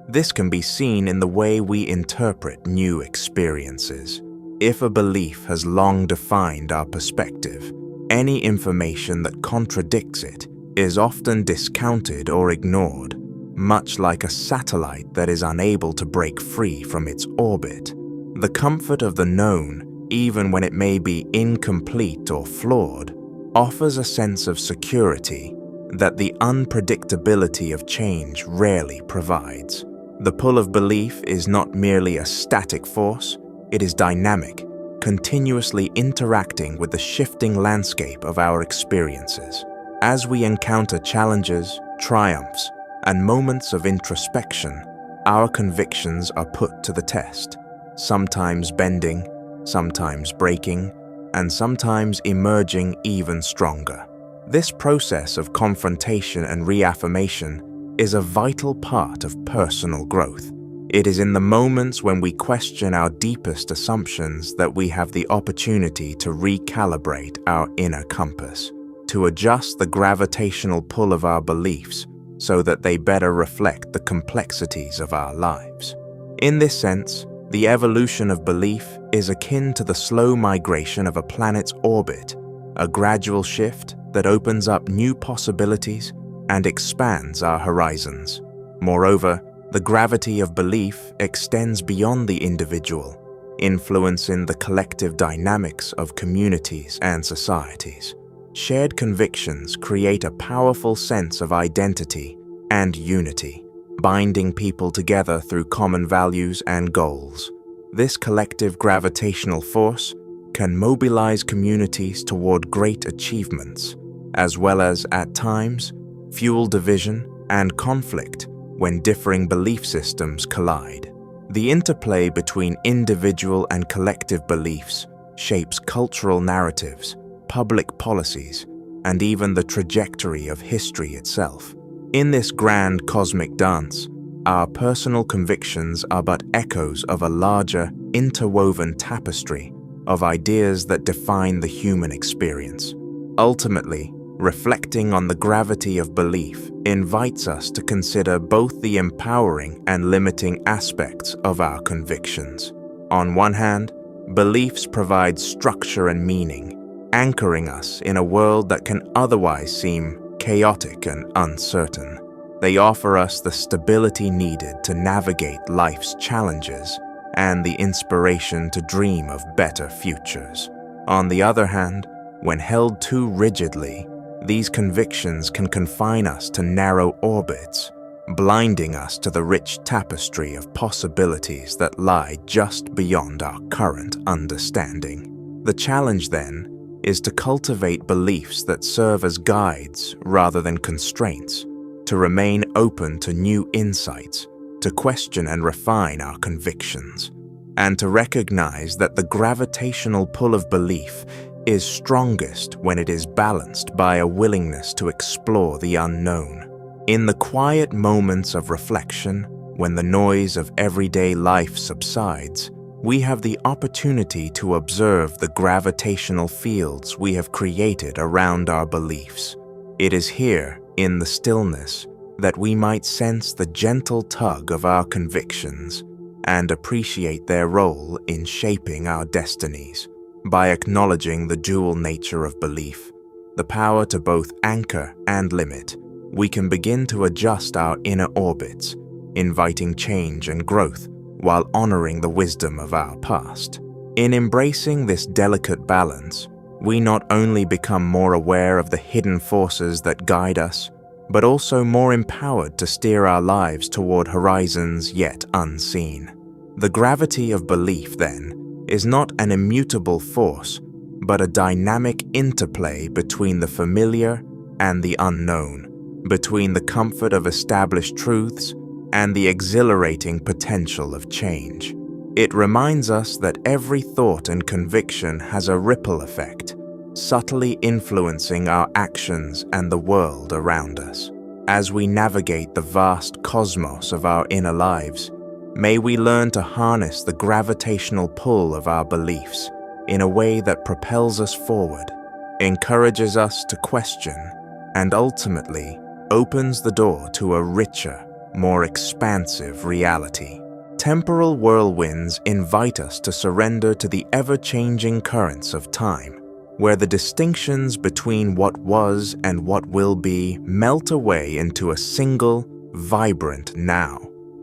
This can be seen in the way we interpret new experiences. If a belief has long defined our perspective, any information that contradicts it is often discounted or ignored, much like a satellite that is unable to break free from its orbit. The comfort of the known, even when it may be incomplete or flawed, offers a sense of security that the unpredictability of change rarely provides. The pull of belief is not merely a static force, it is dynamic, continuously interacting with the shifting landscape of our experiences. As we encounter challenges, triumphs, and moments of introspection, our convictions are put to the test, sometimes bending, sometimes breaking, and sometimes emerging even stronger. This process of confrontation and reaffirmation is a vital part of personal growth. It is in the moments when we question our deepest assumptions that we have the opportunity to recalibrate our inner compass, to adjust the gravitational pull of our beliefs so that they better reflect the complexities of our lives. In this sense, the evolution of belief is akin to the slow migration of a planet's orbit, a gradual shift that opens up new possibilities and expands our horizons. Moreover, the gravity of belief extends beyond the individual, influencing the collective dynamics of communities and societies. Shared convictions create a powerful sense of identity and unity, binding people together through common values and goals. This collective gravitational force can mobilize communities toward great achievements, as well as, at times, fuel division and conflict when differing belief systems collide. The interplay between individual and collective beliefs shapes cultural narratives, public policies, and even the trajectory of history itself. In this grand cosmic dance, our personal convictions are but echoes of a larger, interwoven tapestry of ideas that define the human experience. Ultimately, reflecting on the gravity of belief invites us to consider both the empowering and limiting aspects of our convictions. On one hand, beliefs provide structure and meaning, anchoring us in a world that can otherwise seem chaotic and uncertain. They offer us the stability needed to navigate life's challenges and the inspiration to dream of better futures. On the other hand, when held too rigidly, these convictions can confine us to narrow orbits, blinding us to the rich tapestry of possibilities that lie just beyond our current understanding. The challenge, then, is to cultivate beliefs that serve as guides rather than constraints, to remain open to new insights, to question and refine our convictions, and to recognize that the gravitational pull of belief is strongest when it is balanced by a willingness to explore the unknown. In the quiet moments of reflection, when the noise of everyday life subsides, we have the opportunity to observe the gravitational fields we have created around our beliefs. It is here, in the stillness, that we might sense the gentle tug of our convictions and appreciate their role in shaping our destinies. By acknowledging the dual nature of belief, the power to both anchor and limit, we can begin to adjust our inner orbits, inviting change and growth while honoring the wisdom of our past. In embracing this delicate balance, we not only become more aware of the hidden forces that guide us, but also more empowered to steer our lives toward horizons yet unseen. The gravity of belief, then, is not an immutable force, but a dynamic interplay between the familiar and the unknown, between the comfort of established truths and the exhilarating potential of change. It reminds us that every thought and conviction has a ripple effect, subtly influencing our actions and the world around us. As we navigate the vast cosmos of our inner lives, may we learn to harness the gravitational pull of our beliefs in a way that propels us forward, encourages us to question, and ultimately opens the door to a richer, more expansive reality. Temporal whirlwinds invite us to surrender to the ever-changing currents of time, where the distinctions between what was and what will be melt away into a single, vibrant now.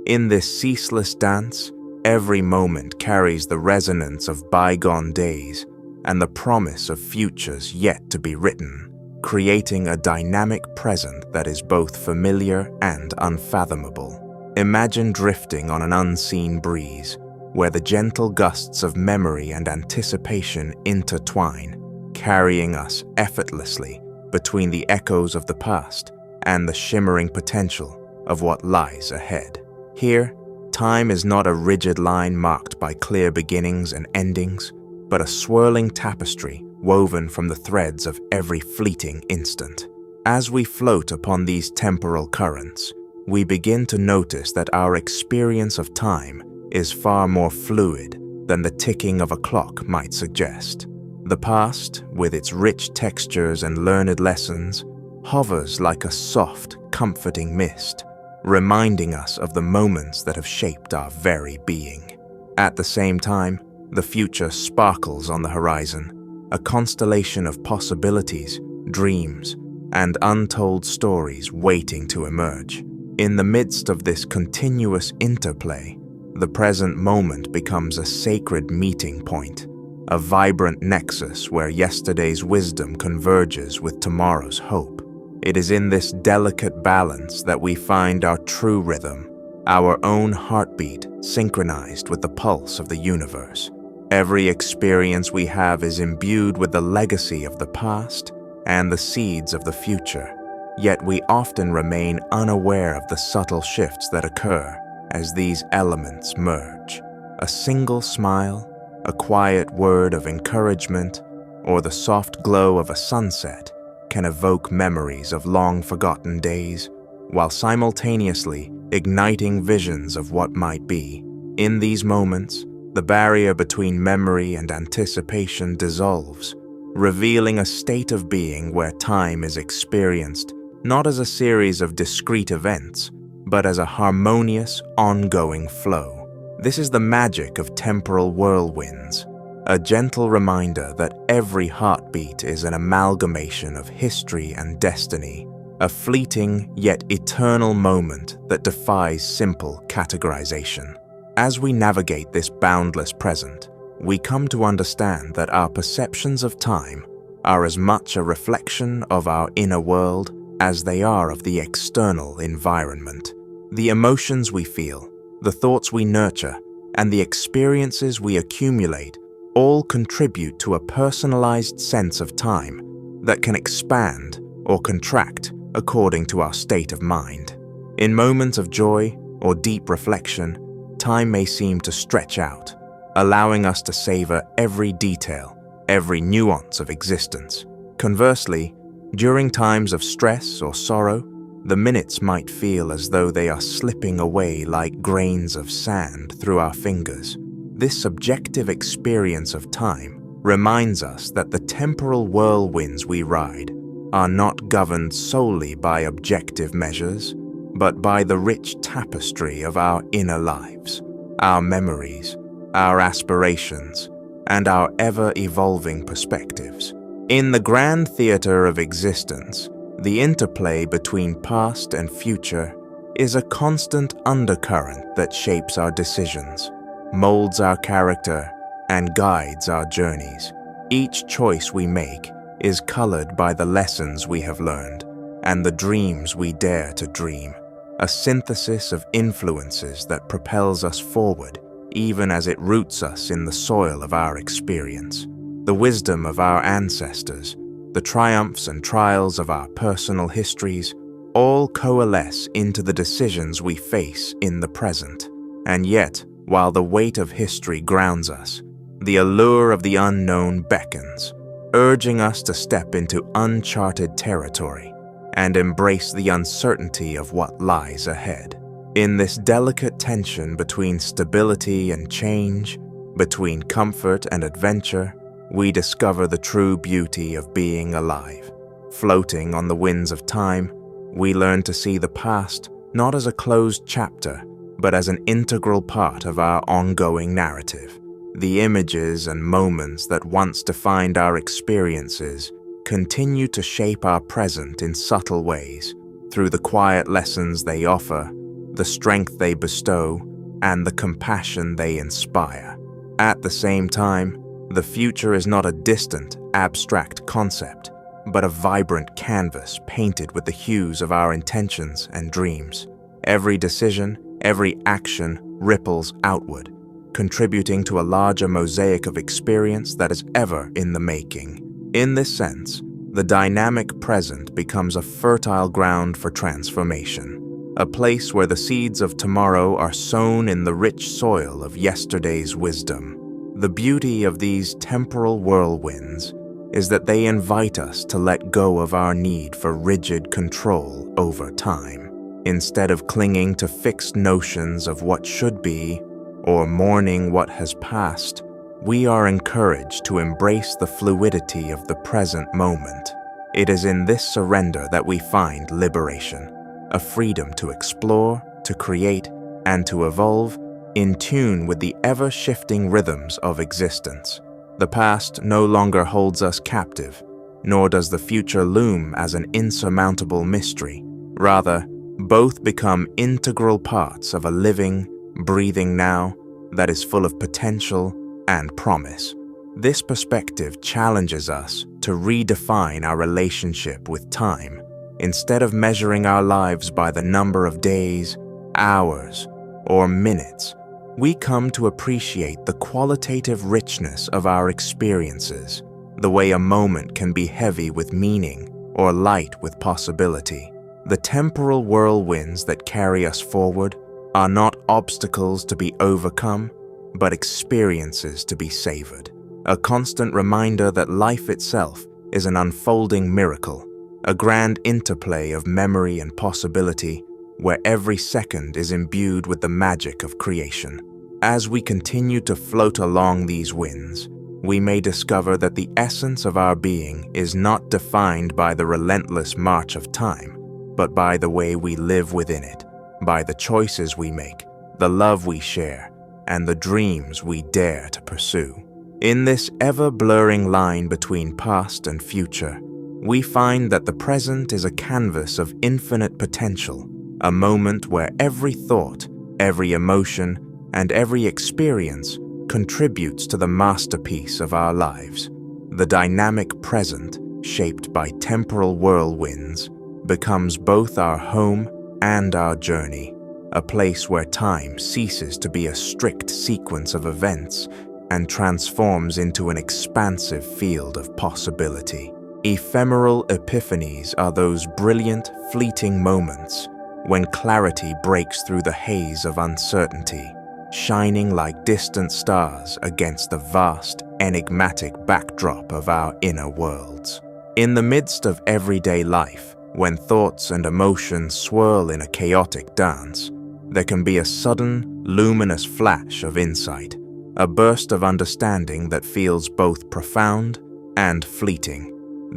In this ceaseless dance, every moment carries the resonance of bygone days and the promise of futures yet to be written, creating a dynamic present that is both familiar and unfathomable. Imagine drifting on an unseen breeze, where the gentle gusts of memory and anticipation intertwine, carrying us effortlessly between the echoes of the past and the shimmering potential of what lies ahead. Here, time is not a rigid line marked by clear beginnings and endings, but a swirling tapestry woven from the threads of every fleeting instant. As we float upon these temporal currents, we begin to notice that our experience of time is far more fluid than the ticking of a clock might suggest. The past, with its rich textures and learned lessons, hovers like a soft, comforting mist, reminding us of the moments that have shaped our very being. At the same time, the future sparkles on the horizon, a constellation of possibilities, dreams, and untold stories waiting to emerge. In the midst of this continuous interplay, the present moment becomes a sacred meeting point, a vibrant nexus where yesterday's wisdom converges with tomorrow's hope. It is in this delicate balance that we find our true rhythm, our own heartbeat synchronized with the pulse of the universe. Every experience we have is imbued with the legacy of the past and the seeds of the future, yet we often remain unaware of the subtle shifts that occur as these elements merge. A single smile, a quiet word of encouragement, or the soft glow of a sunset can evoke memories of long-forgotten days, while simultaneously igniting visions of what might be. In these moments, the barrier between memory and anticipation dissolves, revealing a state of being where time is experienced not as a series of discrete events, but as a harmonious, ongoing flow. This is the magic of temporal whirlwinds, a gentle reminder that every heartbeat is an amalgamation of history and destiny, a fleeting yet eternal moment that defies simple categorization. As we navigate this boundless present, we come to understand that our perceptions of time are as much a reflection of our inner world as they are of the external environment. The emotions we feel, the thoughts we nurture, and the experiences we accumulate all contribute to a personalized sense of time that can expand or contract according to our state of mind. In moments of joy or deep reflection, time may seem to stretch out, allowing us to savor every detail, every nuance of existence. Conversely, during times of stress or sorrow, the minutes might feel as though they are slipping away like grains of sand through our fingers. This subjective experience of time reminds us that the temporal whirlwinds we ride are not governed solely by objective measures, but by the rich tapestry of our inner lives, our memories, our aspirations, and our ever-evolving perspectives. In the grand theater of existence, the interplay between past and future is a constant undercurrent that shapes our decisions, molds our character, and guides our journeys. Each choice we make is colored by the lessons we have learned, and the dreams we dare to dream, a synthesis of influences that propels us forward, even as it roots us in the soil of our experience. The wisdom of our ancestors, the triumphs and trials of our personal histories, all coalesce into the decisions we face in the present. And yet, while the weight of history grounds us, the allure of the unknown beckons, urging us to step into uncharted territory and embrace the uncertainty of what lies ahead. In this delicate tension between stability and change, between comfort and adventure, we discover the true beauty of being alive. Floating on the winds of time, we learn to see the past not as a closed chapter, but as an integral part of our ongoing narrative. The images and moments that once defined our experiences continue to shape our present in subtle ways, through the quiet lessons they offer, the strength they bestow, and the compassion they inspire. At the same time, the future is not a distant, abstract concept, but a vibrant canvas painted with the hues of our intentions and dreams. Every decision, every action ripples outward, contributing to a larger mosaic of experience that is ever in the making. In this sense, the dynamic present becomes a fertile ground for transformation, a place where the seeds of tomorrow are sown in the rich soil of yesterday's wisdom. The beauty of these temporal whirlwinds is that they invite us to let go of our need for rigid control over time. Instead of clinging to fixed notions of what should be or mourning what has passed, we are encouraged to embrace the fluidity of the present moment. It is in this surrender that we find liberation, a freedom to explore, to create, and to evolve in tune with the ever-shifting rhythms of existence. The past no longer holds us captive, nor does the future loom as an insurmountable mystery. Rather, both become integral parts of a living, breathing now that is full of potential and promise. This perspective challenges us to redefine our relationship with time. Instead of measuring our lives by the number of days, hours, or minutes, we come to appreciate the qualitative richness of our experiences, the way a moment can be heavy with meaning or light with possibility. The temporal whirlwinds that carry us forward are not obstacles to be overcome, but experiences to be savored. A constant reminder that life itself is an unfolding miracle, a grand interplay of memory and possibility, where every second is imbued with the magic of creation. As we continue to float along these winds, we may discover that the essence of our being is not defined by the relentless march of time, but by the way we live within it, by the choices we make, the love we share, and the dreams we dare to pursue. In this ever-blurring line between past and future, we find that the present is a canvas of infinite potential, a moment where every thought, every emotion, and every experience contributes to the masterpiece of our lives. The dynamic present, shaped by temporal whirlwinds, becomes both our home and our journey, a place where time ceases to be a strict sequence of events and transforms into an expansive field of possibility. Ephemeral epiphanies are those brilliant, fleeting moments when clarity breaks through the haze of uncertainty, shining like distant stars against the vast, enigmatic backdrop of our inner worlds. In the midst of everyday life, when thoughts and emotions swirl in a chaotic dance, there can be a sudden, luminous flash of insight, a burst of understanding that feels both profound and fleeting.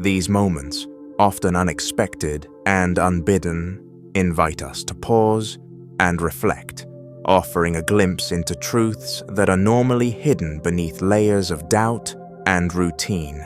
These moments, often unexpected and unbidden, invite us to pause and reflect, offering a glimpse into truths that are normally hidden beneath layers of doubt and routine.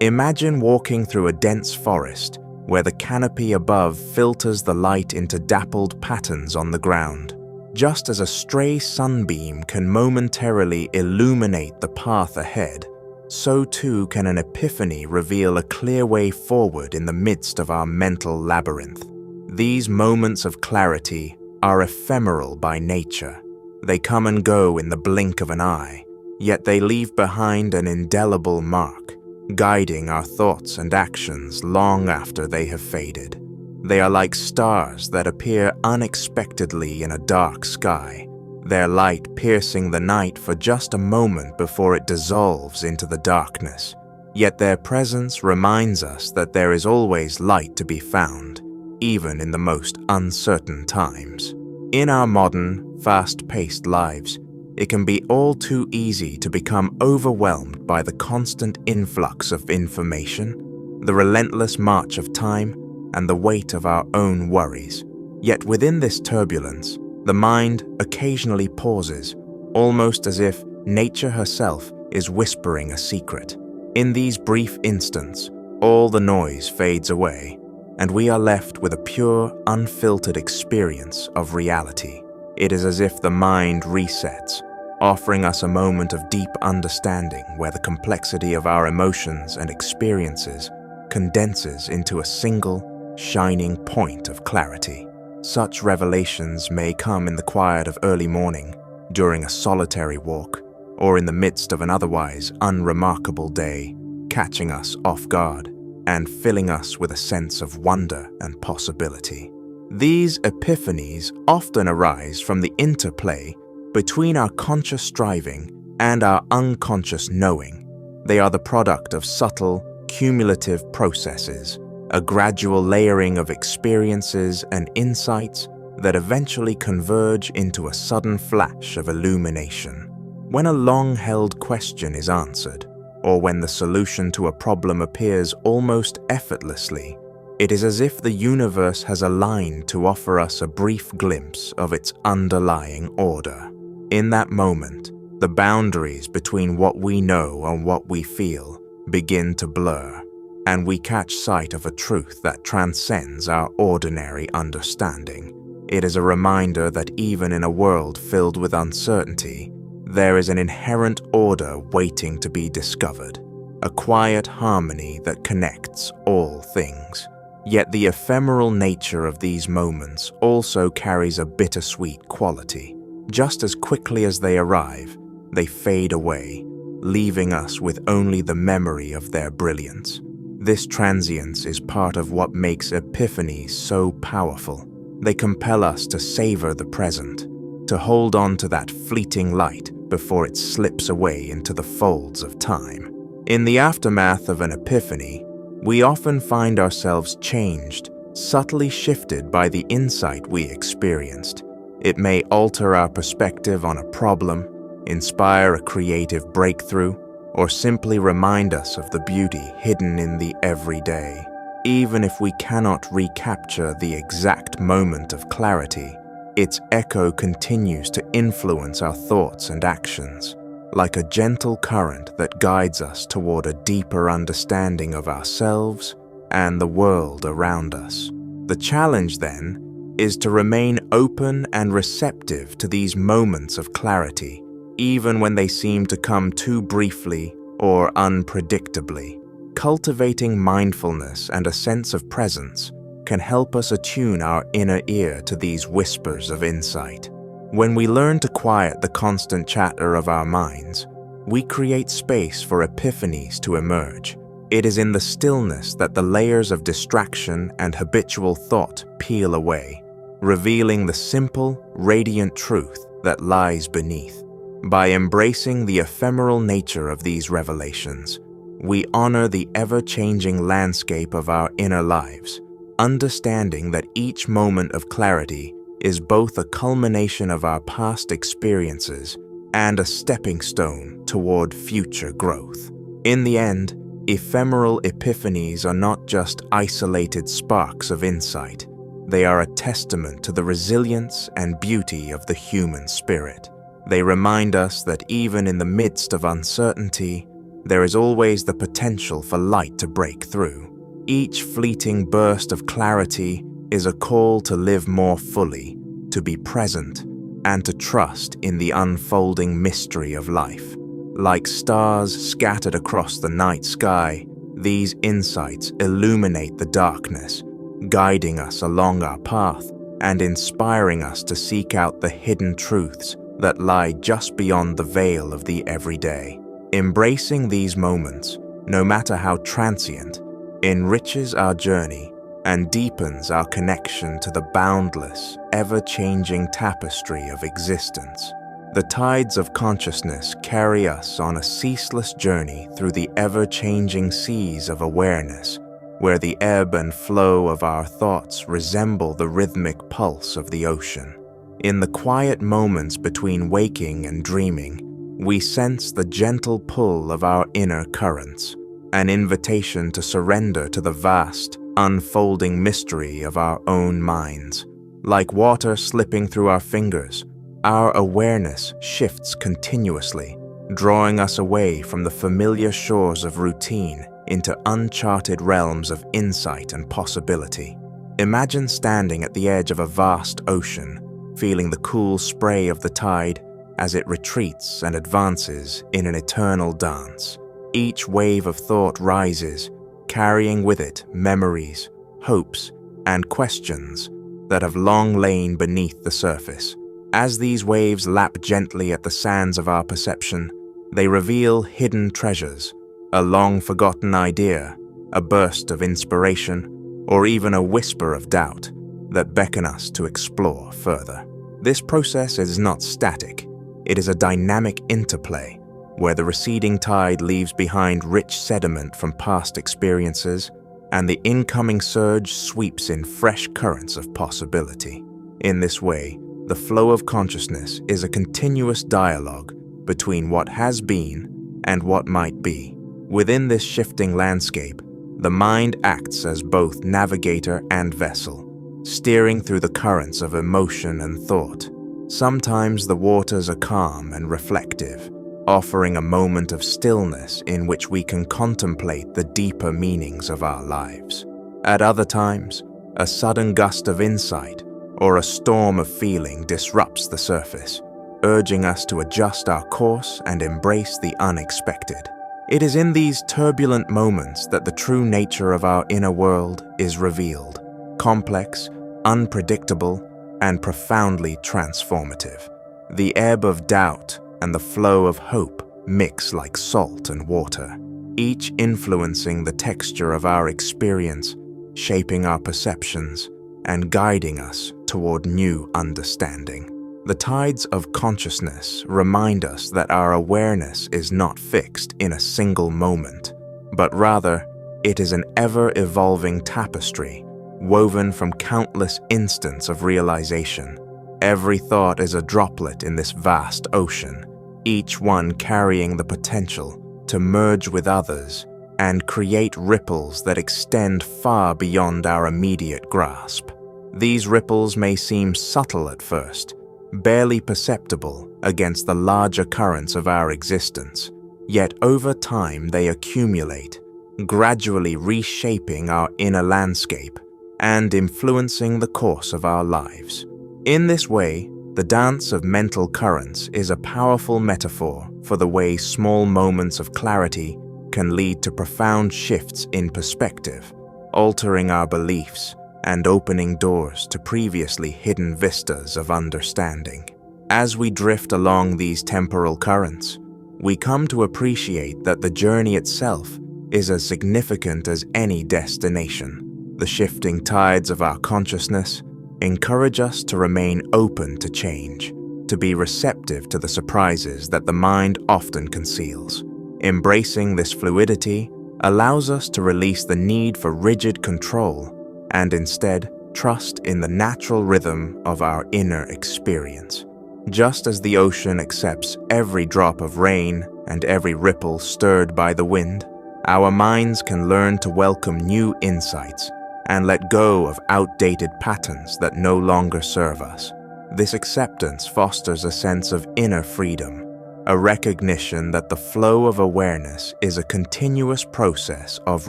Imagine walking through a dense forest where the canopy above filters the light into dappled patterns on the ground. Just as a stray sunbeam can momentarily illuminate the path ahead, so too can an epiphany reveal a clear way forward in the midst of our mental labyrinth. These moments of clarity are ephemeral by nature. They come and go in the blink of an eye, yet they leave behind an indelible mark, guiding our thoughts and actions long after they have faded. They are like stars that appear unexpectedly in a dark sky, their light piercing the night for just a moment before it dissolves into the darkness. Yet their presence reminds us that there is always light to be found, even in the most uncertain times. In our modern, fast-paced lives, it can be all too easy to become overwhelmed by the constant influx of information, the relentless march of time, and the weight of our own worries. Yet within this turbulence, the mind occasionally pauses, almost as if nature herself is whispering a secret. In these brief instants, all the noise fades away, and we are left with a pure, unfiltered experience of reality. It is as if the mind resets, offering us a moment of deep understanding where the complexity of our emotions and experiences condenses into a single, shining point of clarity. Such revelations may come in the quiet of early morning, during a solitary walk, or in the midst of an otherwise unremarkable day, catching us off guard and filling us with a sense of wonder and possibility. These epiphanies often arise from the interplay between our conscious striving and our unconscious knowing. They are the product of subtle, cumulative processes, a gradual layering of experiences and insights that eventually converge into a sudden flash of illumination. When a long-held question is answered, or when the solution to a problem appears almost effortlessly, it is as if the universe has aligned to offer us a brief glimpse of its underlying order. In that moment, the boundaries between what we know and what we feel begin to blur, and we catch sight of a truth that transcends our ordinary understanding. It is a reminder that even in a world filled with uncertainty, there is an inherent order waiting to be discovered, a quiet harmony that connects all things. Yet the ephemeral nature of these moments also carries a bittersweet quality. Just as quickly as they arrive, they fade away, leaving us with only the memory of their brilliance. This transience is part of what makes epiphanies so powerful. They compel us to savor the present, to hold on to that fleeting light before it slips away into the folds of time. In the aftermath of an epiphany, we often find ourselves changed, subtly shifted by the insight we experienced. It may alter our perspective on a problem, inspire a creative breakthrough, or simply remind us of the beauty hidden in the everyday. Even if we cannot recapture the exact moment of clarity, its echo continues to influence our thoughts and actions, like a gentle current that guides us toward a deeper understanding of ourselves and the world around us. The challenge, then, is to remain open and receptive to these moments of clarity, even when they seem to come too briefly or unpredictably. Cultivating mindfulness and a sense of presence can help us attune our inner ear to these whispers of insight. When we learn to quiet the constant chatter of our minds, we create space for epiphanies to emerge. It is in the stillness that the layers of distraction and habitual thought peel away, revealing the simple, radiant truth that lies beneath. By embracing the ephemeral nature of these revelations, we honor the ever-changing landscape of our inner lives, understanding that each moment of clarity is both a culmination of our past experiences and a stepping stone toward future growth. In the end, ephemeral epiphanies are not just isolated sparks of insight. They are a testament to the resilience and beauty of the human spirit. They remind us that even in the midst of uncertainty, there is always the potential for light to break through. Each fleeting burst of clarity is a call to live more fully, to be present, and to trust in the unfolding mystery of life. Like stars scattered across the night sky, these insights illuminate the darkness, guiding us along our path and inspiring us to seek out the hidden truths that lie just beyond the veil of the everyday. Embracing these moments, no matter how transient, enriches our journey and deepens our connection to the boundless, ever-changing tapestry of existence. The tides of consciousness carry us on a ceaseless journey through the ever-changing seas of awareness, where the ebb and flow of our thoughts resemble the rhythmic pulse of the ocean. In the quiet moments between waking and dreaming, we sense the gentle pull of our inner currents, an invitation to surrender to the vast, unfolding mystery of our own minds. Like water slipping through our fingers, our awareness shifts continuously, drawing us away from the familiar shores of routine into uncharted realms of insight and possibility. Imagine standing at the edge of a vast ocean, feeling the cool spray of the tide as it retreats and advances in an eternal dance. Each wave of thought rises, carrying with it memories, hopes, and questions that have long lain beneath the surface. As these waves lap gently at the sands of our perception, they reveal hidden treasures, a long-forgotten idea, a burst of inspiration, or even a whisper of doubt that beckon us to explore further. This process is not static. It is a dynamic interplay, where the receding tide leaves behind rich sediment from past experiences, and the incoming surge sweeps in fresh currents of possibility. In this way, the flow of consciousness is a continuous dialogue between what has been and what might be. Within this shifting landscape, the mind acts as both navigator and vessel, steering through the currents of emotion and thought. Sometimes the waters are calm and reflective, offering a moment of stillness in which we can contemplate the deeper meanings of our lives. At other times, a sudden gust of insight or a storm of feeling disrupts the surface, urging us to adjust our course and embrace the unexpected. It is in these turbulent moments that the true nature of our inner world is revealed, complex, unpredictable, and profoundly transformative. The ebb of doubt and the flow of hope mix like salt and water, each influencing the texture of our experience, shaping our perceptions, and guiding us toward new understanding. The tides of consciousness remind us that our awareness is not fixed in a single moment, but rather, it is an ever-evolving tapestry woven from countless instants of realization. Every thought is a droplet in this vast ocean, each one carrying the potential to merge with others and create ripples that extend far beyond our immediate grasp. These ripples may seem subtle at first, barely perceptible against the larger currents of our existence, yet over time they accumulate, gradually reshaping our inner landscape and influencing the course of our lives. In this way, the dance of mental currents is a powerful metaphor for the way small moments of clarity can lead to profound shifts in perspective, altering our beliefs and opening doors to previously hidden vistas of understanding. As we drift along these temporal currents, we come to appreciate that the journey itself is as significant as any destination. The shifting tides of our consciousness encourage us to remain open to change, to be receptive to the surprises that the mind often conceals. Embracing this fluidity allows us to release the need for rigid control and instead trust in the natural rhythm of our inner experience. Just as the ocean accepts every drop of rain and every ripple stirred by the wind, our minds can learn to welcome new insights and let go of outdated patterns that no longer serve us. This acceptance fosters a sense of inner freedom, a recognition that the flow of awareness is a continuous process of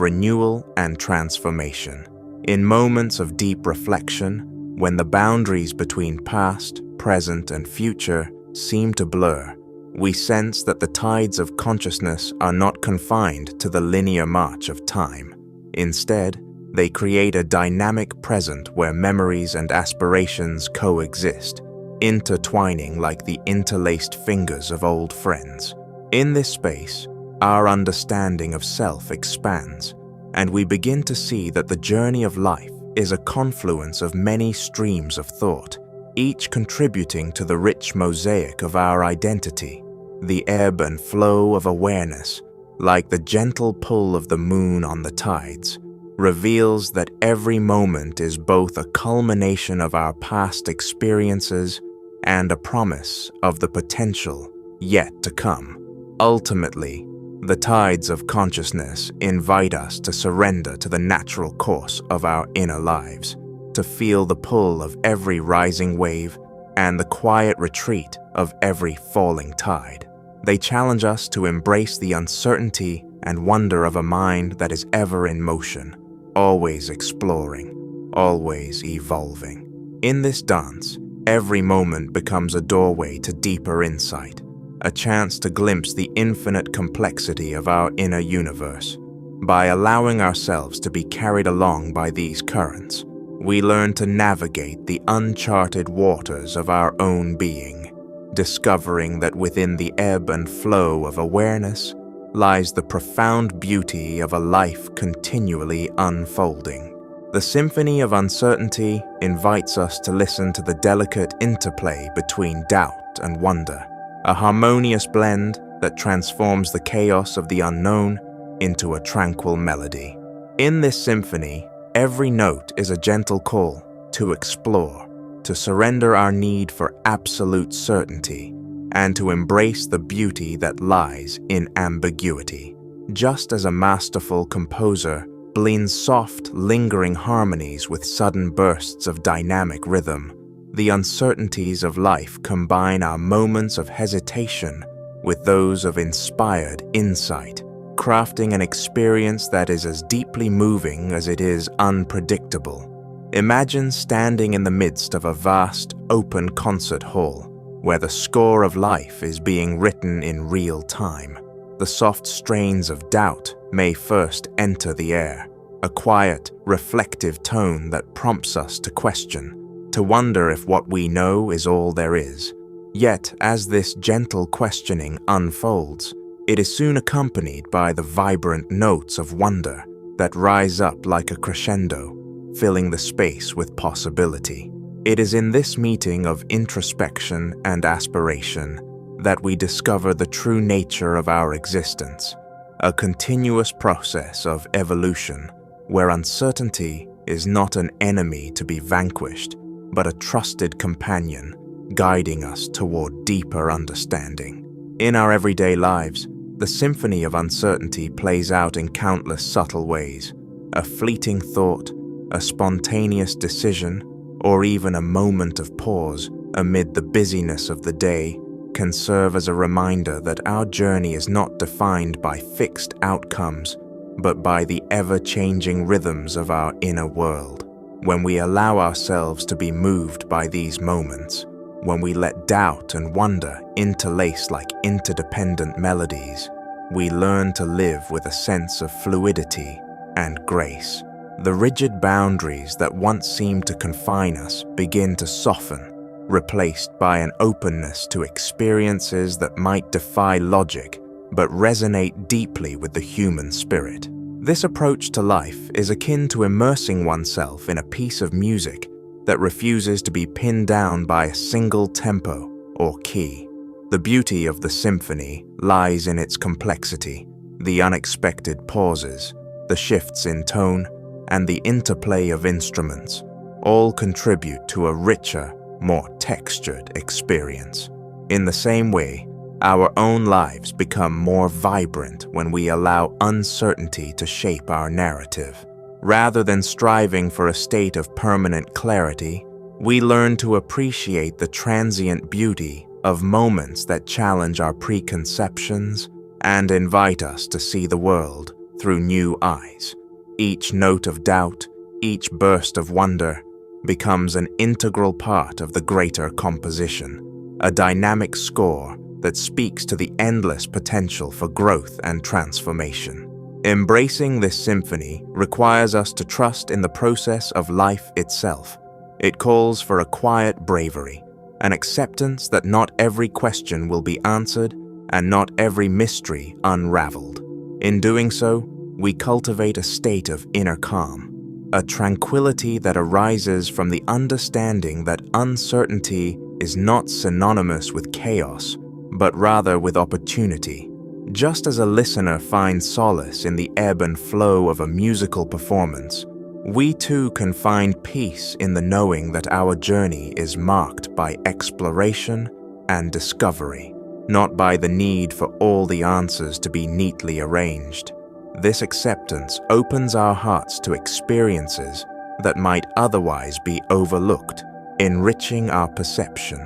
renewal and transformation. In moments of deep reflection, when the boundaries between past, present, and future seem to blur, we sense that the tides of consciousness are not confined to the linear march of time. Instead, they create a dynamic present where memories and aspirations coexist, intertwining like the interlaced fingers of old friends. In this space, our understanding of self expands, and we begin to see that the journey of life is a confluence of many streams of thought, each contributing to the rich mosaic of our identity. The ebb and flow of awareness, like the gentle pull of the moon on the tides, reveals that every moment is both a culmination of our past experiences and a promise of the potential yet to come. Ultimately, the tides of consciousness invite us to surrender to the natural course of our inner lives, to feel the pull of every rising wave and the quiet retreat of every falling tide. They challenge us to embrace the uncertainty and wonder of a mind that is ever in motion, always exploring, always evolving. In this dance, every moment becomes a doorway to deeper insight, a chance to glimpse the infinite complexity of our inner universe. By allowing ourselves to be carried along by these currents, we learn to navigate the uncharted waters of our own being, discovering that within the ebb and flow of awareness lies the profound beauty of a life continually unfolding. The Symphony of Uncertainty invites us to listen to the delicate interplay between doubt and wonder, a harmonious blend that transforms the chaos of the unknown into a tranquil melody. In this symphony, every note is a gentle call to explore, to surrender our need for absolute certainty, and to embrace the beauty that lies in ambiguity. Just as a masterful composer blends soft, lingering harmonies with sudden bursts of dynamic rhythm, the uncertainties of life combine our moments of hesitation with those of inspired insight, crafting an experience that is as deeply moving as it is unpredictable. Imagine standing in the midst of a vast, open concert hall, where the score of life is being written in real time. The soft strains of doubt may first enter the air, a quiet, reflective tone that prompts us to question, to wonder if what we know is all there is. Yet, as this gentle questioning unfolds, it is soon accompanied by the vibrant notes of wonder that rise up like a crescendo, filling the space with possibility. It is in this meeting of introspection and aspiration that we discover the true nature of our existence, a continuous process of evolution where uncertainty is not an enemy to be vanquished, but a trusted companion guiding us toward deeper understanding. In our everyday lives, the Symphony of Uncertainty plays out in countless subtle ways. A fleeting thought, a spontaneous decision, or even a moment of pause amid the busyness of the day can serve as a reminder that our journey is not defined by fixed outcomes, but by the ever-changing rhythms of our inner world. When we allow ourselves to be moved by these moments, when we let doubt and wonder interlace like interdependent melodies, we learn to live with a sense of fluidity and grace. The rigid boundaries that once seemed to confine us begin to soften, replaced by an openness to experiences that might defy logic but resonate deeply with the human spirit. This approach to life is akin to immersing oneself in a piece of music that refuses to be pinned down by a single tempo or key. The beauty of the symphony lies in its complexity, the unexpected pauses, the shifts in tone, and the interplay of instruments all contribute to a richer, more textured experience. In the same way, our own lives become more vibrant when we allow uncertainty to shape our narrative. Rather than striving for a state of permanent clarity, we learn to appreciate the transient beauty of moments that challenge our preconceptions and invite us to see the world through new eyes. Each note of doubt, each burst of wonder, becomes an integral part of the greater composition, a dynamic score that speaks to the endless potential for growth and transformation. Embracing this symphony requires us to trust in the process of life itself. It calls for a quiet bravery, an acceptance that not every question will be answered and not every mystery unraveled. In doing so, we cultivate a state of inner calm, a tranquility that arises from the understanding that uncertainty is not synonymous with chaos, but rather with opportunity. Just as a listener finds solace in the ebb and flow of a musical performance, we too can find peace in the knowing that our journey is marked by exploration and discovery, not by the need for all the answers to be neatly arranged. This acceptance opens our hearts to experiences that might otherwise be overlooked, enriching our perception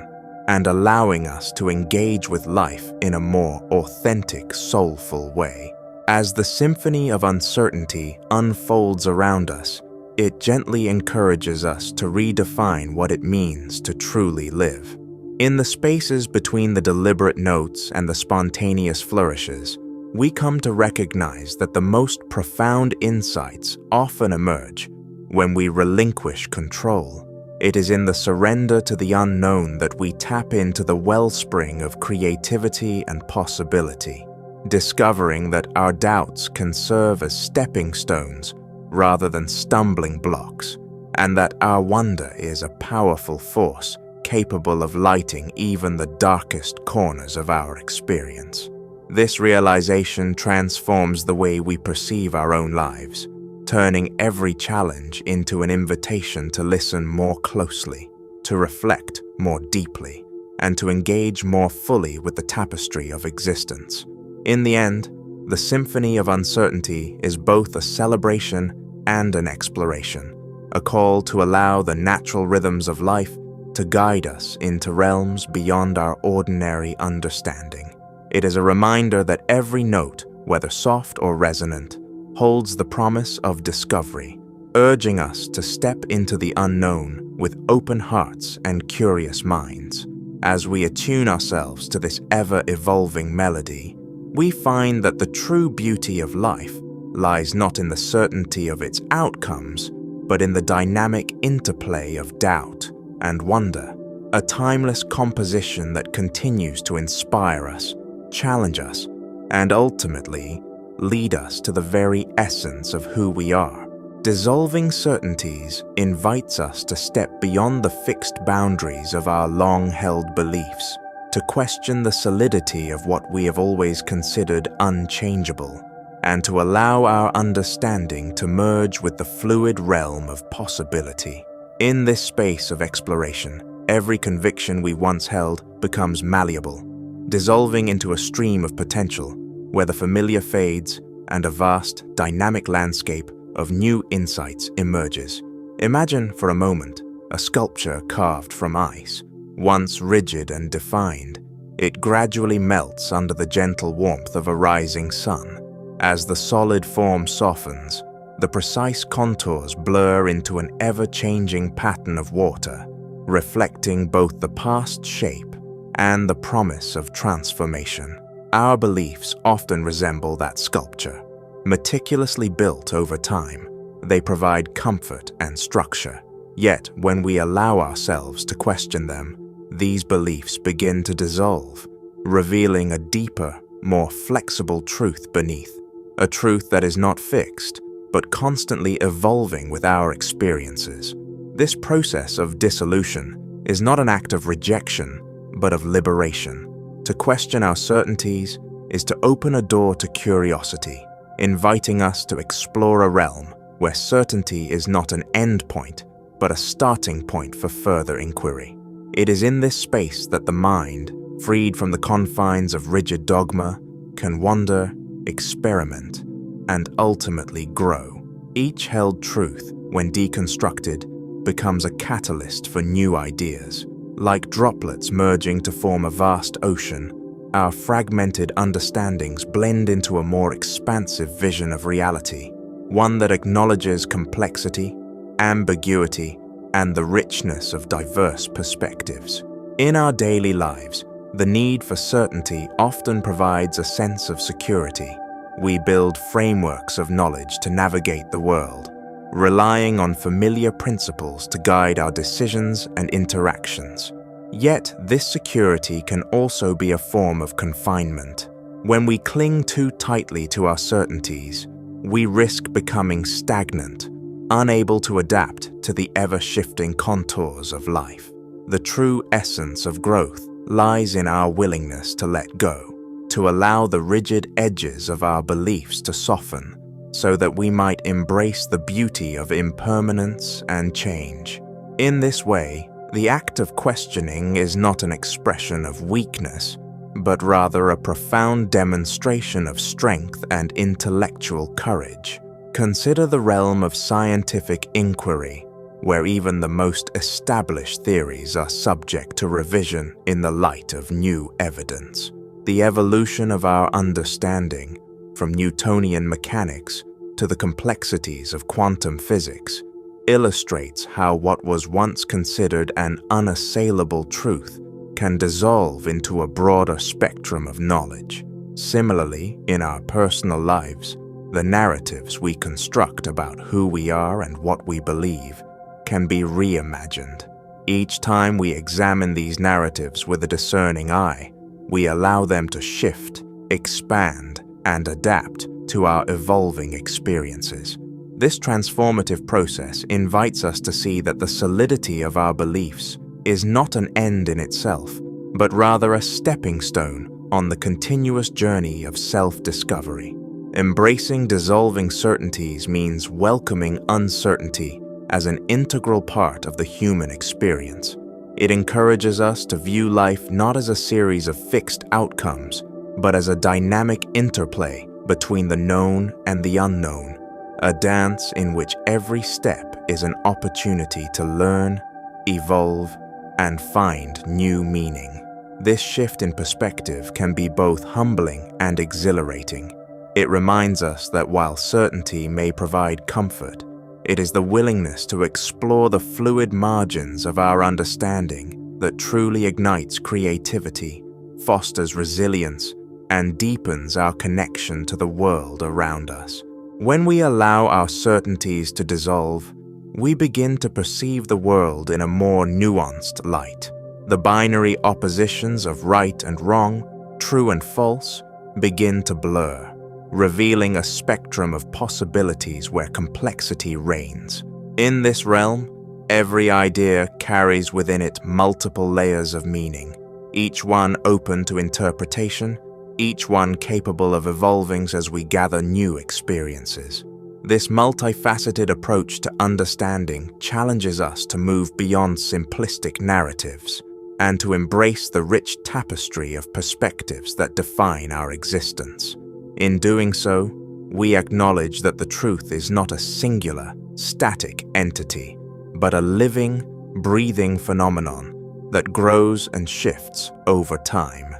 and allowing us to engage with life in a more authentic, soulful way. As the Symphony of Uncertainty unfolds around us, it gently encourages us to redefine what it means to truly live. In the spaces between the deliberate notes and the spontaneous flourishes, we come to recognize that the most profound insights often emerge when we relinquish control. It is in the surrender to the unknown that we tap into the wellspring of creativity and possibility, discovering that our doubts can serve as stepping stones rather than stumbling blocks, and that our wonder is a powerful force capable of lighting even the darkest corners of our experience. This realization transforms the way we perceive our own lives, turning every challenge into an invitation to listen more closely, to reflect more deeply, and to engage more fully with the tapestry of existence. In the end, the Symphony of Uncertainty is both a celebration and an exploration, a call to allow the natural rhythms of life to guide us into realms beyond our ordinary understanding. It is a reminder that every note, whether soft or resonant, holds the promise of discovery, urging us to step into the unknown with open hearts and curious minds. As we attune ourselves to this ever-evolving melody, we find that the true beauty of life lies not in the certainty of its outcomes, but in the dynamic interplay of doubt and wonder, a timeless composition that continues to inspire us, challenge us, and ultimately lead us to the very essence of who we are. Dissolving Certainties invites us to step beyond the fixed boundaries of our long-held beliefs, to question the solidity of what we have always considered unchangeable, and to allow our understanding to merge with the fluid realm of possibility. In this space of exploration, every conviction we once held becomes malleable, dissolving into a stream of potential where the familiar fades and a vast, dynamic landscape of new insights emerges. Imagine for a moment a sculpture carved from ice. Once rigid and defined, it gradually melts under the gentle warmth of a rising sun. As the solid form softens, the precise contours blur into an ever-changing pattern of water, reflecting both the past shape and the promise of transformation. Our beliefs often resemble that sculpture. Meticulously built over time, they provide comfort and structure. Yet, when we allow ourselves to question them, these beliefs begin to dissolve, revealing a deeper, more flexible truth beneath, a truth that is not fixed, but constantly evolving with our experiences. This process of dissolution is not an act of rejection, but of liberation. To question our certainties is to open a door to curiosity, inviting us to explore a realm where certainty is not an end point, but a starting point for further inquiry. It is in this space that the mind, freed from the confines of rigid dogma, can wander, experiment, and ultimately grow. Each held truth, when deconstructed, becomes a catalyst for new ideas. Like droplets merging to form a vast ocean, our fragmented understandings blend into a more expansive vision of reality, one that acknowledges complexity, ambiguity, and the richness of diverse perspectives. In our daily lives, The need for certainty often provides a sense of security. We build frameworks of knowledge to navigate the world, relying on familiar principles to guide our decisions and interactions. Yet, this security can also be a form of confinement. When we cling too tightly to our certainties, we risk becoming stagnant, unable to adapt to the ever-shifting contours of life. The true essence of growth lies in our willingness to let go, to allow the rigid edges of our beliefs to soften, so that we might embrace the beauty of impermanence and change. In this way, the act of questioning is not an expression of weakness, but rather a profound demonstration of strength and intellectual courage. Consider the realm of scientific inquiry, where even the most established theories are subject to revision in the light of new evidence. The evolution of our understanding, from Newtonian mechanics to the complexities of quantum physics, illustrates how what was once considered an unassailable truth can dissolve into a broader spectrum of knowledge. Similarly, in our personal lives, the narratives we construct about who we are and what we believe can be reimagined. Each time we examine these narratives with a discerning eye, we allow them to shift, expand, and adapt to our evolving experiences. This transformative process invites us to see that the solidity of our beliefs is not an end in itself, but rather a stepping stone on the continuous journey of self-discovery. Embracing dissolving certainties means welcoming uncertainty as an integral part of the human experience. It encourages us to view life not as a series of fixed outcomes, but as a dynamic interplay between the known and the unknown, a dance in which every step is an opportunity to learn, evolve, and find new meaning. This shift in perspective can be both humbling and exhilarating. It reminds us that while certainty may provide comfort, it is the willingness to explore the fluid margins of our understanding that truly ignites creativity, fosters resilience, and deepens our connection to the world around us. When we allow our certainties to dissolve, we begin to perceive the world in a more nuanced light. The binary oppositions of right and wrong, true and false, begin to blur, revealing a spectrum of possibilities where complexity reigns. In this realm, every idea carries within it multiple layers of meaning, each one open to interpretation, each one capable of evolving as we gather new experiences. This multifaceted approach to understanding challenges us to move beyond simplistic narratives and to embrace the rich tapestry of perspectives that define our existence. In doing so, we acknowledge that the truth is not a singular, static entity, but a living, breathing phenomenon that grows and shifts over time.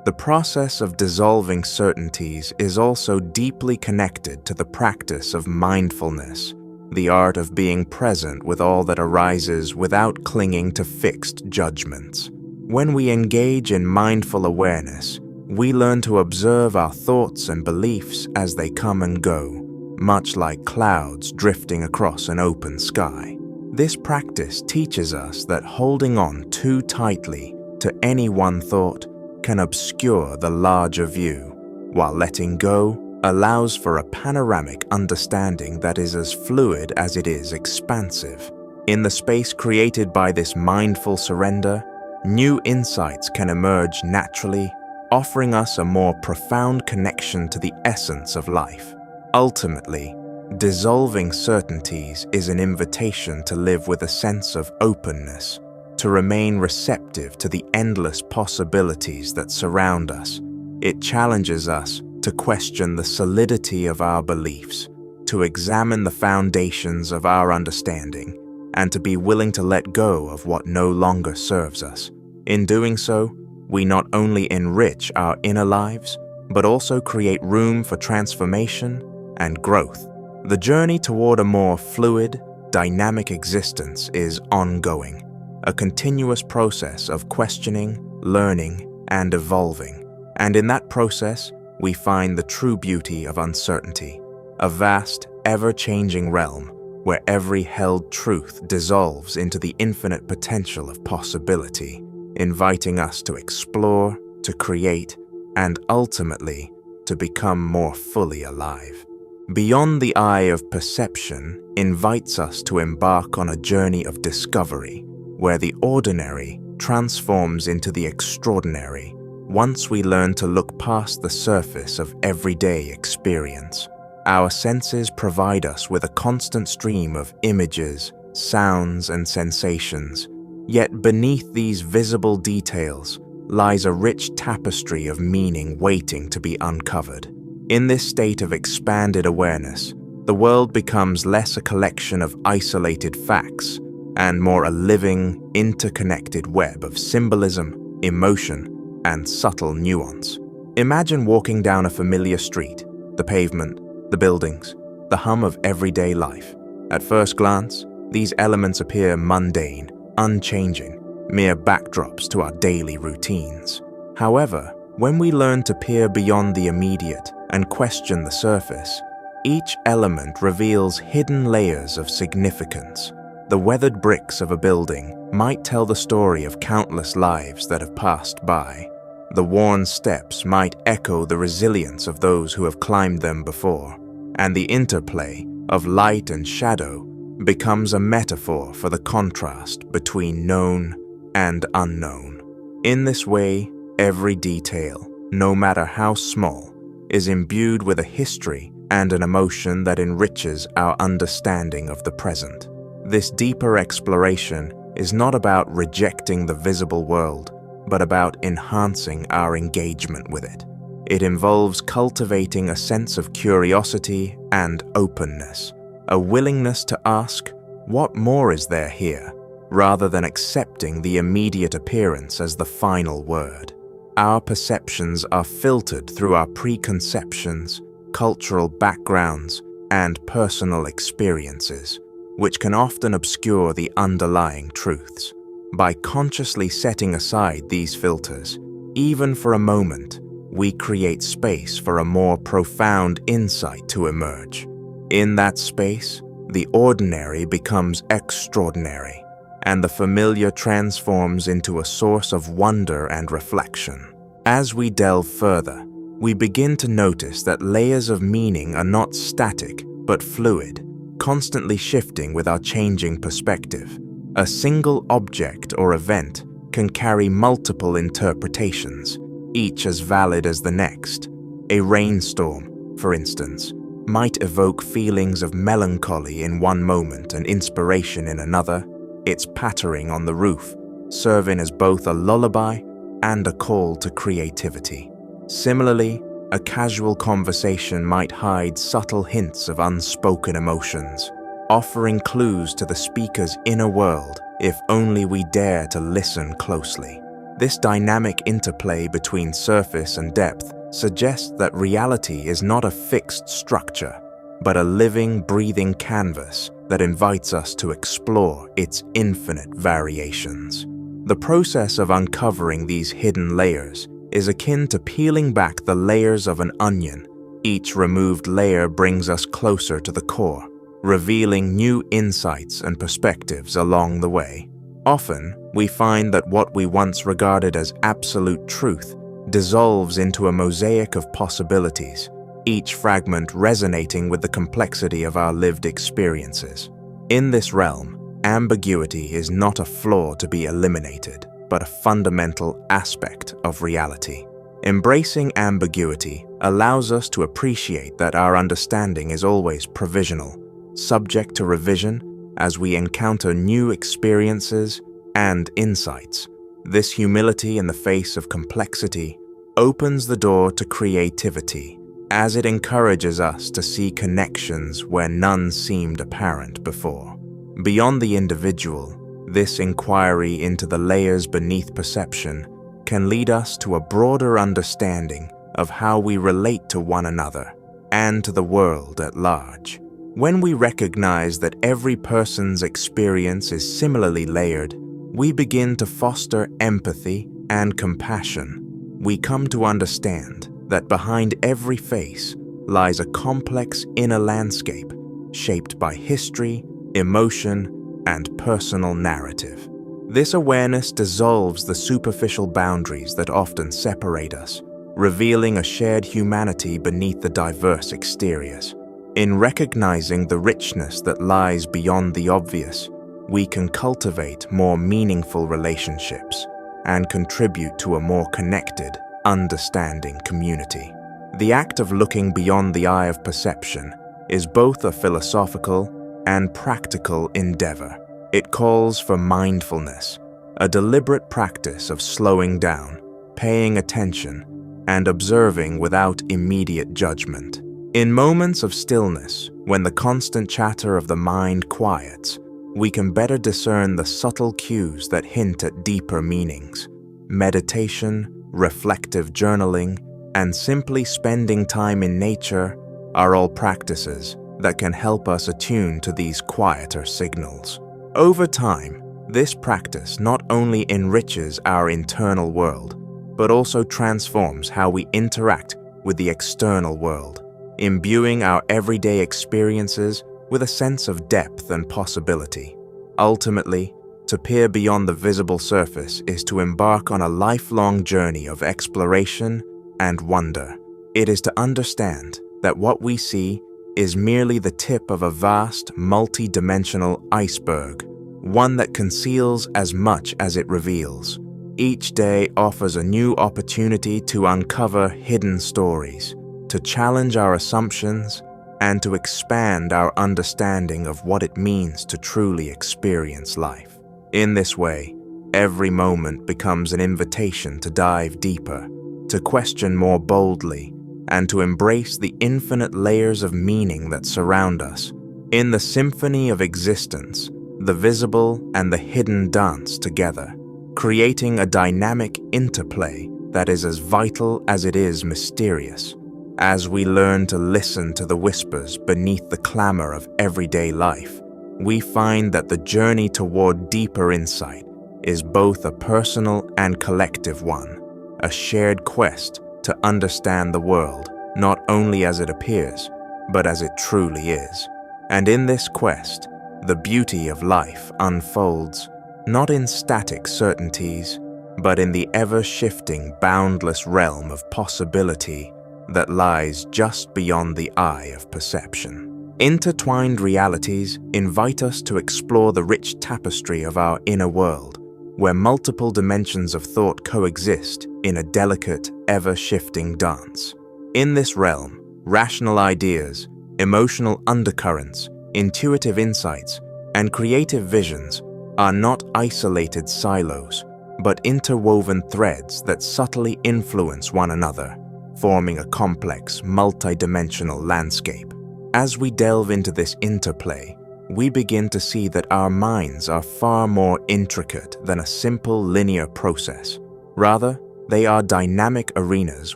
The process of dissolving certainties is also deeply connected to the practice of mindfulness, the art of being present with all that arises without clinging to fixed judgments. When we engage in mindful awareness, we learn to observe our thoughts and beliefs as they come and go, much like clouds drifting across an open sky. This practice teaches us that holding on too tightly to any one thought can obscure the larger view, while letting go allows for a panoramic understanding that is as fluid as it is expansive. In the space created by this mindful surrender, new insights can emerge naturally, offering us a more profound connection to the essence of life. Ultimately, dissolving certainties is an invitation to live with a sense of openness, to remain receptive to the endless possibilities that surround us. It challenges us to question the solidity of our beliefs, to examine the foundations of our understanding, and to be willing to let go of what no longer serves us. In doing so, we not only enrich our inner lives, but also create room for transformation and growth. The journey toward a more fluid, dynamic existence is ongoing, a continuous process of questioning, learning, and evolving. And in that process, we find the true beauty of uncertainty, a vast, ever-changing realm where every held truth dissolves into the infinite potential of possibility, inviting us to explore, to create, and ultimately to become more fully alive. Beyond the eye of perception invites us to embark on a journey of discovery, where the ordinary transforms into the extraordinary once we learn to look past the surface of everyday experience. Our senses provide us with a constant stream of images, sounds, and sensations, yet beneath these visible details lies a rich tapestry of meaning waiting to be uncovered. In this state of expanded awareness, the world becomes less a collection of isolated facts and more a living, interconnected web of symbolism, emotion, and subtle nuance. Imagine walking down a familiar street, the pavement, the buildings, the hum of everyday life. At first glance, these elements appear mundane, unchanging, mere backdrops to our daily routines. However, when we learn to peer beyond the immediate and question the surface, each element reveals hidden layers of significance. The weathered bricks of a building might tell the story of countless lives that have passed by. The worn steps might echo the resilience of those who have climbed them before, and the interplay of light and shadow becomes a metaphor for the contrast between known and unknown. In this way, every detail, no matter how small, is imbued with a history and an emotion that enriches our understanding of the present. This deeper exploration is not about rejecting the visible world, but about enhancing our engagement with it. It involves cultivating a sense of curiosity and openness, a willingness to ask, what more is there here, rather than accepting the immediate appearance as the final word. Our perceptions are filtered through our preconceptions, cultural backgrounds, and personal experiences, which can often obscure the underlying truths. By consciously setting aside these filters, even for a moment, we create space for a more profound insight to emerge. In that space, the ordinary becomes extraordinary, and the familiar transforms into a source of wonder and reflection. As we delve further, we begin to notice that layers of meaning are not static, but fluid, constantly shifting with our changing perspective. A single object or event can carry multiple interpretations, each as valid as the next. A rainstorm, for instance, might evoke feelings of melancholy in one moment and inspiration in another, its pattering on the roof serving as both a lullaby and a call to creativity. Similarly, a casual conversation might hide subtle hints of unspoken emotions, offering clues to the speaker's inner world if only we dare to listen closely. This dynamic interplay between surface and depth suggests that reality is not a fixed structure, but a living, breathing canvas that invites us to explore its infinite variations. The process of uncovering these hidden layers is akin to peeling back the layers of an onion. Each removed layer brings us closer to the core, revealing new insights and perspectives along the way. Often, we find that what we once regarded as absolute truth dissolves into a mosaic of possibilities, each fragment resonating with the complexity of our lived experiences. In this realm, ambiguity is not a flaw to be eliminated, but a fundamental aspect of reality. Embracing ambiguity allows us to appreciate that our understanding is always provisional, subject to revision as we encounter new experiences and insights. This humility in the face of complexity opens the door to creativity, as it encourages us to see connections where none seemed apparent before. Beyond the individual, this inquiry into the layers beneath perception can lead us to a broader understanding of how we relate to one another and to the world at large. When we recognize that every person's experience is similarly layered, we begin to foster empathy and compassion, we come to understand that behind every face lies a complex inner landscape shaped by history, emotion, and personal narrative. This awareness dissolves the superficial boundaries that often separate us, revealing a shared humanity beneath the diverse exteriors. In recognizing the richness that lies beyond the obvious, we can cultivate more meaningful relationships and contribute to a more connected, understanding community. The act of looking beyond the eye of perception is both a philosophical and practical endeavor. It calls for mindfulness, a deliberate practice of slowing down, paying attention, and observing without immediate judgment. In moments of stillness, when the constant chatter of the mind quiets, we can better discern the subtle cues that hint at deeper meanings. Meditation, reflective journaling, and simply spending time in nature are all practices that can help us attune to these quieter signals. Over time, this practice not only enriches our internal world, but also transforms how we interact with the external world, imbuing our everyday experiences with a sense of depth and possibility. Ultimately, to peer beyond the visible surface is to embark on a lifelong journey of exploration and wonder. It is to understand that what we see is merely the tip of a vast, multi-dimensional iceberg, one that conceals as much as it reveals. Each day offers a new opportunity to uncover hidden stories, to challenge our assumptions, and to expand our understanding of what it means to truly experience life. In this way, every moment becomes an invitation to dive deeper, to question more boldly, and to embrace the infinite layers of meaning that surround us. In the symphony of existence, the visible and the hidden dance together, creating a dynamic interplay that is as vital as it is mysterious. As we learn to listen to the whispers beneath the clamor of everyday life, we find that the journey toward deeper insight is both a personal and collective one, a shared quest to understand the world not only as it appears, but as it truly is. And in this quest, the beauty of life unfolds not in static certainties, but in the ever-shifting, boundless realm of possibility that lies just beyond the eye of perception. Intertwined Realities invite us to explore the rich tapestry of our inner world, where multiple dimensions of thought coexist in a delicate, ever-shifting dance. In this realm, rational ideas, emotional undercurrents, intuitive insights, and creative visions are not isolated silos, but interwoven threads that subtly influence one another, forming a complex, multidimensional landscape. As we delve into this interplay, we begin to see that our minds are far more intricate than a simple linear process. Rather, they are dynamic arenas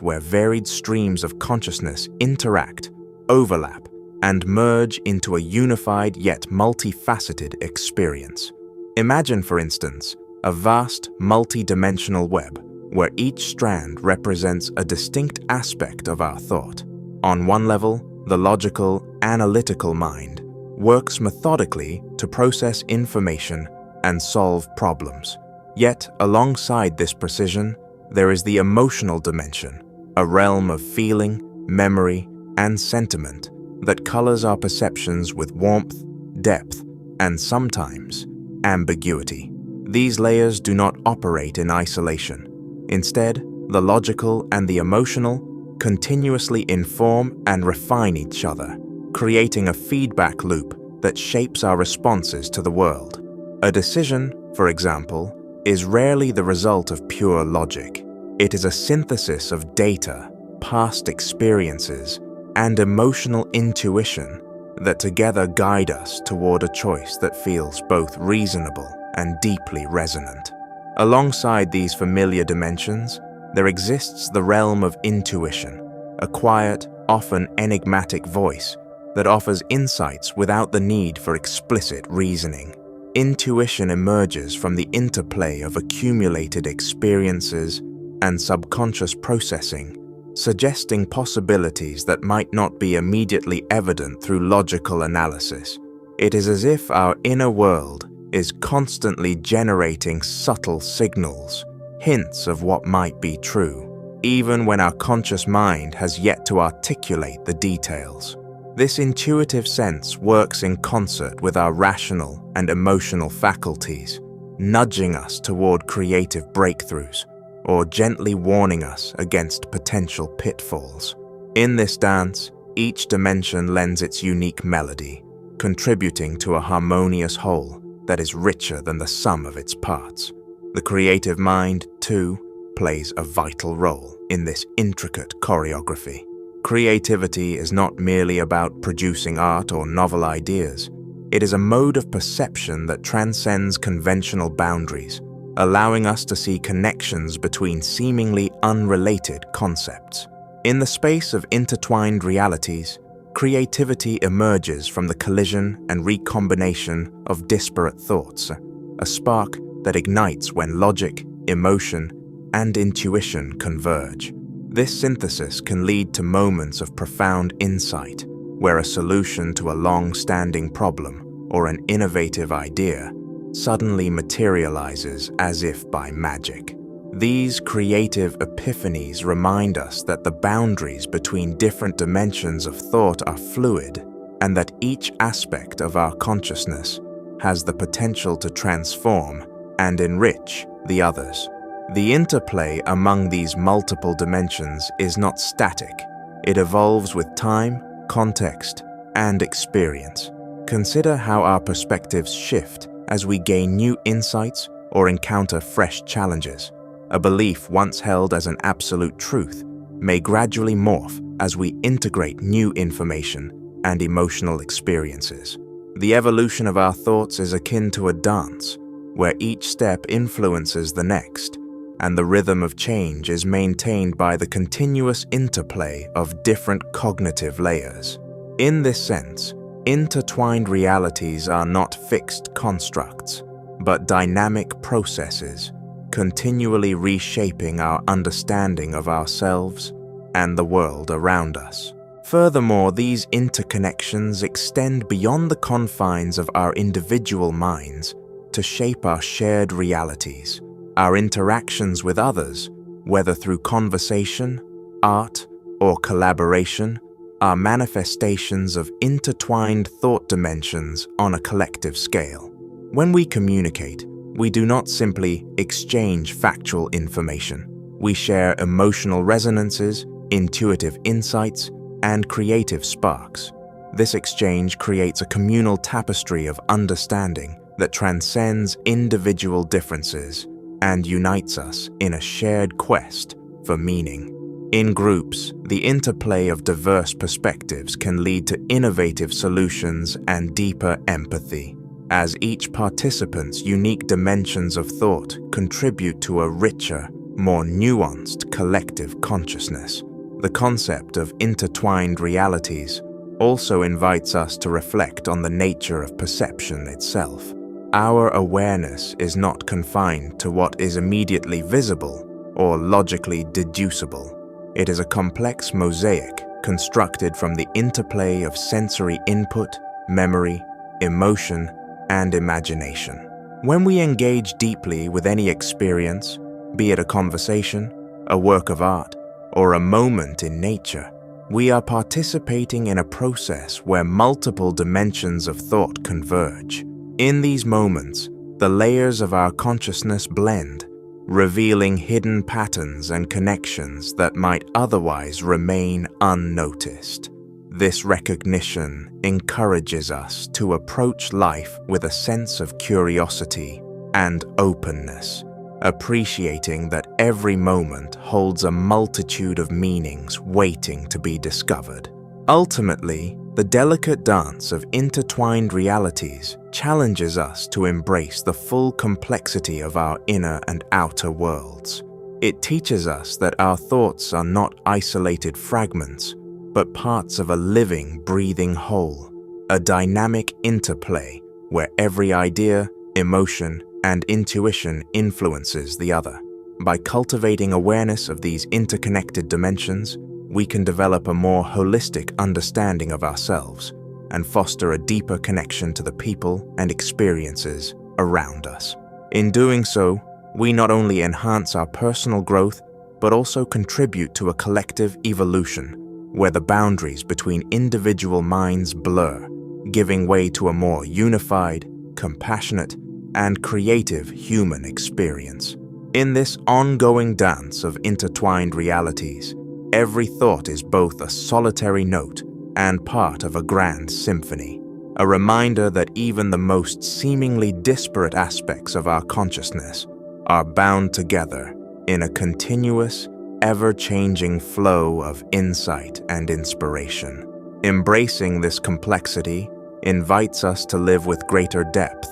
where varied streams of consciousness interact, overlap, and merge into a unified yet multifaceted experience. Imagine, for instance, a vast, multi-dimensional web where each strand represents a distinct aspect of our thought. On one level, the logical, analytical mind works methodically to process information and solve problems. Yet, alongside this precision, there is the emotional dimension, a realm of feeling, memory, and sentiment that colors our perceptions with warmth, depth, and sometimes ambiguity. These layers do not operate in isolation. Instead, the logical and the emotional continuously inform and refine each other, creating a feedback loop that shapes our responses to the world. A decision, for example, is rarely the result of pure logic. It is a synthesis of data, past experiences, and emotional intuition that together guide us toward a choice that feels both reasonable and deeply resonant. Alongside these familiar dimensions, there exists the realm of intuition, a quiet, often enigmatic voice that offers insights without the need for explicit reasoning. Intuition emerges from the interplay of accumulated experiences, and subconscious processing, suggesting possibilities that might not be immediately evident through logical analysis. It is as if our inner world is constantly generating subtle signals, hints of what might be true, even when our conscious mind has yet to articulate the details. This intuitive sense works in concert with our rational and emotional faculties, nudging us toward creative breakthroughs, or gently warning us against potential pitfalls. In this dance, each dimension lends its unique melody, contributing to a harmonious whole that is richer than the sum of its parts. The creative mind, too, plays a vital role in this intricate choreography. Creativity is not merely about producing art or novel ideas. It is a mode of perception that transcends conventional boundaries, allowing us to see connections between seemingly unrelated concepts. In the space of intertwined realities, creativity emerges from the collision and recombination of disparate thoughts, a spark that ignites when logic, emotion, and intuition converge. This synthesis can lead to moments of profound insight, where a solution to a long-standing problem or an innovative idea suddenly materializes as if by magic. These creative epiphanies remind us that the boundaries between different dimensions of thought are fluid, and that each aspect of our consciousness has the potential to transform and enrich the others. The interplay among these multiple dimensions is not static. It evolves with time, context, and experience. Consider how our perspectives shift as we gain new insights or encounter fresh challenges. A belief once held as an absolute truth may gradually morph as we integrate new information and emotional experiences. The evolution of our thoughts is akin to a dance, where each step influences the next, and the rhythm of change is maintained by the continuous interplay of different cognitive layers. In this sense, intertwined realities are not fixed constructs, but dynamic processes, continually reshaping our understanding of ourselves and the world around us. Furthermore, these interconnections extend beyond the confines of our individual minds to shape our shared realities. Our interactions with others, whether through conversation, art, or collaboration, are manifestations of intertwined thought dimensions on a collective scale. When we communicate, we do not simply exchange factual information. We share emotional resonances, intuitive insights, and creative sparks. This exchange creates a communal tapestry of understanding that transcends individual differences and unites us in a shared quest for meaning. In groups, the interplay of diverse perspectives can lead to innovative solutions and deeper empathy, as each participant's unique dimensions of thought contribute to a richer, more nuanced collective consciousness. The concept of intertwined realities also invites us to reflect on the nature of perception itself. Our awareness is not confined to what is immediately visible or logically deducible. It is a complex mosaic constructed from the interplay of sensory input, memory, emotion, and imagination. When we engage deeply with any experience, be it a conversation, a work of art, or a moment in nature, we are participating in a process where multiple dimensions of thought converge. In these moments, the layers of our consciousness blend, revealing hidden patterns and connections that might otherwise remain unnoticed. This recognition encourages us to approach life with a sense of curiosity and openness, appreciating that every moment holds a multitude of meanings waiting to be discovered. Ultimately, the delicate dance of intertwined realities challenges us to embrace the full complexity of our inner and outer worlds. It teaches us that our thoughts are not isolated fragments, but parts of a living, breathing whole, a dynamic interplay where every idea, emotion, and intuition influences the other. By cultivating awareness of these interconnected dimensions, we can develop a more holistic understanding of ourselves and foster a deeper connection to the people and experiences around us. In doing so, we not only enhance our personal growth, but also contribute to a collective evolution where the boundaries between individual minds blur, giving way to a more unified, compassionate, and creative human experience. In this ongoing dance of intertwined realities, every thought is both a solitary note and part of a grand symphony, a reminder that even the most seemingly disparate aspects of our consciousness are bound together in a continuous, ever-changing flow of insight and inspiration. Embracing this complexity invites us to live with greater depth,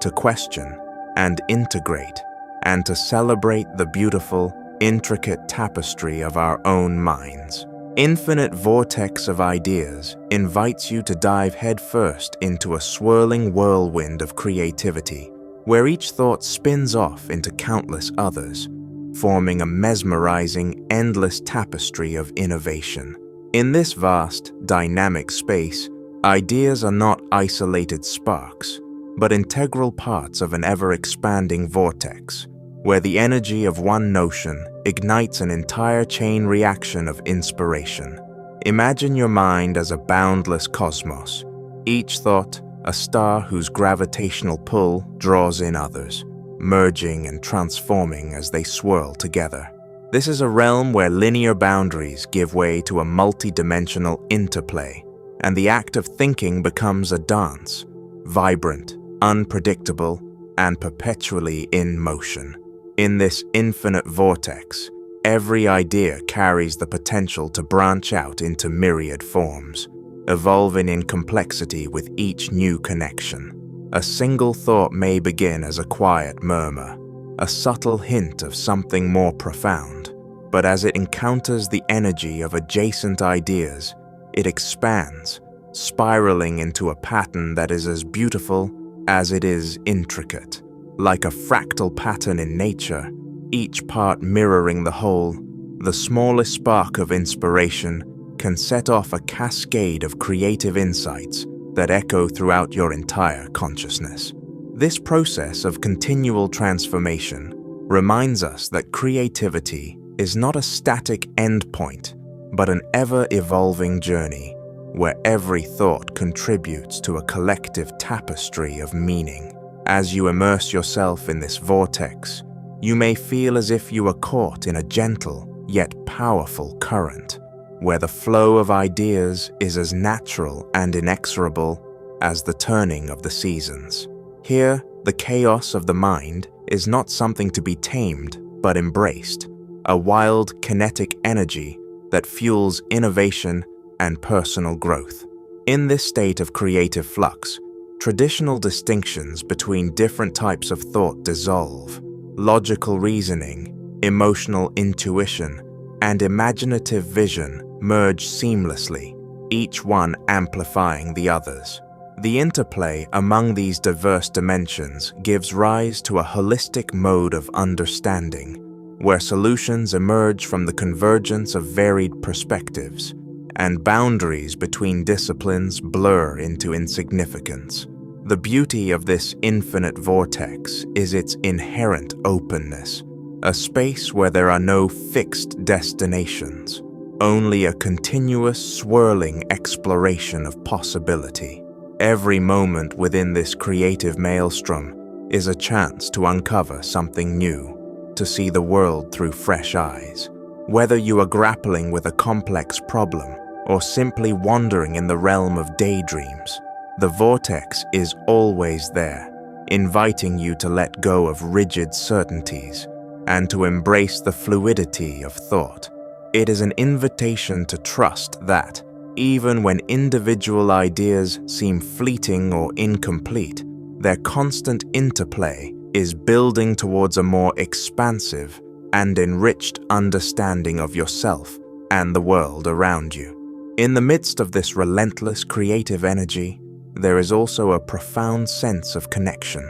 to question and integrate, and to celebrate the beautiful, intricate tapestry of our own minds. Infinite Vortex of Ideas invites you to dive headfirst into a swirling whirlwind of creativity, where each thought spins off into countless others, forming a mesmerizing, endless tapestry of innovation. In this vast, dynamic space, ideas are not isolated sparks, but integral parts of an ever-expanding vortex, where the energy of one notion ignites an entire chain reaction of inspiration. Imagine your mind as a boundless cosmos, each thought a star whose gravitational pull draws in others, merging and transforming as they swirl together. This is a realm where linear boundaries give way to a multi-dimensional interplay, and the act of thinking becomes a dance, vibrant, unpredictable, and perpetually in motion. In this infinite vortex, every idea carries the potential to branch out into myriad forms, evolving in complexity with each new connection. A single thought may begin as a quiet murmur, a subtle hint of something more profound, but as it encounters the energy of adjacent ideas, it expands, spiraling into a pattern that is as beautiful as it is intricate. Like a fractal pattern in nature, each part mirroring the whole, the smallest spark of inspiration can set off a cascade of creative insights that echo throughout your entire consciousness. This process of continual transformation reminds us that creativity is not a static endpoint, but an ever-evolving journey where every thought contributes to a collective tapestry of meaning. As you immerse yourself in this vortex, you may feel as if you are caught in a gentle yet powerful current, where the flow of ideas is as natural and inexorable as the turning of the seasons. Here, the chaos of the mind is not something to be tamed but embraced, a wild kinetic energy that fuels innovation and personal growth. In this state of creative flux, traditional distinctions between different types of thought dissolve. Logical reasoning, emotional intuition, and imaginative vision merge seamlessly, each one amplifying the others. The interplay among these diverse dimensions gives rise to a holistic mode of understanding, where solutions emerge from the convergence of varied perspectives, and boundaries between disciplines blur into insignificance. The beauty of this infinite vortex is its inherent openness, a space where there are no fixed destinations, only a continuous swirling exploration of possibility. Every moment within this creative maelstrom is a chance to uncover something new, to see the world through fresh eyes. Whether you are grappling with a complex problem or simply wandering in the realm of daydreams, the vortex is always there, inviting you to let go of rigid certainties and to embrace the fluidity of thought. It is an invitation to trust that, even when individual ideas seem fleeting or incomplete, their constant interplay is building towards a more expansive and enriched understanding of yourself and the world around you. In the midst of this relentless creative energy, there is also a profound sense of connection,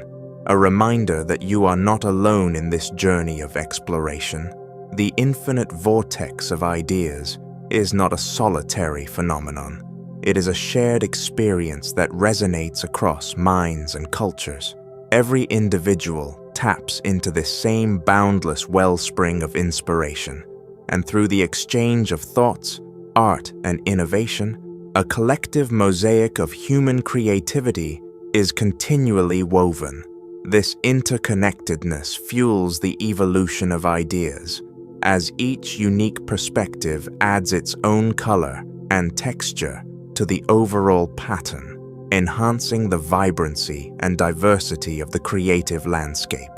a reminder that you are not alone in this journey of exploration. The infinite vortex of ideas is not a solitary phenomenon. It is a shared experience that resonates across minds and cultures. Every individual taps into this same boundless wellspring of inspiration, and through the exchange of thoughts, art, and innovation, a collective mosaic of human creativity is continually woven. This interconnectedness fuels the evolution of ideas, as each unique perspective adds its own color and texture to the overall pattern, enhancing the vibrancy and diversity of the creative landscape.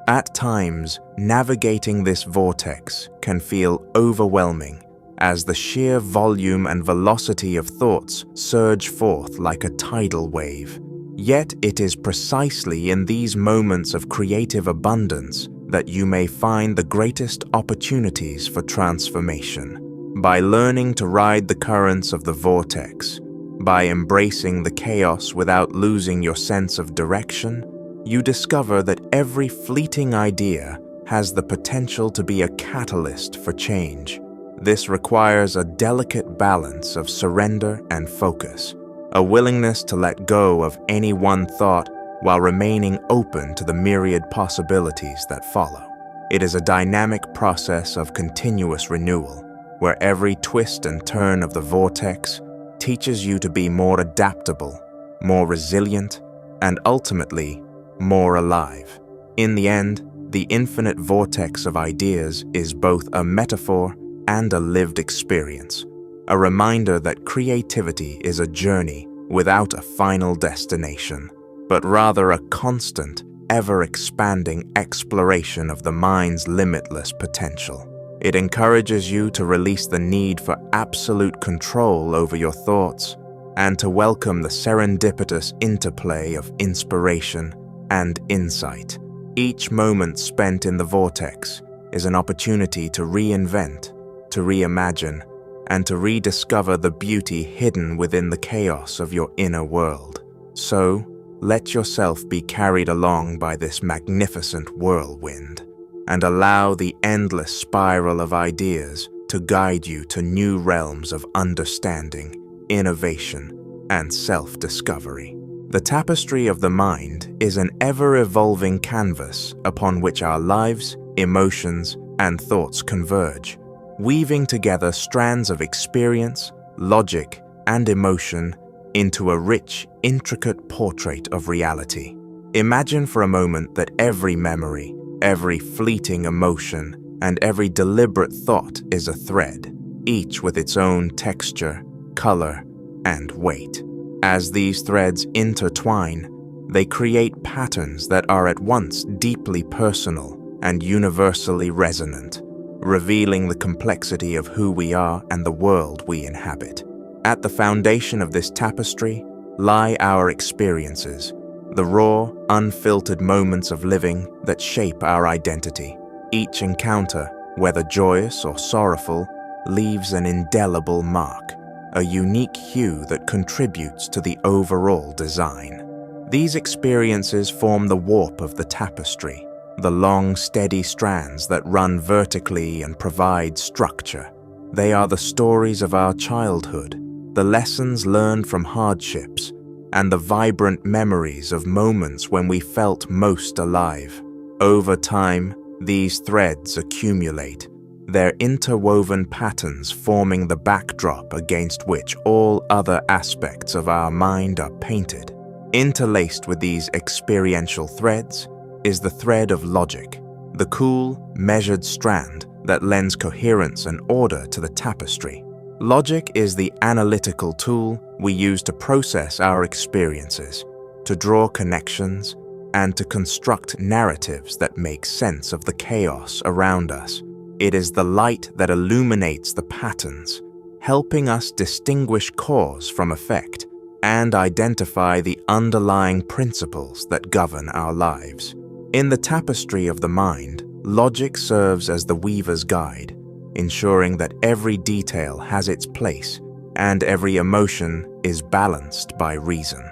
At times, navigating this vortex can feel overwhelming as the sheer volume and velocity of thoughts surge forth like a tidal wave. Yet it is precisely in these moments of creative abundance that you may find the greatest opportunities for transformation. By learning to ride the currents of the vortex, by embracing the chaos without losing your sense of direction, you discover that every fleeting idea has the potential to be a catalyst for change. This requires a delicate balance of surrender and focus, a willingness to let go of any one thought while remaining open to the myriad possibilities that follow. It is a dynamic process of continuous renewal, where every twist and turn of the vortex teaches you to be more adaptable, more resilient, and ultimately, more alive. In the end, the infinite vortex of ideas is both a metaphor and a lived experience, a reminder that creativity is a journey without a final destination, but rather a constant, ever-expanding exploration of the mind's limitless potential. It encourages you to release the need for absolute control over your thoughts and to welcome the serendipitous interplay of inspiration and insight. Each moment spent in the vortex is an opportunity to reinvent, to reimagine, and to rediscover the beauty hidden within the chaos of your inner world. So, let yourself be carried along by this magnificent whirlwind, and allow the endless spiral of ideas to guide you to new realms of understanding, innovation, and self-discovery. The tapestry of the mind is an ever-evolving canvas upon which our lives, emotions, and thoughts converge, weaving together strands of experience, logic, and emotion into a rich, intricate portrait of reality. Imagine for a moment that every memory, every fleeting emotion, and every deliberate thought is a thread, each with its own texture, color, and weight. As these threads intertwine, they create patterns that are at once deeply personal and universally resonant, revealing the complexity of who we are and the world we inhabit. At the foundation of this tapestry lie our experiences, the raw, unfiltered moments of living that shape our identity. Each encounter, whether joyous or sorrowful, leaves an indelible mark, a unique hue that contributes to the overall design. These experiences form the warp of the tapestry, the long, steady strands that run vertically and provide structure. They are the stories of our childhood, the lessons learned from hardships, and the vibrant memories of moments when we felt most alive. Over time, these threads accumulate, their interwoven patterns forming the backdrop against which all other aspects of our mind are painted. Interlaced with these experiential threads is the thread of logic, the cool, measured strand that lends coherence and order to the tapestry. Logic is the analytical tool we use to process our experiences, to draw connections, and to construct narratives that make sense of the chaos around us. It is the light that illuminates the patterns, helping us distinguish cause from effect and identify the underlying principles that govern our lives. In the tapestry of the mind, logic serves as the weaver's guide, ensuring that every detail has its place and every emotion is balanced by reason.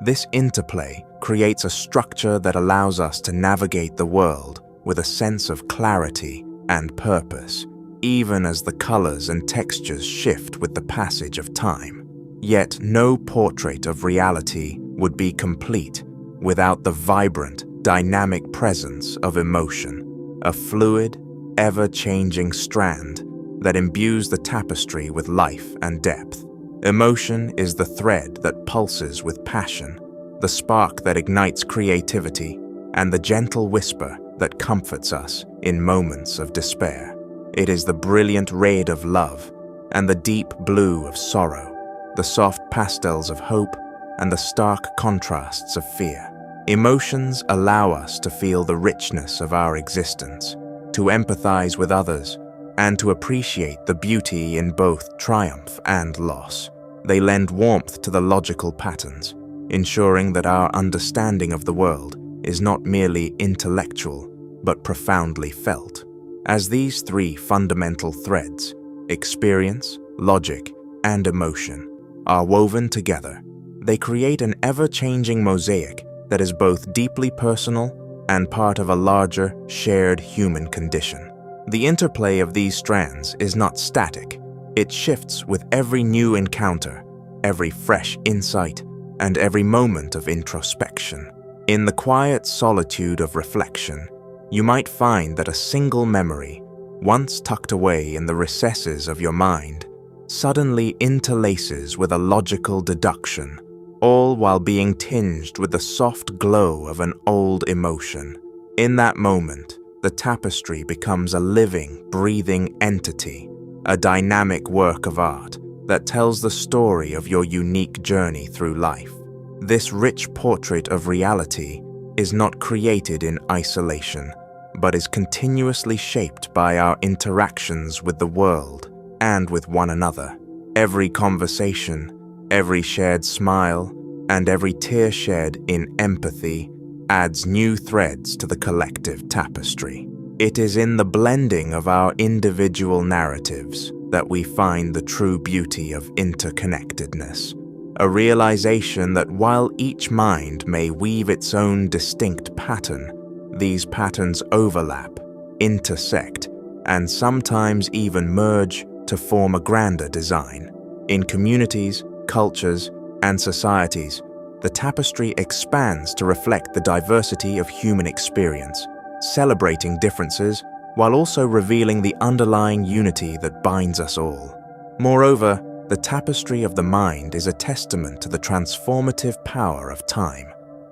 This interplay creates a structure that allows us to navigate the world with a sense of clarity and purpose, even as the colors and textures shift with the passage of time. Yet no portrait of reality would be complete without the vibrant, dynamic presence of emotion, a fluid, ever-changing strand that imbues the tapestry with life and depth. Emotion is the thread that pulses with passion, the spark that ignites creativity, and the gentle whisper that comforts us in moments of despair. It is the brilliant red of love and the deep blue of sorrow, the soft pastels of hope and the stark contrasts of fear. Emotions allow us to feel the richness of our existence, to empathize with others, and to appreciate the beauty in both triumph and loss. They lend warmth to the logical patterns, ensuring that our understanding of the world is not merely intellectual, but profoundly felt. As these three fundamental threads, experience, logic, and emotion, are woven together, they create an ever-changing mosaic that is both deeply personal and part of a larger, shared human condition. The interplay of these strands is not static. It shifts with every new encounter, every fresh insight, and every moment of introspection. In the quiet solitude of reflection, you might find that a single memory, once tucked away in the recesses of your mind, suddenly interlaces with a logical deduction, all while being tinged with the soft glow of an old emotion. In that moment, the tapestry becomes a living, breathing entity, a dynamic work of art that tells the story of your unique journey through life. This rich portrait of reality is not created in isolation, but is continuously shaped by our interactions with the world and with one another. Every conversation, every shared smile, and every tear shed in empathy adds new threads to the collective tapestry. It is in the blending of our individual narratives that we find the true beauty of interconnectedness, a realization that while each mind may weave its own distinct pattern, these patterns overlap, intersect, and sometimes even merge to form a grander design. In communities, cultures, and societies, the tapestry expands to reflect the diversity of human experience, celebrating differences while also revealing the underlying unity that binds us all. Moreover, the tapestry of the mind is a testament to the transformative power of time.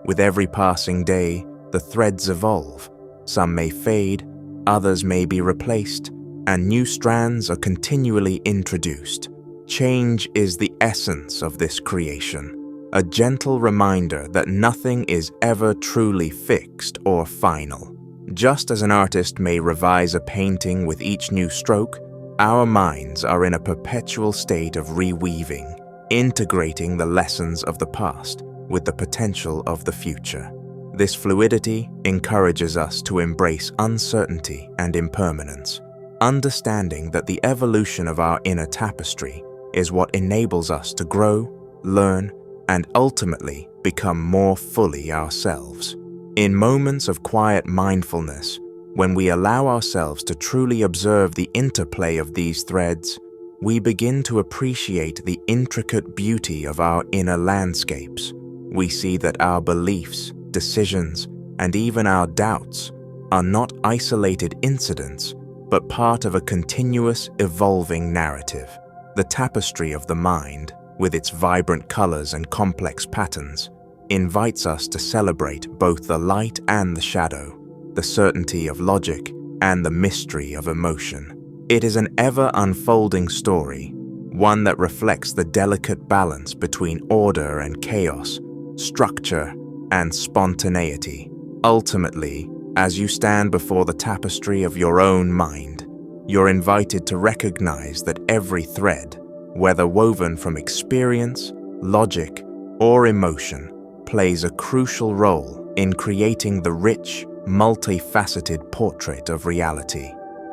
With every passing day, the threads evolve. Some may fade, others may be replaced, and new strands are continually introduced. Change is the essence of this creation, a gentle reminder that nothing is ever truly fixed or final. Just as an artist may revise a painting with each new stroke, our minds are in a perpetual state of reweaving, integrating the lessons of the past with the potential of the future. This fluidity encourages us to embrace uncertainty and impermanence, understanding that the evolution of our inner tapestry is what enables us to grow, learn, and ultimately become more fully ourselves. In moments of quiet mindfulness, when we allow ourselves to truly observe the interplay of these threads, we begin to appreciate the intricate beauty of our inner landscapes. We see that our beliefs, decisions, and even our doubts are not isolated incidents, but part of a continuous, evolving narrative. The tapestry of the mind, with its vibrant colors and complex patterns, invites us to celebrate both the light and the shadow, the certainty of logic and the mystery of emotion. It is an ever-unfolding story, one that reflects the delicate balance between order and chaos, structure and spontaneity. Ultimately, as you stand before the tapestry of your own mind, you're invited to recognize that every thread, whether woven from experience, logic, or emotion, plays a crucial role in creating the rich, multifaceted portrait of reality.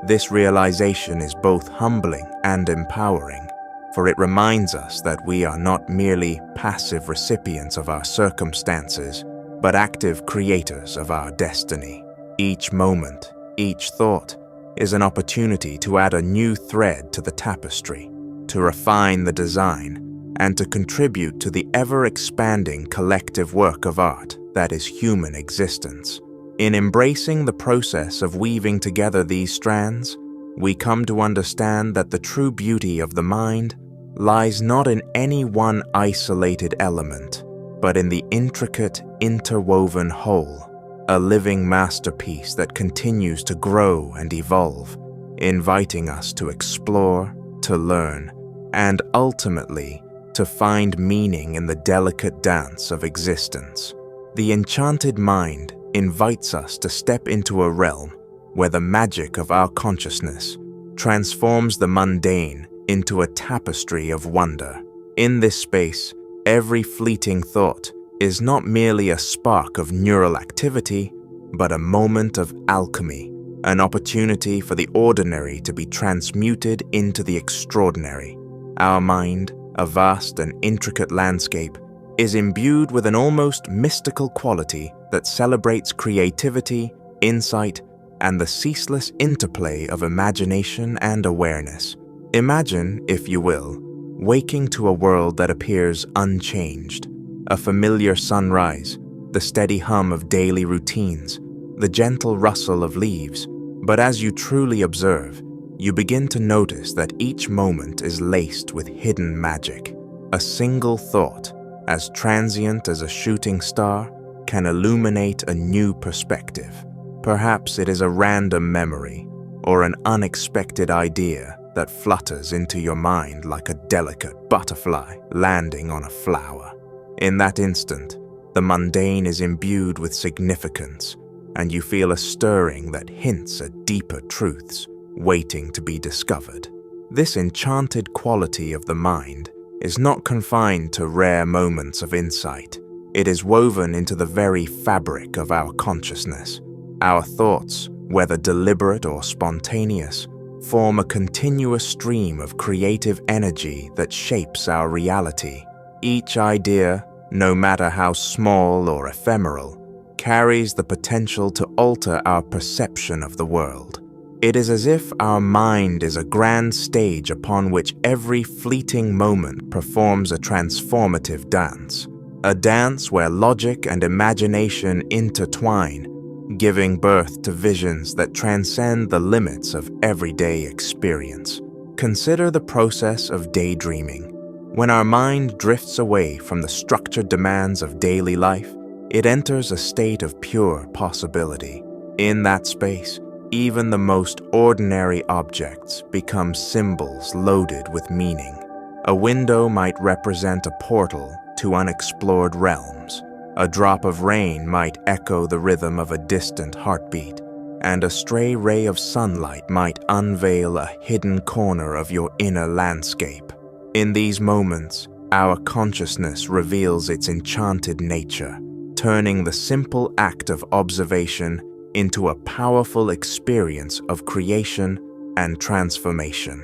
This realization is both humbling and empowering, for it reminds us that we are not merely passive recipients of our circumstances, but active creators of our destiny. Each moment, each thought, is an opportunity to add a new thread to the tapestry, to refine the design, and to contribute to the ever-expanding collective work of art that is human existence. In embracing the process of weaving together these strands, we come to understand that the true beauty of the mind lies not in any one isolated element, but in the intricate, interwoven whole, a living masterpiece that continues to grow and evolve, inviting us to explore, to learn, and ultimately to find meaning in the delicate dance of existence. The Enchanted Mind invites us to step into a realm where the magic of our consciousness transforms the mundane into a tapestry of wonder. In this space, every fleeting thought is not merely a spark of neural activity, but a moment of alchemy, an opportunity for the ordinary to be transmuted into the extraordinary. Our mind, a vast and intricate landscape, is imbued with an almost mystical quality that celebrates creativity, insight, and the ceaseless interplay of imagination and awareness. Imagine, if you will, waking to a world that appears unchanged, a familiar sunrise, the steady hum of daily routines, the gentle rustle of leaves. But as you truly observe, you begin to notice that each moment is laced with hidden magic. A single thought, as transient as a shooting star, can illuminate a new perspective. Perhaps it is a random memory or an unexpected idea that flutters into your mind like a delicate butterfly landing on a flower. In that instant, the mundane is imbued with significance, and you feel a stirring that hints at deeper truths waiting to be discovered. This enchanted quality of the mind is not confined to rare moments of insight. It is woven into the very fabric of our consciousness. Our thoughts, whether deliberate or spontaneous, form a continuous stream of creative energy that shapes our reality. Each idea, no matter how small or ephemeral, carries the potential to alter our perception of the world. It is as if our mind is a grand stage upon which every fleeting moment performs a transformative dance, a dance where logic and imagination intertwine, giving birth to visions that transcend the limits of everyday experience. Consider the process of daydreaming. When our mind drifts away from the structured demands of daily life, it enters a state of pure possibility. In that space, even the most ordinary objects become symbols loaded with meaning. A window might represent a portal to unexplored realms. A drop of rain might echo the rhythm of a distant heartbeat, and a stray ray of sunlight might unveil a hidden corner of your inner landscape. In these moments, our consciousness reveals its enchanted nature, turning the simple act of observation into a powerful experience of creation and transformation.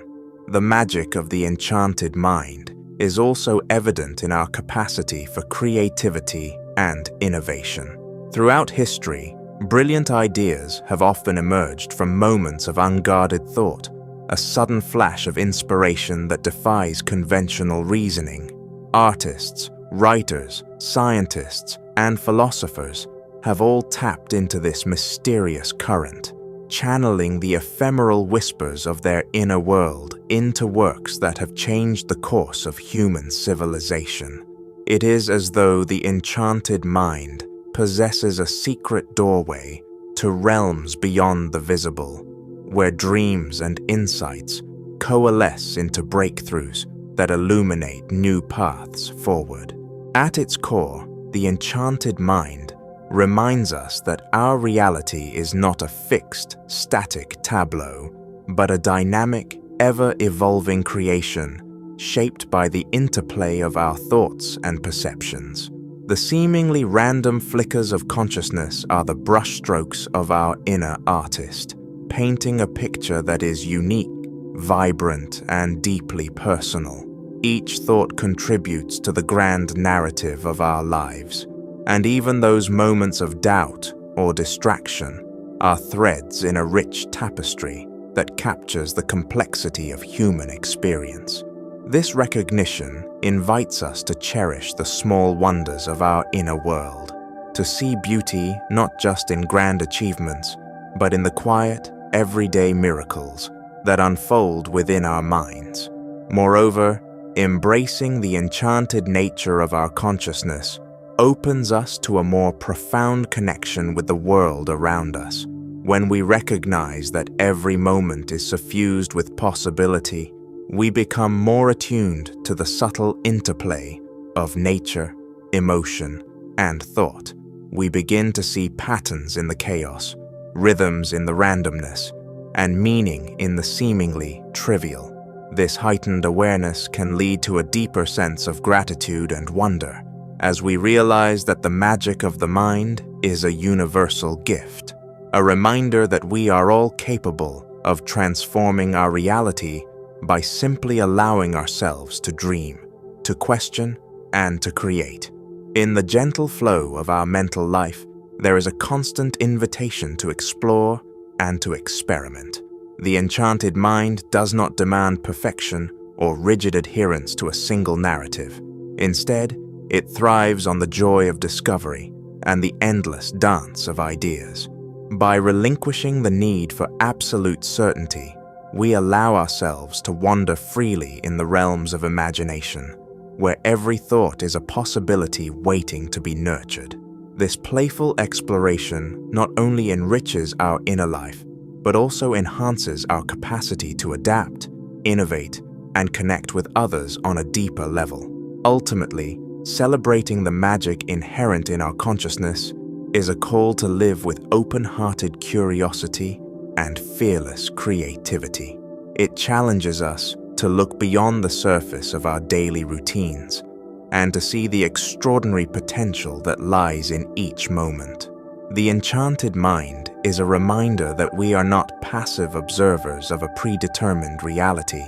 The magic of the enchanted mind is also evident in our capacity for creativity and innovation. Throughout history, brilliant ideas have often emerged from moments of unguarded thought, a sudden flash of inspiration that defies conventional reasoning. Artists, writers, scientists, and philosophers have all tapped into this mysterious current, channeling the ephemeral whispers of their inner world into works that have changed the course of human civilization. It is as though the enchanted mind possesses a secret doorway to realms beyond the visible, where dreams and insights coalesce into breakthroughs that illuminate new paths forward. At its core, the enchanted mind reminds us that our reality is not a fixed, static tableau, but a dynamic, ever-evolving creation shaped by the interplay of our thoughts and perceptions. The seemingly random flickers of consciousness are the brushstrokes of our inner artist, painting a picture that is unique, vibrant, and deeply personal. Each thought contributes to the grand narrative of our lives, And even those moments of doubt or distraction are threads in a rich tapestry that captures the complexity of human experience. This recognition invites us to cherish the small wonders of our inner world, to see beauty not just in grand achievements, but in the quiet, everyday miracles that unfold within our minds. Moreover, embracing the enchanted nature of our consciousness opens us to a more profound connection with the world around us. When we recognize that every moment is suffused with possibility, we become more attuned to the subtle interplay of nature, emotion, and thought. We begin to see patterns in the chaos, rhythms in the randomness, and meaning in the seemingly trivial. This heightened awareness can lead to a deeper sense of gratitude and wonder, as we realize that the magic of the mind is a universal gift, a reminder that we are all capable of transforming our reality by simply allowing ourselves to dream, to question, and to create. In the gentle flow of our mental life, there is a constant invitation to explore and to experiment. The enchanted mind does not demand perfection or rigid adherence to a single narrative. Instead, it thrives on the joy of discovery and the endless dance of ideas. By relinquishing the need for absolute certainty, we allow ourselves to wander freely in the realms of imagination, where every thought is a possibility waiting to be nurtured. This playful exploration not only enriches our inner life, but also enhances our capacity to adapt, innovate, and connect with others on a deeper level. Ultimately, celebrating the magic inherent in our consciousness is a call to live with open-hearted curiosity and fearless creativity. It challenges us to look beyond the surface of our daily routines and to see the extraordinary potential that lies in each moment. The enchanted mind is a reminder that we are not passive observers of a predetermined reality.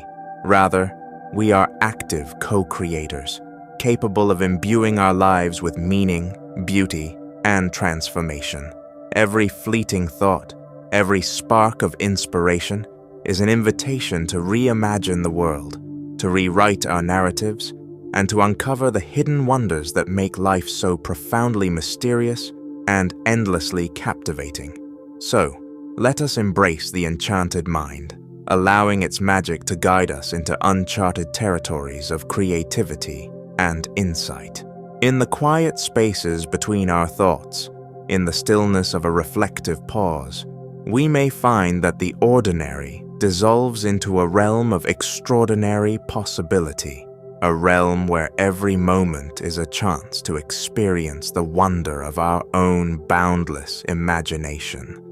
Rather, we are active co-creators, capable of imbuing our lives with meaning, beauty, and transformation. Every fleeting thought, every spark of inspiration is an invitation to reimagine the world, to rewrite our narratives, and to uncover the hidden wonders that make life so profoundly mysterious and endlessly captivating. So, let us embrace the enchanted mind, allowing its magic to guide us into uncharted territories of creativity and insight. In the quiet spaces between our thoughts, in the stillness of a reflective pause, we may find that the ordinary dissolves into a realm of extraordinary possibility, a realm where every moment is a chance to experience the wonder of our own boundless imagination.